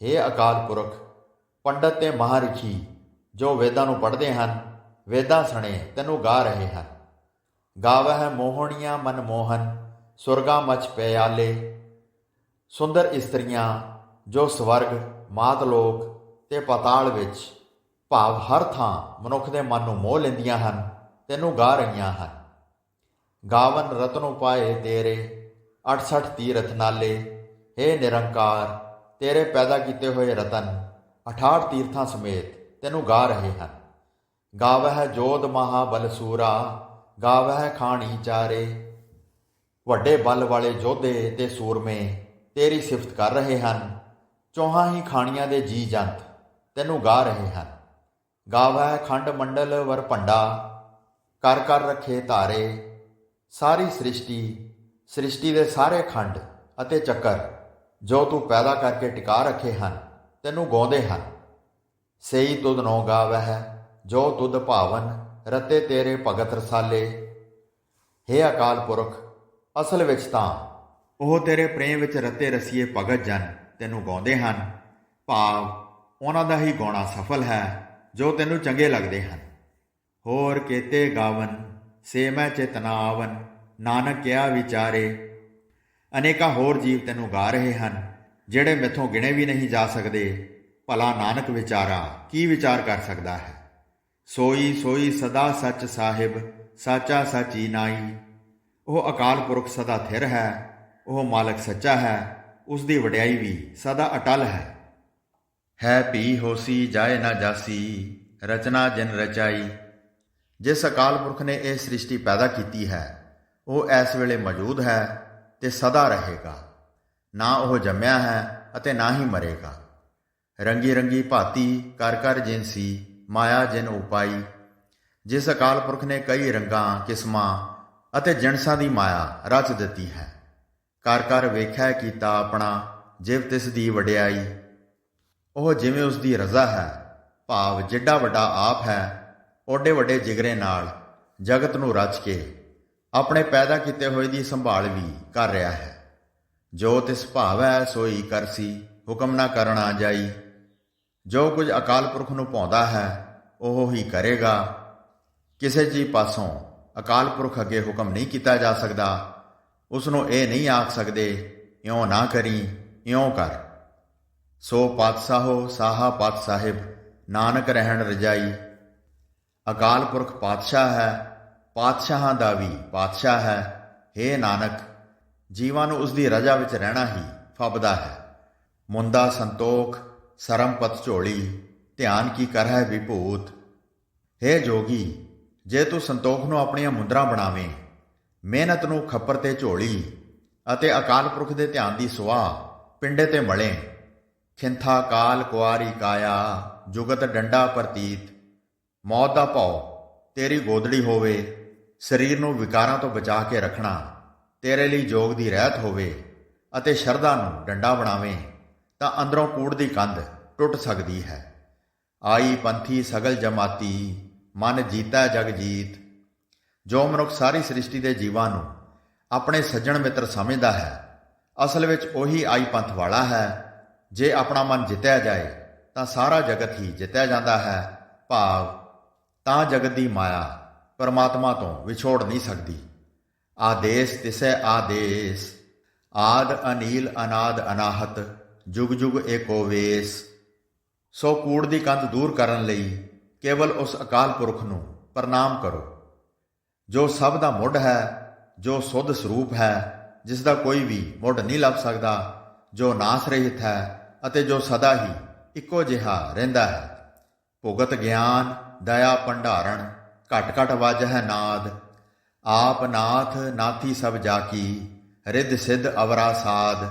ਹੇ ਅਕਾਲ ਪੁਰਖ, ਪੰਡਤ ਤੇ ਮਹਾਰਿਖੀ ਜੋ ਵੇਦਾਂ ਨੂੰ ਪੜ੍ਹਦੇ ਹਨ, ਵੇਦਾਂ ਸਣੇ ਤੈਨੂੰ ਗਾ ਰਹੇ ਹਨ। ਗਾਵਹਿ ਮੋਹਣੀਆਂ ਮਨਮੋਹਨ, ਸੁਰਗਾ ਮਚ ਪਿਆਲੇ। ਸੁੰਦਰ ਇਸਤਰੀਆਂ ਜੋ ਸਵਰਗ, ਮਾਤਲੋਕ ਤੇ ਪਾਤਾਲ ਵਿੱਚ ਭਾਵ ਹਰ ਥਾਂ ਮਨੁੱਖ ਦੇ ਮਨ ਨੂੰ ਮੋਹ ਲੈਂਦੀਆਂ ਹਨ, ਤੈਨੂੰ ਗਾ ਰਹੀਆਂ ਹਨ। ਗਾਵਨ ਰਤਨ ਉਪਾਏ ਤੇਰੇ, 68 ਤੀਰਥ ਨਾਲੇ। ਹੇ ਨਿਰੰਕਾਰ, ਤੇਰੇ ਪੈਦਾ ਕੀਤੇ ਹੋਏ ਰਤਨ 68 ਤੀਰਥਾਂ ਸਮੇਤ ਤੈਨੂੰ ਗਾ ਰਹੇ ਹਨ। ਗਾਵਹਿ ਜੋਧ ਮਹਾਬਲ ਸੂਰਾ, ਗਾਵਹਿ ਖਾਣੀ ਚਾਰੇ। ਵੱਡੇ ਬਲ ਵਾਲੇ ਯੋਧੇ ਤੇ ਸੂਰਮੇ ਤੇਰੀ ਸਿਫਤ ਕਰ ਰਹੇ ਹਨ। ਚੌਹਾਂ ਹੀ ਖਾਣੀਆਂ ਦੇ ਜੀ ਜੰਤ ਤੈਨੂੰ ਗਾ ਰਹੇ ਹਨ। ਗਾਵਹਿ ਖੰਡ ਮੰਡਲ ਵਰ ਭੰਡਾ, ਕਰ ਕਰ ਰੱਖੇ ਧਾਰੇ। ਸਾਰੀ ਸ੍ਰਿਸ਼ਟੀ ਦੇ ਸਾਰੇ ਖੰਡ ਅਤੇ ਚੱਕਰ ਜੋ ਤੂੰ ਪੈਦਾ ਕਰਕੇ ਟਿਕਾ ਰੱਖੇ ਹਨ, ਤੈਨੂੰ ਗਾਉਂਦੇ ਹਨ। ਸਈ ਤੁਧ ਨੋ ਗਾਵਹਿ, ਜੋ ਤੁਧ ਭਾਵਨ, ਰਤੇ ਤੇਰੇ ਭਗਤ ਰਸਾਲੇ। ਹੇ ਅਕਾਲ ਪੁਰਖ, ਅਸਲ ਵਿੱਚ ਤਾਂ ਉਹ ਤੇਰੇ ਪ੍ਰੇਮ ਵਿੱਚ ਰਤੇ ਰਸੀਏ ਭਗਤ ਜਨ ਤੈਨੂੰ ਗਾਉਂਦੇ ਹਨ। ਭਾਵ ਉਹਨਾਂ ਦਾ ਹੀ ਗਾਉਣਾ ਸਫਲ ਹੈ ਜੋ ਤੈਨੂੰ ਚੰਗੇ ਲੱਗਦੇ ਹਨ। ਹੋਰ ਕੇਤੇ ਗਾਵਨ, ਸੇ ਮੈਂ ਚਿਤ ਨਾ ਆਵਨ, ਨਾਨਕ ਕਿਆ ਵਿਚਾਰੇ। ਅਨੇਕਾਂ ਹੋਰ ਜੀਵ ਤੈਨੂੰ ਗਾ ਰਹੇ ਹਨ ਜਿਹੜੇ ਮੈਥੋਂ ਗਿਣੇ ਵੀ ਨਹੀਂ ਜਾ ਸਕਦੇ। ਭਲਾ ਨਾਨਕ ਵਿਚਾਰਾ ਕੀ ਵਿਚਾਰ ਕਰ ਸਕਦਾ ਹੈ। ਸੋਈ ਸੋਈ ਸਦਾ ਸੱਚ ਸਾਹਿਬ, ਸਾਚਾ ਸਾਚੀ ਨਾਈ। ਉਹ ਅਕਾਲ ਪੁਰਖ ਸਦਾ ਥਿਰ ਹੈ, ਉਹ ਮਾਲਕ ਸੱਚਾ ਹੈ, ਉਸ ਦੀ ਵਡਿਆਈ ਵੀ ਸਦਾ ਅਟਲ ਹੈ ਭੀ ਹੋਸੀ ਜਾਏ ਨਾ ਜਾਸੀ, ਰਚਨਾ ਜਿਨ ਰਚਾਈ। ਜਿਸ ਅਕਾਲ ਪੁਰਖ ਨੇ ਇਹ ਸ੍ਰਿਸ਼ਟੀ ਪੈਦਾ ਕੀਤੀ ਹੈ, ਉਹ ਇਸ ਵੇਲੇ ਮੌਜੂਦ ਹੈ ਤੇ ਸਦਾ ਰਹੇਗਾ। ਨਾ ਉਹ ਜੰਮਿਆ ਹੈ ਅਤੇ ਨਾ ਹੀ ਮਰੇਗਾ। ਰੰਗੀ ਰੰਗੀ ਭਾਤੀ ਕਰ ਕਰ ਜਿਨਸੀ, ਮਾਇਆ ਜਿਨ ਉਪਾਈ। ਜਿਸ ਅਕਾਲ ਪੁਰਖ ਨੇ ਕਈ ਰੰਗਾਂ, ਕਿਸਮਾਂ ਅਤੇ ਜਿਣਸਾਂ ਦੀ ਮਾਇਆ ਰਚ ਦਿੱਤੀ ਹੈ। ਕਰ ਕਰ ਵੇਖਿਆ ਕੀਤਾ ਆਪਣਾ, ਜਿਵ ਤਿਸ ਦੀ ਵਡਿਆਈ। ਉਹ ਜਿਵੇਂ ਉਸ ਦੀ ਰਜ਼ਾ ਹੈ, ਭਾਵ ਜਿੱਡਾ ਵੱਡਾ ਆਪ ਹੈ, ਓਡੇ ਵੱਡੇ ਜਿਗਰੇ ਨਾਲ ਜਗਤ ਨੂੰ ਰਚ ਕੇ ਆਪਣੇ ਪੈਦਾ ਕੀਤੇ ਹੋਏ ਦੀ ਸੰਭਾਲ ਵੀ ਕਰ ਰਿਹਾ ਹੈ। ਜੋ ਤਿਸ ਭਾਵੈ ਸੋਈ ਕਰਸੀ, ਹੁਕਮ ਨਾ ਕਰਨਾ ਜਾਈ। ਜੋ ਕੁਝ ਅਕਾਲ ਪੁਰਖ ਨੂੰ ਭਾਉਂਦਾ ਹੈ ਉਹ ਹੀ ਕਰੇਗਾ। ਕਿਸੇ ਜੀ ਪਾਸੋਂ ਅਕਾਲ ਪੁਰਖ ਅੱਗੇ ਹੁਕਮ ਨਹੀਂ ਕੀਤਾ ਜਾ ਸਕਦਾ। ਉਸ ਨੂੰ ਇਹ ਨਹੀਂ ਆਖ ਸਕਦੇ ਇਉਂ ਨਾ ਕਰੀ, ਇਉਂ ਕਰ। ਸੋ ਪਾਤਸ਼ਾਹੋ ਸਾਹਾ ਪਤ ਸਾਹਿਬ, ਨਾਨਕ ਰਹਿਣ ਰਜਾਈ। ਅਕਾਲ ਪੁਰਖ ਪਾਤਸ਼ਾਹ ਹੈ, ਪਾਤਸ਼ਾਹਾਂ ਦਾ ਵੀ ਪਾਤਸ਼ਾਹ ਹੈ। ਹੇ ਨਾਨਕ, ਜੀਵਾਂ ਨੂੰ ਉਸ ਦੀ ਰਜਾ ਵਿੱਚ ਰਹਿਣਾ ਹੀ ਫੱਬਦਾ ਹੈ। ਮੁੰਦਾ ਸੰਤੋਖ ਸਰਮਪਤ ਝੋਲੀ, ਧਿਆਨ ਕੀ ਕਰਹਿ ਵਿਭੂਤ। ਹੇ ਜੋਗੀ, ਜੇ ਤੂੰ ਸੰਤੋਖ ਨੂੰ ਆਪਣੀਆਂ ਮੁੰਦਰਾਂ ਬਣਾਵੇਂ, ਮਿਹਨਤ ਨੂੰ ਖੱਪਰ ਤੇ ਝੋਲੀ ਅਤੇ ਅਕਾਲ ਪੁਰਖ ਦੇ ਧਿਆਨ ਦੀ ਸੁਆਹ ਪਿੰਡੇ ਤੇ ਮਲੇ। ਖਿੰਥਾ ਕਾਲ ਕੁਆਰੀ ਕਾਇਆ, ਜੁਗਤ ਡੰਡਾ ਪ੍ਰਤੀਤ। ਮੌਤ ਦਾ ਭਉ ਤੇਰੀ ਗੋਦੜੀ ਹੋਵੇ, ਸਰੀਰ ਨੂੰ ਵਿਕਾਰਾਂ ਤੋਂ ਬਚਾ ਕੇ ਰੱਖਣਾ ਤੇਰੇ ਲਈ ਜੋਗ ਦੀ ਰਹਿਤ ਹੋਵੇ ਅਤੇ ਸ਼ਰਧਾ ਨੂੰ ਡੰਡਾ ਬਣਾਵੇਂ ਤਾਂ ਅੰਦਰੋਂ ਕੂੜ ਦੀ ਕੰਧ ਟੁੱਟ ਸਕਦੀ ਹੈ। ਆਈ ਪੰਥੀ ਸਗਲ ਜਮਾਤੀ, ਮਨ ਜੀਤਾ ਜਗ ਜੀਤ। ਜੋ ਮਨੁੱਖ ਸਾਰੀ ਸ੍ਰਿਸ਼ਟੀ ਦੇ ਜੀਵਾਂ ਨੂੰ ਆਪਣੇ ਸੱਜਣ ਮਿੱਤਰ ਸਮਝਦਾ ਹੈ, ਅਸਲ ਵਿੱਚ ਉਹੀ ਆਈ ਪੰਥ ਵਾਲਾ ਹੈ। ਜੇ ਆਪਣਾ ਮਨ ਜਿੱਤਿਆ ਜਾਏ ਤਾਂ ਸਾਰਾ ਜਗਤ ਹੀ ਜਿੱਤਿਆ ਜਾਂਦਾ ਹੈ। ਭਾਵ ਤਾਂ ਜਗਤ ਦੀ ਮਾਇਆ ਪਰਮਾਤਮਾ ਤੋਂ ਵਿਛੋੜ ਨਹੀਂ ਸਕਦੀ। ਆਦੇਸ ਤਿਸੈ ਆਦੇਸ, ਆਦ ਅਨੀਲ ਅਨਾਦ ਅਨਾਹਤ, ਜੁਗ ਜੁਗ ਏਕੋ ਵੇਸ। ਸੋ ਕੂੜ ਦੀ ਕੰਧ ਦੂਰ ਕਰਨ ਲਈ ਕੇਵਲ ਉਸ ਅਕਾਲ ਪੁਰਖ ਨੂੰ ਪ੍ਰਣਾਮ ਕਰੋ, ਜੋ ਸਭ ਦਾ ਮੁੱਢ ਹੈ, ਜੋ ਸੁੱਧ ਸਰੂਪ ਹੈ, ਜਿਸ ਦਾ ਕੋਈ ਵੀ ਮੁੱਢ ਨਹੀਂ ਲੱਭ ਸਕਦਾ, ਜੋ ਨਾਸ ਰਹਿਤ ਹੈ ਅਤੇ ਜੋ ਸਦਾ ਹੀ ਇੱਕੋ ਜਿਹਾ ਰਹਿੰਦਾ ਹੈ। ਭੁਗਤ ਗਿਆਨ ਦਇਆ ਭੰਡਾਰਣ, ਘਟ ਘਟ ਵੱਜ ਹੈ ਨਾਦ। ਆਪ ਨਾਥ ਨਾਥੀ ਸਭ ਜਾਕੀ, ਰਿੱਧ ਸਿੱਧ ਅਵਰਾ ਸਾਧ।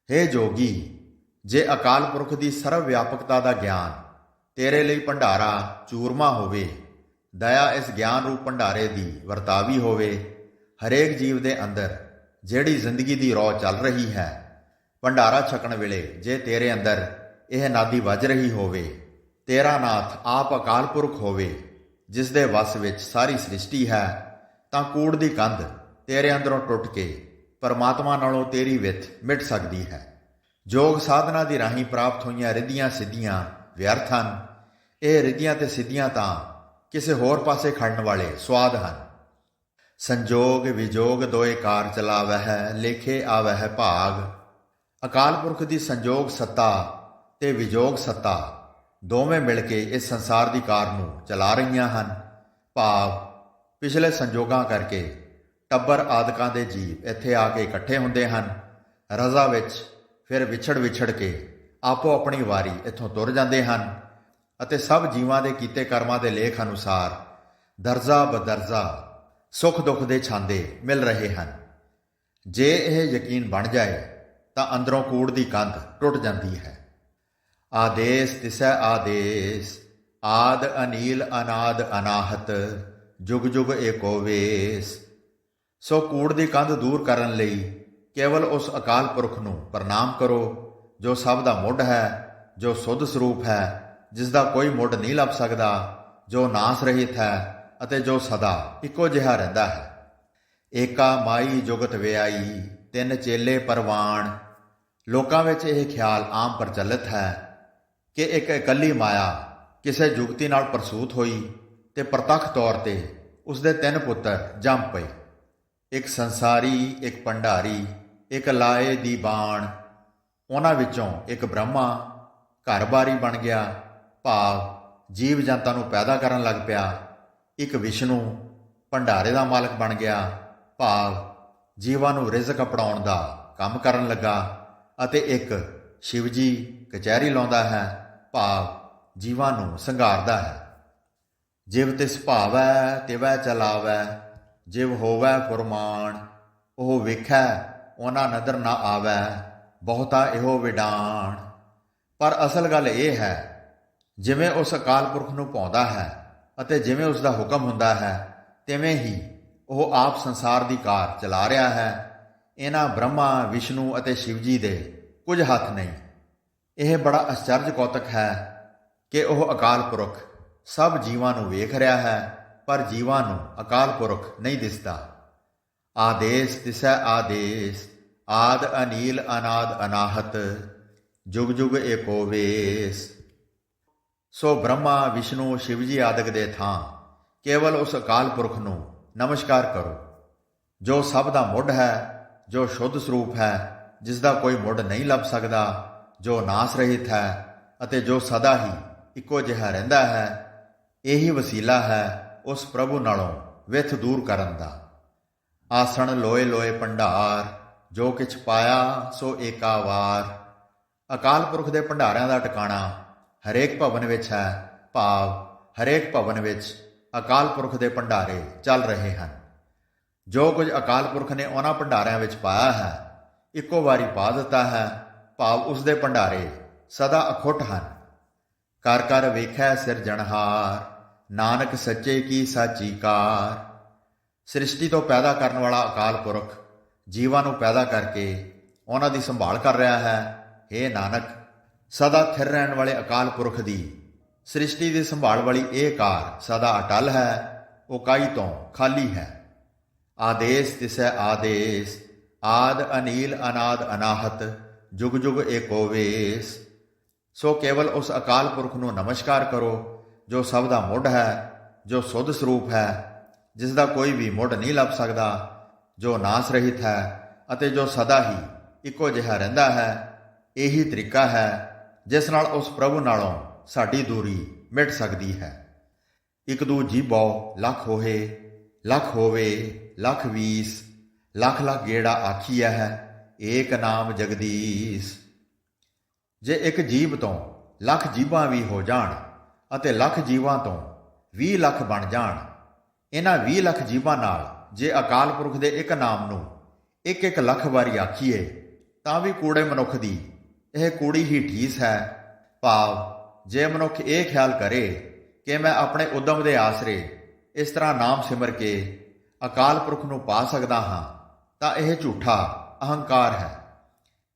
ਹੇ ਜੋਗੀ, ਜੇ ਅਕਾਲ ਪੁਰਖ ਦੀ ਸਰਵ ਵਿਆਪਕਤਾ ਦਾ ਗਿਆਨ ਤੇਰੇ ਲਈ ਭੰਡਾਰਾ ਚੂਰਮਾ ਹੋਵੇ, ਦਇਆ ਇਸ ਗਿਆਨ ਰੂਪ ਭੰਡਾਰੇ ਦੀ ਵਰਤਾਵੀ ਹੋਵੇ, ਹਰੇਕ ਜੀਵ ਦੇ ਅੰਦਰ ਜਿਹੜੀ ਜ਼ਿੰਦਗੀ ਦੀ ਰੌ ਚੱਲ ਰਹੀ ਹੈ, ਭੰਡਾਰਾ ਛਕਣ ਵੇਲੇ ਜੇ ਤੇਰੇ ਅੰਦਰ ਇਹ ਨਾਦੀ ਵੱਜ ਰਹੀ ਹੋਵੇ, ਤੇਰਾ ਨਾਥ ਆਪ ਅਕਾਲ ਪੁਰਖ ਹੋਵੇ, ਜਿਸ ਦੇ ਵਸ ਵਿੱਚ ਸਾਰੀ ਸ੍ਰਿਸ਼ਟੀ ਹੈ, ਤਾਂ ਕੂੜ ਦੀ ਕੰਧ ਤੇਰੇ ਅੰਦਰੋਂ ਟੁੱਟ ਕੇ ਪਰਮਾਤਮਾ ਨਾਲੋਂ ਤੇਰੀ ਵਿੱਥ ਮਿਟ ਸਕਦੀ ਹੈ। ਯੋਗ ਸਾਧਨਾ ਦੀ ਰਾਹੀਂ ਪ੍ਰਾਪਤ ਹੋਈਆਂ ਰਿੱਧੀਆਂ ਸਿੱਧੀਆਂ ਵਿਅਰਥ ਹਨ। ਇਹ ਰਿੱਧੀਆਂ ਤੇ ਸਿੱਧੀਆਂ ਤਾਂ ਕਿਸੇ ਹੋਰ ਪਾਸੇ ਖੜਨ ਵਾਲੇ ਸੁਆਦ ਹਨ। ਸੰਜੋਗ ਵਿਜੋਗ ਦੋਏ ਕਾਰ ਚਲਾਵਹਿ, ਲੇਖੇ ਆਵਹਿ ਭਾਗ। ਅਕਾਲ ਪੁਰਖ ਦੀ ਸੰਜੋਗ ਸੱਤਾ ਤੇ ਵਿਜੋਗ ਸੱਤਾ ਦੋਵੇਂ ਮਿਲ ਕੇ ਇਸ ਸੰਸਾਰ ਦੀ ਕਾਰ ਨੂੰ ਚਲਾ ਰਹੀਆਂ ਹਨ। ਭਾਵ ਪਿਛਲੇ ਸੰਜੋਗਾਂ ਕਰਕੇ ਟੱਬਰ ਆਦਿਕਾਂ ਦੇ ਜੀਵ ਇੱਥੇ ਆ ਕੇ ਇਕੱਠੇ ਹੁੰਦੇ ਹਨ, ਰਜ਼ਾ ਵਿੱਚ ਫਿਰ ਵਿਛੜ ਕੇ ਆਪੋ ਆਪਣੀ ਵਾਰੀ ਇੱਥੋਂ ਤੁਰ ਜਾਂਦੇ ਹਨ ਅਤੇ ਸਭ ਜੀਵਾਂ ਦੇ ਕੀਤੇ ਕਰਮਾਂ ਦੇ ਲੇਖ ਅਨੁਸਾਰ ਦਰਜਾ ਬਦਰਜਾ ਸੁੱਖ ਦੁੱਖ ਦੇ ਛਾਂਦੇ ਮਿਲ ਰਹੇ ਹਨ। ਜੇ ਇਹ ਯਕੀਨ ਬਣ ਜਾਏ ਤਾਂ ਅੰਦਰੋਂ ਕੂੜ ਦੀ ਕੰਧ ਟੁੱਟ ਜਾਂਦੀ ਹੈ। ਆਦੇਸ ਤਿਸੈ ਆਦੇਸ, ਆਦ ਅਨੀਲ ਅਨਾਦ ਅਨਾਹਤ, ਜੁਗ ਜੁਗ ਏਕੋ ਵੇਸ। ਸੋ ਕੂੜ ਦੀ ਕੰਧ ਦੂਰ ਕਰਨ ਲਈ ਕੇਵਲ ਉਸ ਅਕਾਲ ਪੁਰਖ ਨੂੰ ਪ੍ਰਣਾਮ ਕਰੋ, ਜੋ ਸਭ ਦਾ ਮੁੱਢ ਹੈ, ਜੋ ਸੁੱਧ ਸਰੂਪ ਹੈ, ਜਿਸ ਦਾ ਕੋਈ ਮੁੱਢ ਨਹੀਂ ਲੱਭ ਸਕਦਾ, ਜੋ ਨਾਸ ਰਹਿਤ ਹੈ ਅਤੇ ਜੋ ਸਦਾ ਇੱਕੋ ਜਿਹਾ ਰਹਿੰਦਾ ਹੈ। ਏਕਾ ਮਾਈ ਜੁਗਤ ਵਿਆਈ, ਤਿੰਨ ਚੇਲੇ ਪਰਵਾਣ। ਲੋਕਾਂ ਵਿੱਚ ਇਹ ਖਿਆਲ ਆਮ ਪ੍ਰਚਲਿਤ ਹੈ ਕਿ ਇੱਕ ਇਕੱਲੀ ਮਾਇਆ ਕਿਸੇ ਜੁਗਤੀ ਨਾਲ ਪ੍ਰਸੂਤ ਹੋਈ ਤੇ ਪ੍ਰਤੱਖ ਤੌਰ ਤੇ ਉਸਦੇ ਤਿੰਨ ਪੁੱਤਰ ਜੰਮ ਪਏ, ਇੱਕ ਸੰਸਾਰੀ, ਇੱਕ ਭੰਡਾਰੀ, ਇੱਕ ਲਾਏ ਦੀ ਬਾਣ। ਉਹਨਾਂ ਵਿੱਚੋਂ ਇੱਕ ਬ੍ਰਹਮਾ ਘਰ-ਬਾਰੀ ਬਣ ਗਿਆ, ਭਾਵ ਜੀਵ ਜਨਤਾ ਨੂੰ ਪੈਦਾ ਕਰਨ ਲੱਗ ਪਿਆ। ਇੱਕ ਵਿਸ਼ਨੂੰ ਭੰਡਾਰੇ ਦਾ ਮਾਲਕ ਬਣ ਗਿਆ, ਭਾਵ ਜੀਵਾਂ ਨੂੰ ਰਿਜ਼ਕ ਅਪੜਾਉਣ ਦਾ ਕੰਮ ਕਰਨ ਲੱਗਾ। ਅਤੇ ਇੱਕ ਸ਼ਿਵਜੀ ਕਚਹਿਰੀ ਲਾਉਂਦਾ ਹੈ, ਭਾਵ ਜੀਵਾਂ ਨੂੰ ਸੰਘਾਰਦਾ ਹੈ। ਜਿਵ ਤਿਸ ਭਾਵੈ ਤਿਵੈ ਚਲਾਵੈ, ਜਿਵ ਹੋਵੈ ਫੁਰਮਾਨ। ਉਹ ਵੇਖੈ ਉਹਨਾਂ ਨਦਰ ਨਾ ਆਵੈ, ਬਹੁਤਾ ਇਹੋ ਵਿਡਾਣ। ਪਰ ਅਸਲ ਗੱਲ ਇਹ ਹੈ, ਜਿਵੇਂ ਉਸ ਅਕਾਲ ਪੁਰਖ ਨੂੰ ਭਾਉਂਦਾ ਹੈ ਅਤੇ ਜਿਵੇਂ ਉਸ ਦਾ ਹੁਕਮ ਹੁੰਦਾ ਹੈ, ਤਿਵੇਂ ਹੀ ਉਹ ਆਪ ਸੰਸਾਰ ਦੀ ਕਾਰ ਚਲਾ ਰਿਹਾ ਹੈ। ਇਹਨਾਂ ਬ੍ਰਹਮਾ, ਵਿਸ਼ਨੂੰ ਅਤੇ ਸ਼ਿਵਜੀ ਦੇ ਕੁਝ ਹੱਥ ਨਹੀਂ। ਇਹ ਬੜਾ ਅਚਰਜ ਕੌਤਕ ਹੈ ਕਿ ਉਹ ਅਕਾਲ ਪੁਰਖ ਸਭ ਜੀਵਾਂ ਨੂੰ ਵੇਖ ਰਿਹਾ ਹੈ, ਪਰ ਜੀਵਾਂ ਨੂੰ ਅਕਾਲ ਪੁਰਖ ਨਹੀਂ ਦਿਸਦਾ। ਆਦੇਸ ਤਿਸੈ ਆਦੇਸ, ਆਦ ਅਨੀਲ ਅਨਾਦ ਅਨਾਹਤ, ਜੁਗ ਜੁਗ ਏਕੋ ਵੇਸ। ਸੋ ਬ੍ਰਹਮਾ, ਵਿਸ਼ਨੂੰ, ਸ਼ਿਵਜੀ ਆਦਿਕ ਦੇ ਥਾਂ ਕੇਵਲ ਉਸ ਅਕਾਲ ਪੁਰਖ ਨੂੰ ਨਮਸਕਾਰ ਕਰੋ। ਜੋ ਸਭ ਦਾ ਮੁੱਢ ਹੈ, ਜੋ ਸ਼ੁੱਧ ਸਰੂਪ ਹੈ, ਜਿਸ ਦਾ ਕੋਈ ਮੁੱਢ ਨਹੀਂ ਲੱਭ ਸਕਦਾ, ਜੋ ਨਾਸ ਰਹਿਤ ਹੈ ਅਤੇ ਜੋ ਸਦਾ ਹੀ ਇੱਕੋ ਜਿਹਾ ਰਹਿੰਦਾ ਹੈ, ਇਹੀ ਵਸੀਲਾ ਹੈ ਉਸ ਪ੍ਰਭੂ ਨਾਲੋਂ ਵਿਥ ਦੂਰ ਕਰਨ ਦਾ। ਆਸਣ ਲੋਏ ਲੋਏ ਭੰਡਾਰ, ਜੋ ਕਿਛ ਪਾਇਆ ਸੋ ਏਕਾ ਵਾਰ। ਅਕਾਲ ਪੁਰਖ ਦੇ ਭੰਡਾਰਿਆਂ ਦਾ ਟਿਕਾਣਾ ਹਰੇਕ ਭਵਨ ਵਿੱਚ ਹੈ, ਭਾਵ ਹਰੇਕ ਭਵਨ ਵਿੱਚ ਅਕਾਲ ਪੁਰਖ ਦੇ ਭੰਡਾਰੇ ਚੱਲ ਰਹੇ ਹਨ। ਜੋ ਕੁਝ ਅਕਾਲ ਪੁਰਖ ਨੇ ਉਹਨਾਂ ਭੰਡਾਰਿਆਂ ਵਿੱਚ ਪਾਇਆ ਹੈ, ਇੱਕੋ ਵਾਰੀ ਪਾ ਦਿੱਤਾ ਹੈ, ਭਾਵ ਉਸ ਦੇ ਭੰਡਾਰੇ ਸਦਾ ਅਖੁੱਟ ਹਨ। ਕਰ ਕਰ ਵੇਖੈ ਸਿਰਜਣਹਾਰ, ਨਾਨਕ ਸੱਚੇ ਕੀ ਸਾਚੀ ਕਾਰ। ਸ੍ਰਿਸ਼ਟੀ ਤੋਂ ਪੈਦਾ ਕਰਨ ਵਾਲਾ ਅਕਾਲ ਪੁਰਖ ਜੀਵਾਂ ਨੂੰ ਪੈਦਾ ਕਰਕੇ ਉਹਨਾਂ ਦੀ ਸੰਭਾਲ ਕਰ ਰਿਹਾ ਹੈ। ਹੇ ਨਾਨਕ, ਸਦਾ ਥਿਰ ਰਹਿਣ ਵਾਲੇ ਅਕਾਲ ਪੁਰਖ ਦੀ ਸ੍ਰਿਸ਼ਟੀ ਦੀ ਸੰਭਾਲ ਵਾਲੀ ਇਹ ਕਾਰ ਸਦਾ ਅਟਲ ਹੈ, ਉਕਾਈ ਤੋਂ ਖਾਲੀ ਹੈ। ਆਦੇਸ ਤਿਸੈ ਆਦੇਸ, ਆਦ ਅਨੀਲ ਅਨਾਦ ਅਨਾਹਤ, ਜੁਗ ਜੁਗ ਏਕੋ ਵੇਸ। ਸੋ ਕੇਵਲ ਉਸ ਅਕਾਲ ਪੁਰਖ ਨੂੰ ਨਮਸਕਾਰ ਕਰੋ ਜੋ ਸਭ ਦਾ ਮੁੱਢ ਹੈ, ਜੋ ਸੁੱਧ ਸਰੂਪ ਹੈ, ਜਿਸ ਦਾ ਕੋਈ ਵੀ ਮੁੱਢ ਨਹੀਂ ਲੱਭ ਸਕਦਾ, ਜੋ ਨਾਸ ਰਹਿਤ ਹੈ ਅਤੇ ਜੋ ਸਦਾ ਹੀ ਇੱਕੋ ਜਿਹਾ ਰਹਿੰਦਾ ਹੈ। ਇਹੀ ਤਰੀਕਾ ਹੈ ਜਿਸ ਨਾਲ ਉਸ ਪ੍ਰਭੂ ਨਾਲੋਂ ਸਾਡੀ ਦੂਰੀ ਮਿਟ ਸਕਦੀ ਹੈ। ਇੱਕ ਦੂ ਜੀਭੋ ਲੱਖ ਹੋਏ, ਲੱਖ ਹੋਵੇ ਲੱਖ ਵੀਸ, ਲੱਖ ਲੱਖ ਗੇੜਾ ਆਖੀਆ ਹੈ, ਏਕ ਨਾਮ ਜਗਦੀਸ਼। ਜੇ ਇੱਕ ਜੀਭ ਤੋਂ ਲੱਖ ਜੀਭਾਂ ਵੀ ਹੋ ਜਾਣ ਅਤੇ ਲੱਖ ਜੀਵਾਂ ਤੋਂ 20 ਲੱਖ ਬਣ ਜਾਣ, ਇਹਨਾਂ 20 ਲੱਖ ਜੀਭਾਂ ਨਾਲ ਜੇ ਅਕਾਲ ਪੁਰਖ ਦੇ ਇੱਕ ਨਾਮ ਨੂੰ ਇੱਕ ਇੱਕ ਲੱਖ ਵਾਰੀ ਆਖੀਏ ਤਾਂ ਵੀ ਕੂੜੇ ਮਨੁੱਖ ਦੀ ਇਹ ਕੂੜੀ ਹੀ ਠੀਸ ਹੈ। ਭਾਵ ਜੇ ਮਨੁੱਖ ਇਹ ਖਿਆਲ ਕਰੇ ਕਿ ਮੈਂ ਆਪਣੇ ਉਦਮ ਦੇ ਆਸਰੇ ਇਸ ਤਰ੍ਹਾਂ ਨਾਮ ਸਿਮਰ ਕੇ ਅਕਾਲ ਪੁਰਖ ਨੂੰ ਪਾ ਸਕਦਾ ਹਾਂ, ਤਾਂ ਇਹ ਝੂਠਾ ਅਹੰਕਾਰ ਹੈ।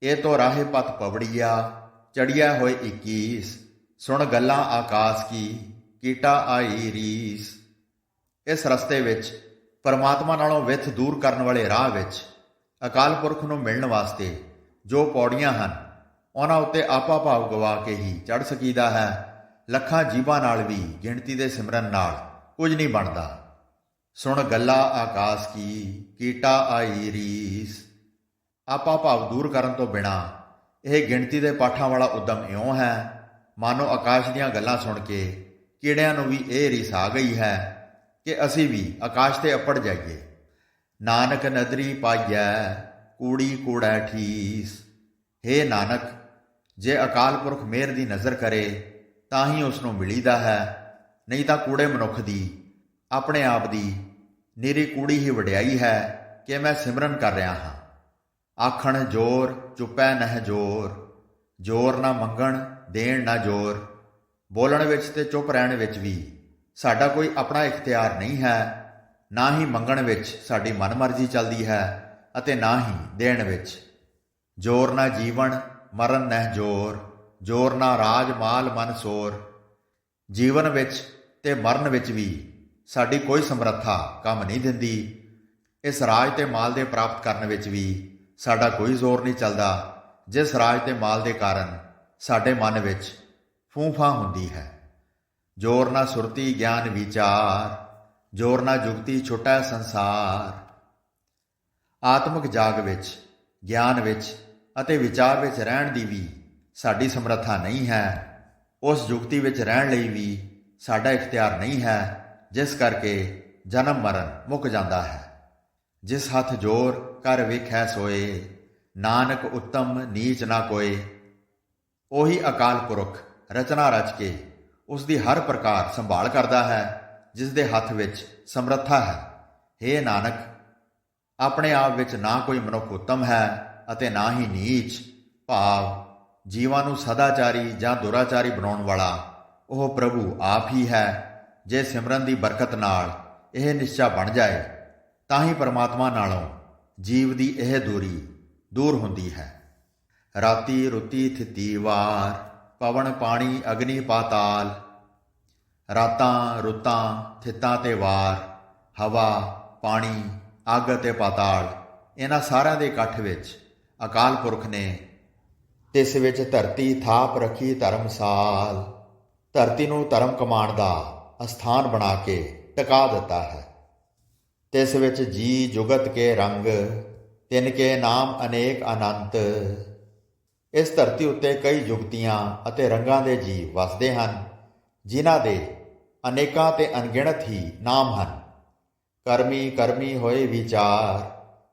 ਇਹ ਤੋਂ ਰਾਹੇ ਪਤ ਪਵੜੀਆ, ਚੜਿਆ ਹੋਏ 21, ਸੁਣ ਗੱਲਾਂ ਆਕਾਸ ਕੀ, ਕੀਟਾ ਆਈ ਰੀਸ। ਇਸ ਰਸਤੇ ਵਿੱਚ ਪਰਮਾਤਮਾ ਨਾਲੋਂ ਵਿਥ ਦੂਰ ਕਰਨ ਵਾਲੇ ਰਾਹ ਵਿੱਚ ਅਕਾਲ ਪੁਰਖ ਨੂੰ ਮਿਲਣ ਵਾਸਤੇ ਜੋ ਪੌੜੀਆਂ ਹਨ, ਉਹਨਾਂ ਉੱਤੇ ਆਪਾ ਭਾਵ ਗਵਾ ਕੇ ਹੀ ਚੜ੍ਹ ਸਕੀਦਾ ਹੈ। ਲੱਖਾਂ ਜੀਵਾਂ ਨਾਲ ਵੀ ਗਿਣਤੀ ਦੇ ਸਿਮਰਨ ਨਾਲ ਕੁਝ ਨਹੀਂ ਬਣਦਾ। ਸੁਣ ਗੱਲਾਂ ਆਕਾਸ ਕੀ, ਕੀਟਾ ਆਈ ਰੀਸ। ਆਪਾ ਭਾਵ ਦੂਰ ਕਰਨ ਤੋਂ ਬਿਨਾਂ ਇਹ ਗਿਣਤੀ ਦੇ ਪਾਠਾਂ ਵਾਲਾ ਉਦਮ ਇਉਂ ਹੈ ਮਾਨੋ ਆਕਾਸ਼ ਦੀਆਂ ਗੱਲਾਂ ਸੁਣ ਕੇ ਕੀੜਿਆਂ ਨੂੰ ਵੀ ਇਹ ਰੀਸ ਆ ਗਈ ਹੈ ਕਿ ਅਸੀਂ ਵੀ ਆਕਾਸ਼ ਤੇ ਅੱਪੜ ਜਾਈਏ। ਨਾਨਕ ਨਦਰੀ ਪਾਈਐ, ਕੂੜੀ ਕੂੜੈ ਠੀਸ। ਹੇ ਨਾਨਕ, ਜੇ ਅਕਾਲ ਪੁਰਖ ਮਿਹਰ ਦੀ ਨਜ਼ਰ ਕਰੇ ਤਾਂ ਹੀ ਉਸ ਨੂੰ ਮਿਲੀਦਾ ਹੈ, ਨਹੀਂ ਤਾਂ ਕੂੜੇ ਮਨੁੱਖ ਦੀ ਆਪਣੇ ਆਪ ਦੀ ਨਿਰੀ ਕੂੜੀ ਹੀ ਵਡਿਆਈ ਹੈ ਕਿ ਮੈਂ ਸਿਮਰਨ ਕਰ ਰਿਹਾ ਹਾਂ। ਆਖਣ ਜੋਰ ਚੁੱਪੈ ਨਹਿ ਜੋਰ, ਜੋਰ ਨਾ ਮੰਗਣ ਦੇਣ ਨਾ ਜੋਰ। ਬੋਲਣ ਵਿੱਚ ਤੇ ਚੁੱਪ ਰਹਿਣ ਵਿੱਚ ਵੀ ਸਾਡਾ ਕੋਈ ਆਪਣਾ ਇਖਤਿਆਰ ਨਹੀਂ ਹੈ। ਨਾ ਹੀ ਮੰਗਣ ਵਿੱਚ ਸਾਡੀ ਮਨਮਰਜ਼ੀ ਚੱਲਦੀ ਹੈ ਅਤੇ ਨਾ ਹੀ ਦੇਣ ਵਿੱਚ। ਜੋਰ ਨਾ ਜੀਵਨ ਮਰਨ ਨਹਿ ਜੋਰ, ਜੋਰ ਨਾ ਰਾਜ ਮਾਲ ਮਨ ਸੋਰ। ਜੀਵਨ ਵਿੱਚ ਤੇ ਮਰਨ ਵਿੱਚ ਵੀ ਸਾਡੀ ਕੋਈ ਸਮਰੱਥਾ ਕੰਮ ਨਹੀਂ ਦਿੰਦੀ। ਇਸ ਰਾਜ ਤੇ ਮਾਲ ਦੇ ਪ੍ਰਾਪਤ ਕਰਨ ਵਿੱਚ ਵੀ ਸਾਡਾ ਕੋਈ ਜ਼ੋਰ ਨਹੀਂ ਚੱਲਦਾ, ਜਿਸ ਰਾਜ ਤੇ ਮਾਲ ਦੇ ਕਾਰਨ ਸਾਡੇ ਮਨ ਵਿੱਚ ਫੂੰਫਾਂ ਹੁੰਦੀ ਹੈ। ਜੋਰ ਨਾ ਸੁਰਤੀ ਗਿਆਨ ਵਿਚਾਰ, ਜੋਰ ਨਾ ਜੁਗਤੀ ਛੁਟੈ ਸੰਸਾਰ। ਆਤਮਿਕ ਜਾਗ ਵਿੱਚ, ਗਿਆਨ ਵਿੱਚ ਅਤੇ ਵਿਚਾਰ ਵਿੱਚ ਰਹਿਣ ਦੀ ਵੀ ਸਾਡੀ ਸਮਰੱਥਾ ਨਹੀਂ ਹੈ। ਉਸ ਜੁਗਤੀ ਵਿੱਚ ਰਹਿਣ ਲਈ ਵੀ ਸਾਡਾ ਇਖਤਿਆਰ ਨਹੀਂ ਹੈ, ਜਿਸ ਕਰਕੇ ਜਨਮ ਮਰਨ ਮੁੱਕ ਜਾਂਦਾ ਹੈ। ਜਿਸ ਹੱਥ ਜੋਰ ਕਰ ਵੇਖੈ ਸੋਏ, ਨਾਨਕ ਉੱਤਮ ਨੀਚ ਨਾ ਕੋਏ। ਉਹੀ ਅਕਾਲ ਪੁਰਖ ਰਚਨਾ ਰਚ ਕੇ ਉਸ ਦੀ ਹਰ ਪ੍ਰਕਾਰ ਸੰਭਾਲ ਕਰਦਾ ਹੈ, ਜਿਸ ਦੇ ਹੱਥ ਵਿੱਚ ਸਮਰੱਥਾ ਹੈ। ਹੇ ਨਾਨਕ, ਆਪਣੇ ਆਪ ਵਿੱਚ ਨਾ ਕੋਈ ਮਨੁੱਖ ਉੱਤਮ ਹੈ ਅਤੇ ਨਾ ਹੀ ਨੀਚ, ਭਾਵ ਜੀਵਾਂ ਨੂੰ ਸਦਾਚਾਰੀ ਜਾਂ ਦੁਰਾਚਾਰੀ ਬਣਾਉਣ ਵਾਲਾ ਉਹ ਪ੍ਰਭੂ ਆਪ ਹੀ ਹੈ। ਜੇ ਸਿਮਰਨ ਦੀ ਬਰਕਤ ਨਾਲ ਇਹ ਨਿਸ਼ਚਾ ਬਣ ਜਾਏ ਤਾਂ ਹੀ ਪਰਮਾਤਮਾ ਨਾਲੋਂ ਜੀਵ ਦੀ ਇਹ ਦੂਰੀ ਦੂਰ ਹੁੰਦੀ ਹੈ। ਰਾਤੀ ਰੁੱਤੀ ਥਿਤੀ ਵਾਰ, ਪਵਨ ਪਾਣੀ ਅਗਨੀ ਪਾਤਾਲ। ਰਾਤਾਂ ਰੁੱਤਾਂ ਥਿੱਤਾਂ ਤੇ ਵਾਰ, ਹਵਾ ਪਾਣੀ ਅੱਗ ਅਤੇ ਪਾਤਾਲ, ਇਹਨਾਂ ਸਾਰਿਆਂ ਦੇ ਇਕੱਠ ਵਿੱਚ ਅਕਾਲ ਪੁਰਖ ਨੇ ਤਿਸ ਵਿੱਚ ਧਰਤੀ ਥਾਪ ਰੱਖੀ ਧਰਮਸਾਲ। ਧਰਤੀ ਨੂੰ ਧਰਮ ਕਮਾਉਣ ਦਾ ਅਸਥਾਨ ਬਣਾ ਕੇ ਟਿਕਾ ਦਿੱਤਾ ਹੈ। ਤਿਸ ਵਿੱਚ ਜੀ ਜੁਗਤ ਕੇ ਰੰਗ, ਤਿਨ ਕੇ ਨਾਮ ਅਨੇਕ ਅਨੰਤ। ਇਸ ਧਰਤੀ ਉੱਤੇ ਕਈ ਜੁਗਤੀਆਂ ਅਤੇ ਰੰਗਾਂ ਦੇ ਜੀਵ ਵਸਦੇ ਹਨ, ਜਿਨ੍ਹਾਂ ਦੇ ਅਨੇਕਾਂ ਤੇ ਅਣਗਿਣਤ ਹੀ ਨਾਮ ਹਨ। ਕਰਮੀ ਕਰਮੀ ਹੋਏ ਵਿਚਾਰ,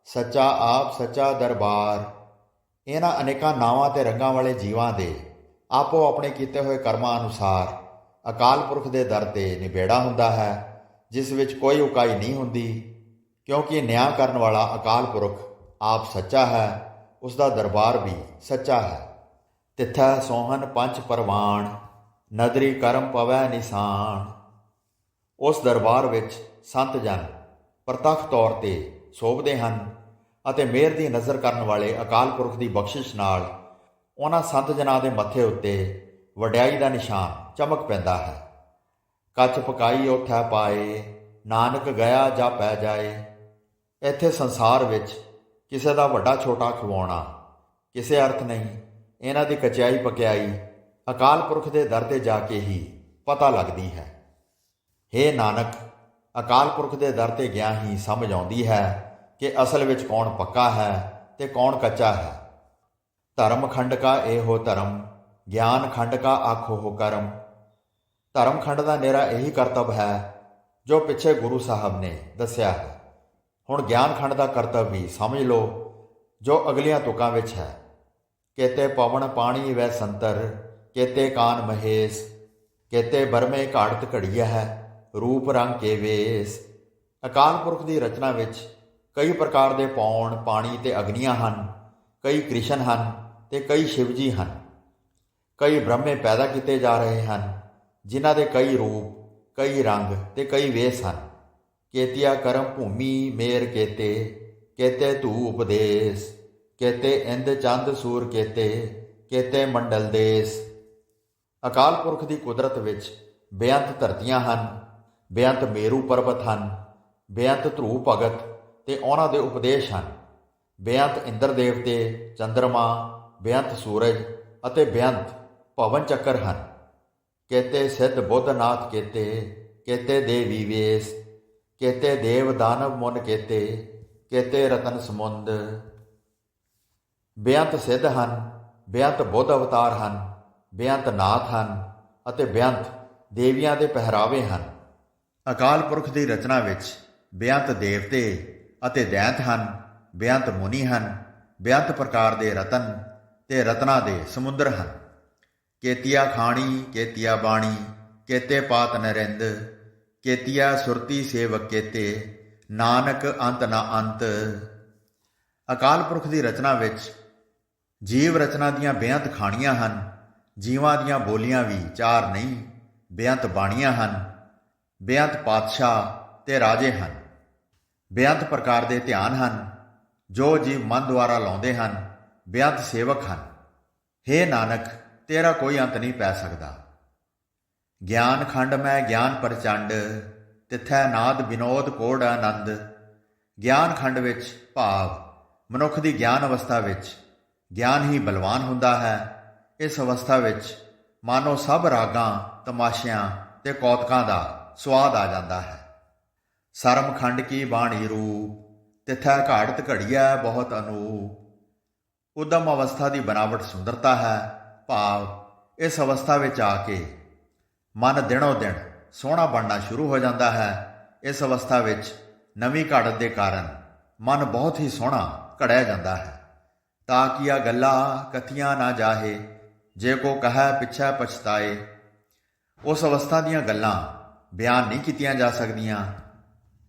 ਸੱਚਾ ਆਪ ਸੱਚਾ ਦਰਬਾਰ। ਇਹਨਾਂ ਅਨੇਕਾਂ ਨਾਵਾਂ ਤੇ ਰੰਗਾਂ ਵਾਲੇ ਜੀਵਾਂ ਦੇ ਆਪੋ ਆਪਣੇ ਕੀਤੇ ਹੋਏ ਕਰਮਾਂ ਅਨੁਸਾਰ ਅਕਾਲ ਪੁਰਖ ਦੇ ਦਰ 'ਤੇ ਨਿਬੇੜਾ ਹੁੰਦਾ ਹੈ, ਜਿਸ ਵਿੱਚ ਕੋਈ ਉਕਾਈ ਨਹੀਂ ਹੁੰਦੀ, ਕਿਉਂਕਿ ਨਿਆਂ ਕਰਨ ਵਾਲਾ ਅਕਾਲ ਪੁਰਖ ਆਪ ਸੱਚਾ ਹੈ, ਉਸ ਦਾ ਦਰਬਾਰ ਵੀ ਸੱਚਾ ਹੈ। ਤਿੱਥੈ ਸੋਹਨ ਪੰਚ ਪਰਵਾਣ, ਨਦਰੀ ਕਰਮ ਪਵੈ ਨਿਸ਼ਾਨ। ਉਸ ਦਰਬਾਰ ਵਿੱਚ ਸੰਤ ਜਨ ਪ੍ਰਤੱਖ ਤੌਰ 'ਤੇ ਸੋਭਦੇ ਹਨ ਅਤੇ ਮਿਹਰ ਦੀ ਨਜ਼ਰ ਕਰਨ ਵਾਲੇ ਅਕਾਲ ਪੁਰਖ ਦੀ ਬਖਸ਼ਿਸ਼ ਨਾਲ ਉਹਨਾਂ ਸੰਤ ਜਨਾਂ ਦੇ ਮੱਥੇ ਉੱਤੇ ਵਡਿਆਈ ਦਾ ਨਿਸ਼ਾਨ ਚਮਕ ਪੈਂਦਾ ਹੈ। ਕੱਚ ਪਕਾਈ ਓਥੈ ਪਾਏ, ਨਾਨਕ ਗਿਆ ਜਾ ਪੈ ਜਾਏ। ਇੱਥੇ ਸੰਸਾਰ ਵਿੱਚ ਕਿਸੇ ਦਾ ਵੱਡਾ ਛੋਟਾ ਖਵਾਉਣਾ ਕਿਸੇ ਅਰਥ ਨਹੀਂ। ਇਹਨਾਂ ਦੀ ਕਚਿਆਈ ਪਕਿਆਈ ਅਕਾਲ ਪੁਰਖ ਦੇ ਦਰ 'ਤੇ ਜਾ ਕੇ ਹੀ ਪਤਾ ਲੱਗਦੀ ਹੈ। ਹੇ ਨਾਨਕ, ਅਕਾਲ ਪੁਰਖ ਦੇ ਦਰ 'ਤੇ ਗਿਆ ਹੀ ਸਮਝ ਆਉਂਦੀ ਹੈ ਕਿ ਅਸਲ ਵਿੱਚ ਕੌਣ ਪੱਕਾ ਹੈ ਤੇ ਕੌਣ ਕੱਚਾ ਹੈ। ਧਰਮ ਖੰਡ ਕਾ ਇਹੋ ਧਰਮ, ਗਿਆਨ ਖੰਡ ਕਾ ਆਖੋ ਕਰਮ। ਧਰਮ ਖੰਡ ਦਾ ਨਿਰਾ ਇਹੀ ਕਰਤੱਵ ਹੈ ਜੋ ਪਿੱਛੇ ਗੁਰੂ ਸਾਹਿਬ ਨੇ ਦੱਸਿਆ ਹੈ। ਹੁਣ ਗਿਆਨ ਖੰਡ ਦਾ ਕਰਤੱਵ ਵੀ ਸਮਝ ਲਓ, ਜੋ ਅਗਲੀਆਂ ਤੁਕਾਂ ਵਿੱਚ ਹੈ। ਕੇਤੇ ਪਵਨ ਪਾਣੀ ਵੈ ਸੰਤਰ, ਕੇਤੇ ਕਾਨ ਮਹੇਸ਼। ਕੇਤੇ ਬਰਮੇ ਘਾੜਤ ਘੜੀਆ ਹੈ, ਰੂਪ ਰੰਗ ਕੇ ਵੇਸ। ਅਕਾਲ ਪੁਰਖ ਦੀ ਰਚਨਾ ਵਿੱਚ ਕਈ ਪ੍ਰਕਾਰ ਦੇ ਪੌਣ, ਪਾਣੀ ਤੇ ਅਗਨੀਆਂ ਹਨ। ਕਈ ਕ੍ਰਿਸ਼ਨ ਹਨ ਤੇ ਕਈ ਸ਼ਿਵ ਜੀ ਹਨ। ਕਈ ਬ੍ਰਹਮੇ ਪੈਦਾ ਕੀਤੇ ਜਾ ਰਹੇ ਹਨ, ਜਿਨ੍ਹਾਂ ਦੇ ਕਈ ਰੂਪ, ਕਈ ਰੰਗ ਤੇ ਕਈ ਵੇਸ ਹਨ। ਕੇਤੀਆ ਕਰਮ ਭੂਮੀ ਮੇਰ ਕੇਤੇ, ਕੇਤੇ ਧੂ ਉਪਦੇਸ਼। ਕੇਤੇ ਇੰਦ ਚੰਦ ਸੂਰ ਕੇਤੇ, ਕੇਤੇ ਮੰਡਲ ਦੇਸ। ਅਕਾਲ ਪੁਰਖ ਦੀ ਕੁਦਰਤ ਵਿੱਚ ਬੇਅੰਤ ਧਰਤੀਆਂ ਹਨ, ਬੇਅੰਤ ਮੇਰੂ ਪਰਬਤ ਹਨ, ਬੇਅੰਤ ਧਰੂ ਭਗਤ ਤੇ ਉਹਨਾਂ ਦੇ ਉਪਦੇਸ਼ ਹਨ। ਬੇਅੰਤ ਇੰਦਰ ਦੇਵਤੇ, ਚੰਦਰਮਾ, ਬੇਅੰਤ ਸੂਰਜ ਅਤੇ ਬੇਅੰਤ ਪਵਨ ਚੱਕਰ ਹਨ। ਕੇਤੇ ਸਿੱਧ ਬੁੱਧਨਾਥ ਕੇਤੇ, ਕੇਤੇ ਦੇਵੀ ਵੇਸ। ਕੇਤੇ ਦੇਵ ਦਾਨਵ ਮੁਨ ਕੇਤੇ, ਕੇਤੇ ਰਤਨ ਸਮੁੰਦ। ਬੇਅੰਤ ਸਿੱਧ ਹਨ, ਬੇਅੰਤ ਬੁੱਧ ਅਵਤਾਰ ਹਨ, ਬੇਅੰਤ ਨਾਥ ਹਨ ਅਤੇ ਬੇਅੰਤ ਦੇਵੀਆਂ ਦੇ ਪਹਿਰਾਵੇ ਹਨ। ਅਕਾਲ ਪੁਰਖ ਦੀ ਰਚਨਾ ਵਿੱਚ ਬੇਅੰਤ ਦੇਵਤੇ ਅਤੇ ਦੈਂਤ ਹਨ, ਬੇਅੰਤ ਮੁਨੀ ਹਨ, ਬੇਅੰਤ ਪ੍ਰਕਾਰ ਦੇ ਰਤਨ ਤੇ ਰਤਨਾਂ ਦੇ ਸਮੁੰਦਰ ਹਨ। ਕੇਤੀਆ ਖਾਣੀ, ਕੇਤੀਆ ਬਾਣੀ, ਕੇਤੇ ਪਾਤ ਨਰਿੰਦ। ਕੇਤੀਆ ਸੁਰਤੀ ਸੇਵਕ ਕੇਤੇ, ਨਾਨਕ ਅੰਤ ਨਾ ਅੰਤ। ਅਕਾਲ ਪੁਰਖ ਦੀ ਰਚਨਾ ਵਿੱਚ ਜੀਵ ਰਚਨਾ ਦੀਆਂ ਬੇਅੰਤ ਖਾਣੀਆਂ ਹਨ। ਜੀਵਾਂ ਦੀਆਂ ਬੋਲੀਆਂ ਵੀ ਚਾਰ ਨਹੀਂ, ਬੇਅੰਤ ਬਾਣੀਆਂ ਹਨ। ਬੇਅੰਤ ਪਾਤਸ਼ਾਹ ਤੇ ਰਾਜੇ ਹਨ। ਬੇਅੰਤ ਪ੍ਰਕਾਰ ਦੇ ਧਿਆਨ ਹਨ, ਜੋ ਜੀਵ ਮਨ ਦੁਆਰਾ ਲਾਉਂਦੇ ਹਨ। ਬੇਅੰਤ ਸੇਵਕ ਹਨ। ਹੇ ਨਾਨਕ, ਤੇਰਾ ਕੋਈ ਅੰਤ ਨਹੀਂ ਪੈ ਸਕਦਾ। ਗਿਆਨ ਖੰਡ ਮੈਂ ਗਿਆਨ ਪ੍ਰਚੰਡ, ਤਿੱਥੈ ਨਾਦ ਵਿਨੋਦ ਕੋੜ ਆਨੰਦ। ਗਿਆਨ ਖੰਡ ਵਿੱਚ ਭਾਵ ਮਨੁੱਖ ਦੀ ਗਿਆਨ ਅਵਸਥਾ ਵਿੱਚ ਗਿਆਨ ਹੀ ਬਲਵਾਨ ਹੁੰਦਾ ਹੈ। ਇਸ ਅਵਸਥਾ ਵਿੱਚ ਮਾਨੋ ਸਭ ਰਾਗਾਂ, ਤਮਾਸ਼ਿਆਂ ਤੇ ਕੌਤਕਾਂ ਦਾ ਸਵਾਦ ਆ ਜਾਂਦਾ ਹੈ। ਸਰਮ ਖੰਡ ਕੀ ਬਾਣੀ ਰੂਪ, ਤਿੱਥੈ ਘਾੜਤ ਘੜੀਐ ਬਹੁਤ ਅਨੂਪ। ਉਦਮ ਅਵਸਥਾ ਦੀ ਬਨਾਵਟ ਸੁੰਦਰਤਾ ਹੈ, ਭਾਵ ਇਸ ਅਵਸਥਾ ਵਿੱਚ ਆ ਕੇ ਮਨ ਦਿਨੋਂ ਦਿਨ ਸੋਹਣਾ ਬਣਨਾ ਸ਼ੁਰੂ ਹੋ ਜਾਂਦਾ ਹੈ। ਇਸ ਅਵਸਥਾ ਵਿੱਚ ਨਵੀਂ ਘਾੜਤ ਦੇ ਕਾਰਨ ਮਨ ਬਹੁਤ ਹੀ ਸੋਹਣਾ ਘੜਿਆ ਜਾਂਦਾ ਹੈ। ਤਾਂ ਕੀਆ ਗੱਲਾਂ ਕਥੀਆਂ ਨਾ ਜਾਹੇ, ਜੇ ਕੋ ਕਹੈ ਪਿੱਛੇ ਪਛਤਾਏ। ਉਸ ਅਵਸਥਾ ਦੀਆਂ ਗੱਲਾਂ ਬਿਆਨ ਨਹੀਂ ਕੀਤੀਆਂ ਜਾ ਸਕਦੀਆਂ।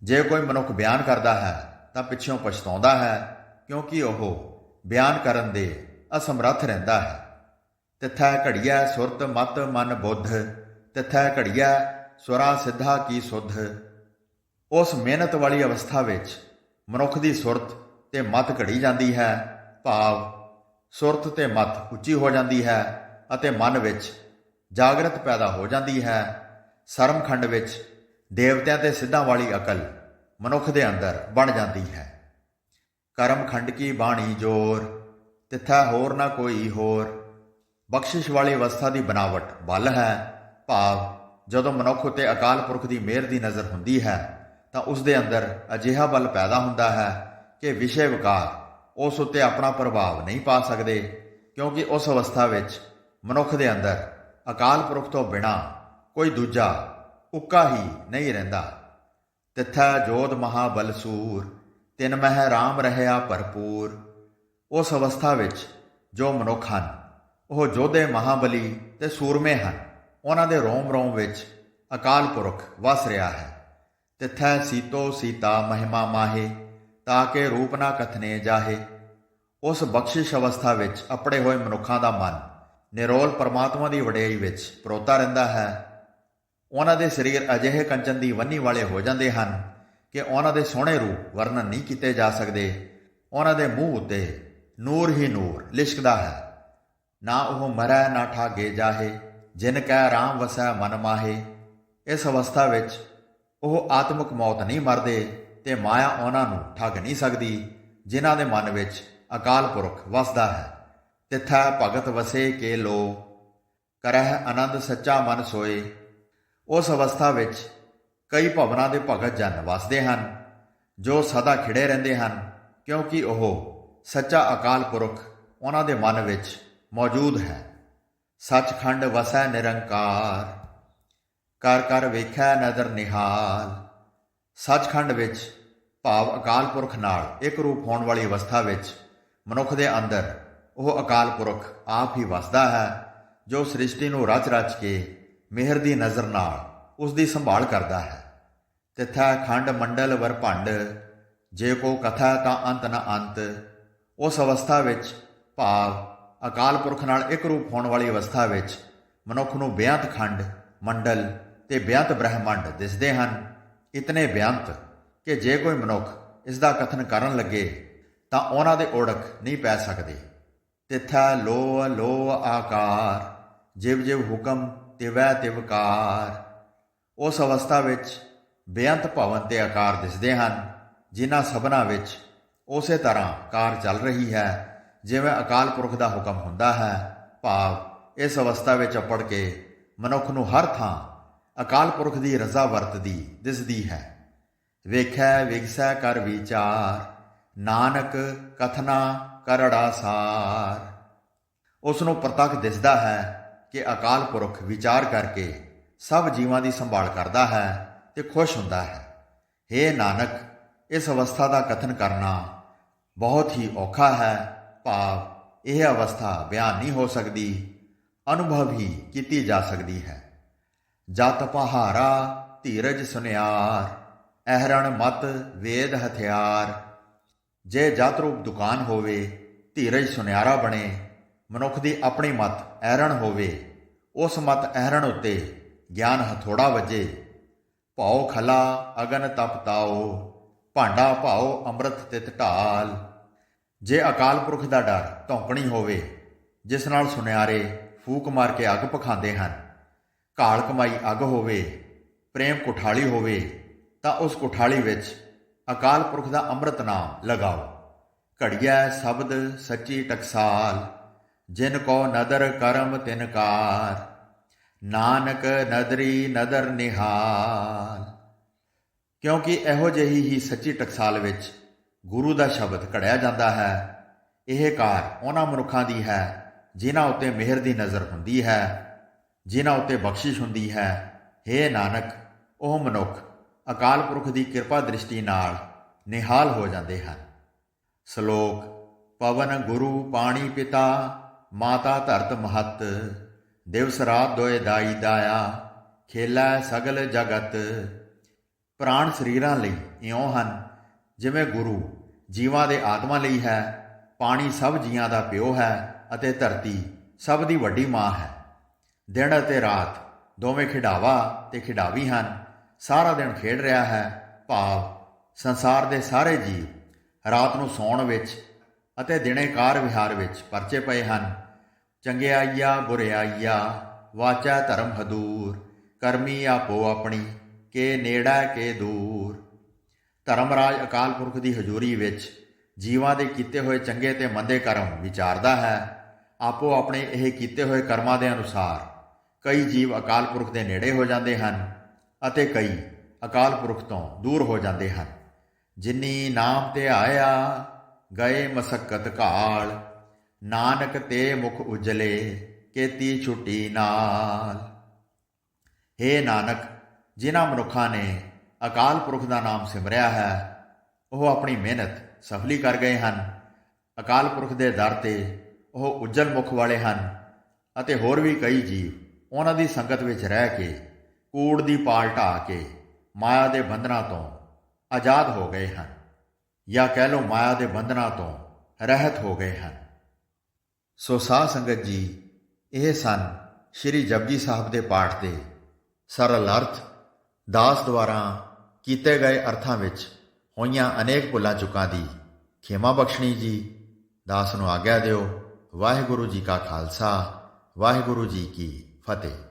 ਜੇ ਕੋਈ ਮਨੁੱਖ ਬਿਆਨ ਕਰਦਾ ਹੈ ਤਾਂ ਪਿੱਛੋਂ ਪਛਤਾਉਂਦਾ ਹੈ, ਕਿਉਂਕਿ ਉਹ ਬਿਆਨ ਕਰਨ ਦੇ ਅਸਮਰੱਥ ਰਹਿੰਦਾ ਹੈ। ਤਿੱਥੈ ਘੜੀਐ ਸੁਰਤ ਮਤ ਮਨ ਬੁੱਧ, ਤਿੱਥੈ ਘੜੀਐ ਸੁਰਾ ਸਿੱਧਾ ਕੀ ਸੁਧ। ਉਸ ਮਿਹਨਤ ਵਾਲੀ ਅਵਸਥਾ ਵਿੱਚ ਮਨੁੱਖ ਦੀ ਸੁਰਤ ਤੇ ਮਤ ਘੜੀ ਜਾਂਦੀ ਹੈ, ਭਾਵ ਸੁਰਤ ਤੇ ਮਤ ਉੱਚੀ ਹੋ ਜਾਂਦੀ ਹੈ ਅਤੇ ਮਨ ਵਿੱਚ ਜਾਗਰਤ ਪੈਦਾ ਹੋ ਜਾਂਦੀ ਹੈ। ਸਰਮਖੰਡ ਵਿੱਚ ਦੇਵਤਿਆਂ ਤੇ ਸਿੱਧਾਂ ਵਾਲੀ ਅਕਲ ਮਨੁੱਖ ਦੇ ਅੰਦਰ ਬਣ ਜਾਂਦੀ ਹੈ। ਕਰਮਖੰਡ ਕੀ ਬਾਣੀ ਜੋਰ, ਤਿੱਥੈ ਹੋਰ ਨਾ ਕੋਈ ਹੋਰ। ਬਖਸ਼ਿਸ਼ ਵਾਲੀ ਅਵਸਥਾ ਦੀ ਬਨਾਵਟ ਬਲ ਹੈ, ਭਾਵ ਜਦੋਂ ਮਨੁੱਖ ਉੱਤੇ ਅਕਾਲ ਪੁਰਖ ਦੀ ਮਿਹਰ ਦੀ ਨਜ਼ਰ ਹੁੰਦੀ ਹੈ ਤਾਂ ਉਸ ਦੇ ਅੰਦਰ ਅਜਿਹਾ ਬਲ ਪੈਦਾ ਹੁੰਦਾ ਹੈ ਕਿ ਵਿਸ਼ੇ ਵਿਕਾਰ ਉਸ ਉੱਤੇ ਆਪਣਾ ਪ੍ਰਭਾਵ ਨਹੀਂ ਪਾ ਸਕਦੇ, ਕਿਉਂਕਿ ਉਸ ਅਵਸਥਾ ਵਿੱਚ ਮਨੁੱਖ ਦੇ ਅੰਦਰ ਅਕਾਲ ਪੁਰਖ ਤੋਂ ਬਿਨਾਂ ਕੋਈ ਦੂਜਾ ਉੱਕਾ ਹੀ ਨਹੀਂ ਰਹਿੰਦਾ। ਤਿੱਥੈ ਜੋਧ ਮਹਾਬਲ ਸੂਰ, ਤਿਨ ਮਹਿ ਰਾਮ ਰਹਿਆ ਭਰਪੂਰ। ਉਸ ਅਵਸਥਾ ਵਿੱਚ ਜੋ ਮਨੁੱਖ ਹਨ ਉਹ ਯੋਧੇ ਮਹਾਬਲੀ ਤੇ ਸੂਰਮੇ ਹਨ। ਉਹਨਾਂ ਦੇ ਰੋਮ ਰੋਮ ਵਿੱਚ ਅਕਾਲ ਪੁਰਖ ਵਸ ਰਿਹਾ ਹੈ। ਤਿੱਥੈ ਸੀਤੋ ਸੀਤਾ ਮਹਿਮਾ ਮਾਹੇ, ਤਾਂ ਕਿ ਰੂਪ ਨਾ ਕਥਨੇ ਜਾਹੇ। ਉਸ ਬਖਸ਼ਿਸ਼ ਅਵਸਥਾ ਵਿੱਚ ਅਪੜੇ ਹੋਏ ਮਨੁੱਖਾਂ ਦਾ ਮਨ ਨਿਰੋਲ ਪਰਮਾਤਮਾ ਦੀ ਵਡਿਆਈ ਵਿੱਚ ਪਰੋਤਾ ਰਹਿੰਦਾ ਹੈ। ਉਹਨਾਂ ਦੇ ਸਰੀਰ ਅਜਿਹੇ ਕੰਚਨ ਦੀ ਵੰਨੀ ਵਾਲੇ ਹੋ ਜਾਂਦੇ ਹਨ ਕਿ ਉਹਨਾਂ ਦੇ ਸੋਹਣੇ ਰੂਪ ਵਰਣਨ ਨਹੀਂ ਕੀਤੇ ਜਾ ਸਕਦੇ। ਉਹਨਾਂ ਦੇ ਮੂੰਹ ਉੱਤੇ ਨੂਰ ਹੀ ਨੂਰ ਲਿਸ਼ਕਦਾ ਹੈ। ਨਾ ਉਹ ਮਰੈ ਨਾ ਠਾਗੇ ਜਾਹੇ, ਜਿਨ ਕੈ ਰਾਮ ਵਸੈ ਮਨ ਮਾਹੇ। ਇਸ ਅਵਸਥਾ ਵਿੱਚ ਉਹ ਆਤਮਿਕ ਮੌਤ ਨਹੀਂ ਮਰਦੇ ਤੇ ਮਾਇਆ ਉਹਨਾਂ ਨੂੰ ਠੱਗ ਨਹੀਂ ਸਕਦੀ, ਜਿਨ੍ਹਾਂ ਦੇ ਮਨ ਵਿੱਚ ਅਕਾਲ ਪੁਰਖ ਵਸਦਾ ਹੈ। ਤਿੱਥੈ ਭਗਤ ਵਸੇ ਕੇ ਲੋ, ਕਰਹਿ ਆਨੰਦ ਸੱਚਾ ਮਨ ਸੋਏ। ਉਸ ਅਵਸਥਾ ਵਿੱਚ ਕਈ ਭਵਨਾਂ ਦੇ ਭਗਤ ਜਨ ਵਸਦੇ ਹਨ ਜੋ ਸਦਾ ਖਿੜੇ ਰਹਿੰਦੇ ਹਨ, ਕਿਉਂਕਿ ਉਹ ਸੱਚਾ ਅਕਾਲ ਪੁਰਖ ਉਹਨਾਂ ਦੇ ਮਨ ਵਿੱਚ ਮੌਜੂਦ ਹੈ। ਸੱਚਖੰਡ ਵਸੈ ਨਿਰੰਕਾਰ, ਕਰ ਕਰ ਵੇਖੈ ਨਦਰ ਨਿਹਾਲ। ਸੱਚਖੰਡ ਵਿੱਚ ਭਾਵ ਅਕਾਲ ਪੁਰਖ ਨਾਲ ਇੱਕ ਰੂਪ ਹੋਣ ਵਾਲੀ ਅਵਸਥਾ ਵਿੱਚ ਮਨੁੱਖ ਦੇ ਅੰਦਰ ਉਹ ਅਕਾਲ ਪੁਰਖ ਆਪ ਹੀ ਵਸਦਾ ਹੈ, ਜੋ ਸ੍ਰਿਸ਼ਟੀ ਨੂੰ ਰਚ ਰਚ ਕੇ ਮਿਹਰ ਦੀ ਨਜ਼ਰ ਨਾਲ ਉਸ ਦੀ ਸੰਭਾਲ ਕਰਦਾ ਹੈ। ਤਿੱਥੈ ਖੰਡ ਮੰਡਲ ਵਰ ਭੰਡ, ਜੇ ਕੋ ਕਥਾ ਤਾਂ ਅੰਤ ਨ ਅੰਤ। ਉਸ ਅਵਸਥਾ ਵਿੱਚ ਭਾਵ ਅਕਾਲ ਪੁਰਖ ਨਾਲ ਇੱਕ ਰੂਪ ਹੋਣ ਵਾਲੀ ਅਵਸਥਾ ਵਿੱਚ ਮਨੁੱਖ ਨੂੰ ਬੇਅੰਤ ਖੰਡ, ਮੰਡਲ ਤੇ ਬੇਅੰਤ ਬ੍ਰਹਿਮੰਡ ਦਿਸਦੇ ਹਨ। ਇਤਨੇ ਬੇਅੰਤ ਕਿ ਜੇ ਕੋਈ ਮਨੁੱਖ ਇਸ ਦਾ ਕਥਨ ਕਰਨ ਲੱਗੇ ਤਾਂ ਉਹਨਾਂ ਦੇ ਓੜਕ ਨਹੀਂ ਪੈ ਸਕਦੇ। ਤਿੱਥੈ ਲੋਹ ਲੋਹ ਆਕਾਰ, ਜਿਵ ਜਿਵ ਹੁਕਮ ਤਿਵੈ ਤਿਵਕਾਰ। ਉਸ ਅਵਸਥਾ ਵਿੱਚ ਬੇਅੰਤ ਭਵਨ ਤੇ ਆਕਾਰ ਦਿਸਦੇ ਹਨ, ਜਿਨ੍ਹਾਂ ਸਭਨਾਂ ਵਿੱਚ ਉਸੇ ਤਰ੍ਹਾਂ ਕਾਰ ਚੱਲ ਰਹੀ ਹੈ ਜਿਵੇਂ ਅਕਾਲ ਪੁਰਖ ਦਾ ਹੁਕਮ ਹੁੰਦਾ ਹੈ। ਭਾਵ ਇਸ ਅਵਸਥਾ ਵਿੱਚ ਅਪੜ ਕੇ ਮਨੁੱਖ ਨੂੰ ਹਰ ਥਾਂ ਅਕਾਲ ਪੁਰਖ ਦੀ ਰਜ਼ਾ ਵਰਤਦੀ ਦਿਸਦੀ ਹੈ। ਵੇਖੈ ਵਿਗਸੈ ਕਰ ਵਿਚਾਰ, ਨਾਨਕ ਕਥਨਾ ਕਰੜਾ ਸਾਰ। ਉਸ ਨੂੰ ਪ੍ਰਤੱਖ ਦਿਸਦਾ ਹੈ ਕਿ ਅਕਾਲ ਪੁਰਖ ਵਿਚਾਰ ਕਰਕੇ ਸਭ ਜੀਵਾਂ ਦੀ ਸੰਭਾਲ ਕਰਦਾ ਹੈ ਤੇ ਖੁਸ਼ ਹੁੰਦਾ ਹੈ। ਹੇ ਨਾਨਕ, ਇਸ ਅਵਸਥਾ ਦਾ ਕਥਨ ਕਰਨਾ ਬਹੁਤ ਹੀ ਔਖਾ ਹੈ। ਭਾਵ ਇਹ ਅਵਸਥਾ ਬਿਆਨ ਨਹੀਂ ਹੋ ਸਕਦੀ, ਅਨੁਭਵ ਹੀ ਕੀਤੀ ਜਾ ਸਕਦੀ ਹੈ। ਜਤ ਪਹਾਰਾ ਧੀਰਜ ਸੁਨਿਆਰ, ਅਹਰਣ ਮਤ ਵੇਦ ਹਥਿਆਰ। ਜੇ ਜਤ ਰੂਪ ਦੁਕਾਨ ਹੋਵੇ, ਧੀਰਜ ਸੁਨਿਆਰਾ ਬਣੇ, ਮਨੁੱਖ ਦੀ ਆਪਣੀ ਮਤ ਅਹਰਣ ਹੋਵੇ, ਉਸ ਮਤ ਅਹਰਣ ਉੱਤੇ ਗਿਆਨ ਹਥੋੜਾ ਵੱਜੇ। ਭਾਉ ਖਲਾ ਅਗਨ ਤਪ ਤਾਓ, ਭਾਂਡਾ ਭਾਉ ਅੰਮ੍ਰਿਤ ਤਿਤ ਢਾਲ। ਜੇ ਅਕਾਲ ਪੁਰਖ ਦਾ ਡਰ ਧੌਂਕਣੀ ਹੋਵੇ, ਜਿਸ ਨਾਲ ਸੁਨਿਆਰੇ ਫੂਕ ਮਾਰ ਕੇ ਅੱਗ ਪਖਾਉਂਦੇ ਹਨ, ਘਾਲ ਕਮਾਈ ਅੱਗ ਹੋਵੇ, ਪ੍ਰੇਮ ਕੁਠਾਲੀ ਹੋਵੇ, ਤਾਂ ਉਸ ਕੁਠਾਲੀ ਵਿੱਚ ਅਕਾਲ ਪੁਰਖ ਦਾ ਅੰਮ੍ਰਿਤ ਨਾਮ ਲਗਾਓ। ਘੜੀਐ ਸ਼ਬਦ ਸੱਚੀ ਟਕਸਾਲ, ਜਿਨ ਕੋ ਨਦਰ ਕਰਮ ਤਿਨ ਕਾਰ। ਨਾਨਕ ਨਦਰੀ ਨਦਰ ਨਿਹਾਲ। ਕਿਉਂਕਿ ਇਹੋ ਜਿਹੀ ਹੀ ਸੱਚੀ ਟਕਸਾਲ ਵਿੱਚ ਗੁਰੂ ਦਾ ਸ਼ਬਦ ਘੜਿਆ ਜਾਂਦਾ ਹੈ। ਇਹ ਕਾਰ ਉਹਨਾਂ ਮਨੁੱਖਾਂ ਦੀ ਹੈ ਜਿਨ੍ਹਾਂ ਉੱਤੇ ਮਿਹਰ ਦੀ ਨਜ਼ਰ ਹੁੰਦੀ ਹੈ, ਜਿਨ੍ਹਾਂ ਉੱਤੇ ਬਖਸ਼ਿਸ਼ ਹੁੰਦੀ ਹੈ। ਹੇ ਨਾਨਕ, ਉਹ ਮਨੁੱਖ ਅਕਾਲ ਪੁਰਖ ਦੀ ਕਿਰਪਾ ਦ੍ਰਿਸ਼ਟੀ ਨਾਲ ਨਿਹਾਲ ਹੋ ਜਾਂਦੇ ਹਨ। ਸ਼ਲੋਕ। ਪਵਨ ਗੁਰੂ ਪਾਣੀ ਪਿਤਾ, ਮਾਤਾ ਧਰਤ ਮਹੱਤ। ਦਿਵਸ ਰਾਤ ਦੋਇ ਦਾਈ ਦਾਇਆ, ਖੇਲੈ ਸਗਲ ਜਗਤ। ਪ੍ਰਾਣ ਸਰੀਰਾਂ ਲਈ ਇਉਂ ਹਨ ਜਿਵੇਂ ਗੁਰੂ ਜੀਵਾਂ ਦੇ ਆਤਮਾ ਲਈ ਹੈ, ਪਾਣੀ ਸਭ ਜੀਆਂ ਦਾ ਪਿਓ ਹੈ ਅਤੇ ਧਰਤੀ ਸਭ ਦੀ ਵੱਡੀ ਮਾਂ ਹੈ। ਦਿਨ ਅਤੇ ਰਾਤ ਦੋਵੇਂ ਖਿਡਾਵਾ ਤੇ ਖਿਡਾਵੀ ਹਨ। ਸਾਰਾ ਦਿਨ ਖੇਡ ਰਿਹਾ ਹੈ। ਭਾਵ ਸੰਸਾਰ ਦੇ ਸਾਰੇ ਜੀਵ ਰਾਤ ਨੂੰ ਸੌਣ ਵਿੱਚ ਅਤੇ ਦਿਨੇ ਕਾਰ ਵਿਹਾਰ ਵਿੱਚ ਪਰਚੇ ਪਏ ਹਨ। ਚੰਗਿਆਈਆ ਬੁਰਿਆਈਆ, ਵਾਚਾ ਧਰਮ ਹਦੂਰ। ਕਰਮੀ ਆਪੋ ਆਪਣੀ, ਕੇ ਨੇੜਾ ਕੇ ਦੂਰ। ਧਰਮਰਾਜ ਅਕਾਲ ਪੁਰਖ ਦੀ ਹਜ਼ੂਰੀ ਵਿੱਚ ਜੀਵਾਂ ਦੇ ਕੀਤੇ ਹੋਏ ਚੰਗੇ ਤੇ ਮੰਦੇ ਕਰਮ ਵਿਚਾਰਦਾ ਹੈ। ਆਪੋ ਆਪਣੇ ਇਹ ਕੀਤੇ ਹੋਏ ਕਰਮਾਂ ਦੇ ਅਨੁਸਾਰ ਕਈ ਜੀਵ ਅਕਾਲ ਪੁਰਖ ਦੇ ਨੇੜੇ ਹੋ ਜਾਂਦੇ ਹਨ ਅਤੇ ਕਈ ਅਕਾਲ ਪੁਰਖ ਤੋਂ ਦੂਰ ਹੋ ਜਾਂਦੇ ਹਨ। ਜਿਨੀ ਨਾਮ ਤੇ ਆਇਆ ਗਏ ਮਸਕਤ ਘਾਲ, ਨਾਨਕ ਤੇ ਮੁਖ ਉਜਲੇ ਕੀਤੀ ਛੁੱਟੀ ਨਾਲ। ਹੇ ਨਾਨਕ, ਜਿਨ੍ਹਾਂ ਮਨੁੱਖਾਂ ਨੇ ਅਕਾਲ ਪੁਰਖ ਦਾ ਨਾਮ ਸਿਮਰਿਆ ਹੈ ਉਹ ਆਪਣੀ ਮਿਹਨਤ ਸਫਲੀ ਕਰ ਗਏ ਹਨ। ਅਕਾਲ ਪੁਰਖ ਦੇ ਦਰ ਤੇ ਉਹ ਉੱਜਲ ਮੁਖ ਵਾਲੇ ਹਨ ਅਤੇ ਹੋਰ ਵੀ ਕਈ ਜੀਵ ਉਹਨਾਂ ਦੀ ਸੰਗਤ ਵਿੱਚ ਰਹਿ ਕੇ ਕੂੜ ਦੀ ਪਾਲ ਢਾਹ ਕੇ ਮਾਇਆ ਦੇ ਬੰਧਨਾਂ ਤੋਂ ਆਜ਼ਾਦ ਹੋ ਗਏ ਹਨ, ਜਾਂ ਕਹਿ ਲਓ ਮਾਇਆ ਦੇ ਬੰਧਨਾਂ ਤੋਂ ਰਹਿਤ ਹੋ ਗਏ ਹਨ। ਸੋ ਸਾਧ ਸੰਗਤ ਜੀ, ਇਹ ਸਨ ਸ਼੍ਰੀ ਜਪਜੀ ਸਾਹਿਬ ਦੇ ਪਾਠ ਦੇ ਸਰਲ ਅਰਥ। ਦਾਸ ਦੁਆਰਾ ਕੀਤੇ ਗਏ ਅਰਥਾਂ ਵਿੱਚ ਹੋਈਆਂ ਅਨੇਕ ਭੁੱਲਾਂ ਚੁੱਕਾਂ ਦੀ ਖੇਮਾ ਬਖਸ਼ਣੀ ਜੀ। ਦਾਸ ਨੂੰ ਆਗਿਆ ਦਿਓ। ਵਾਹਿਗੁਰੂ ਜੀ ਕਾ ਖਾਲਸਾ, ਵਾਹਿਗੁਰੂ ਜੀ ਕੀ ਫਤਿਹ।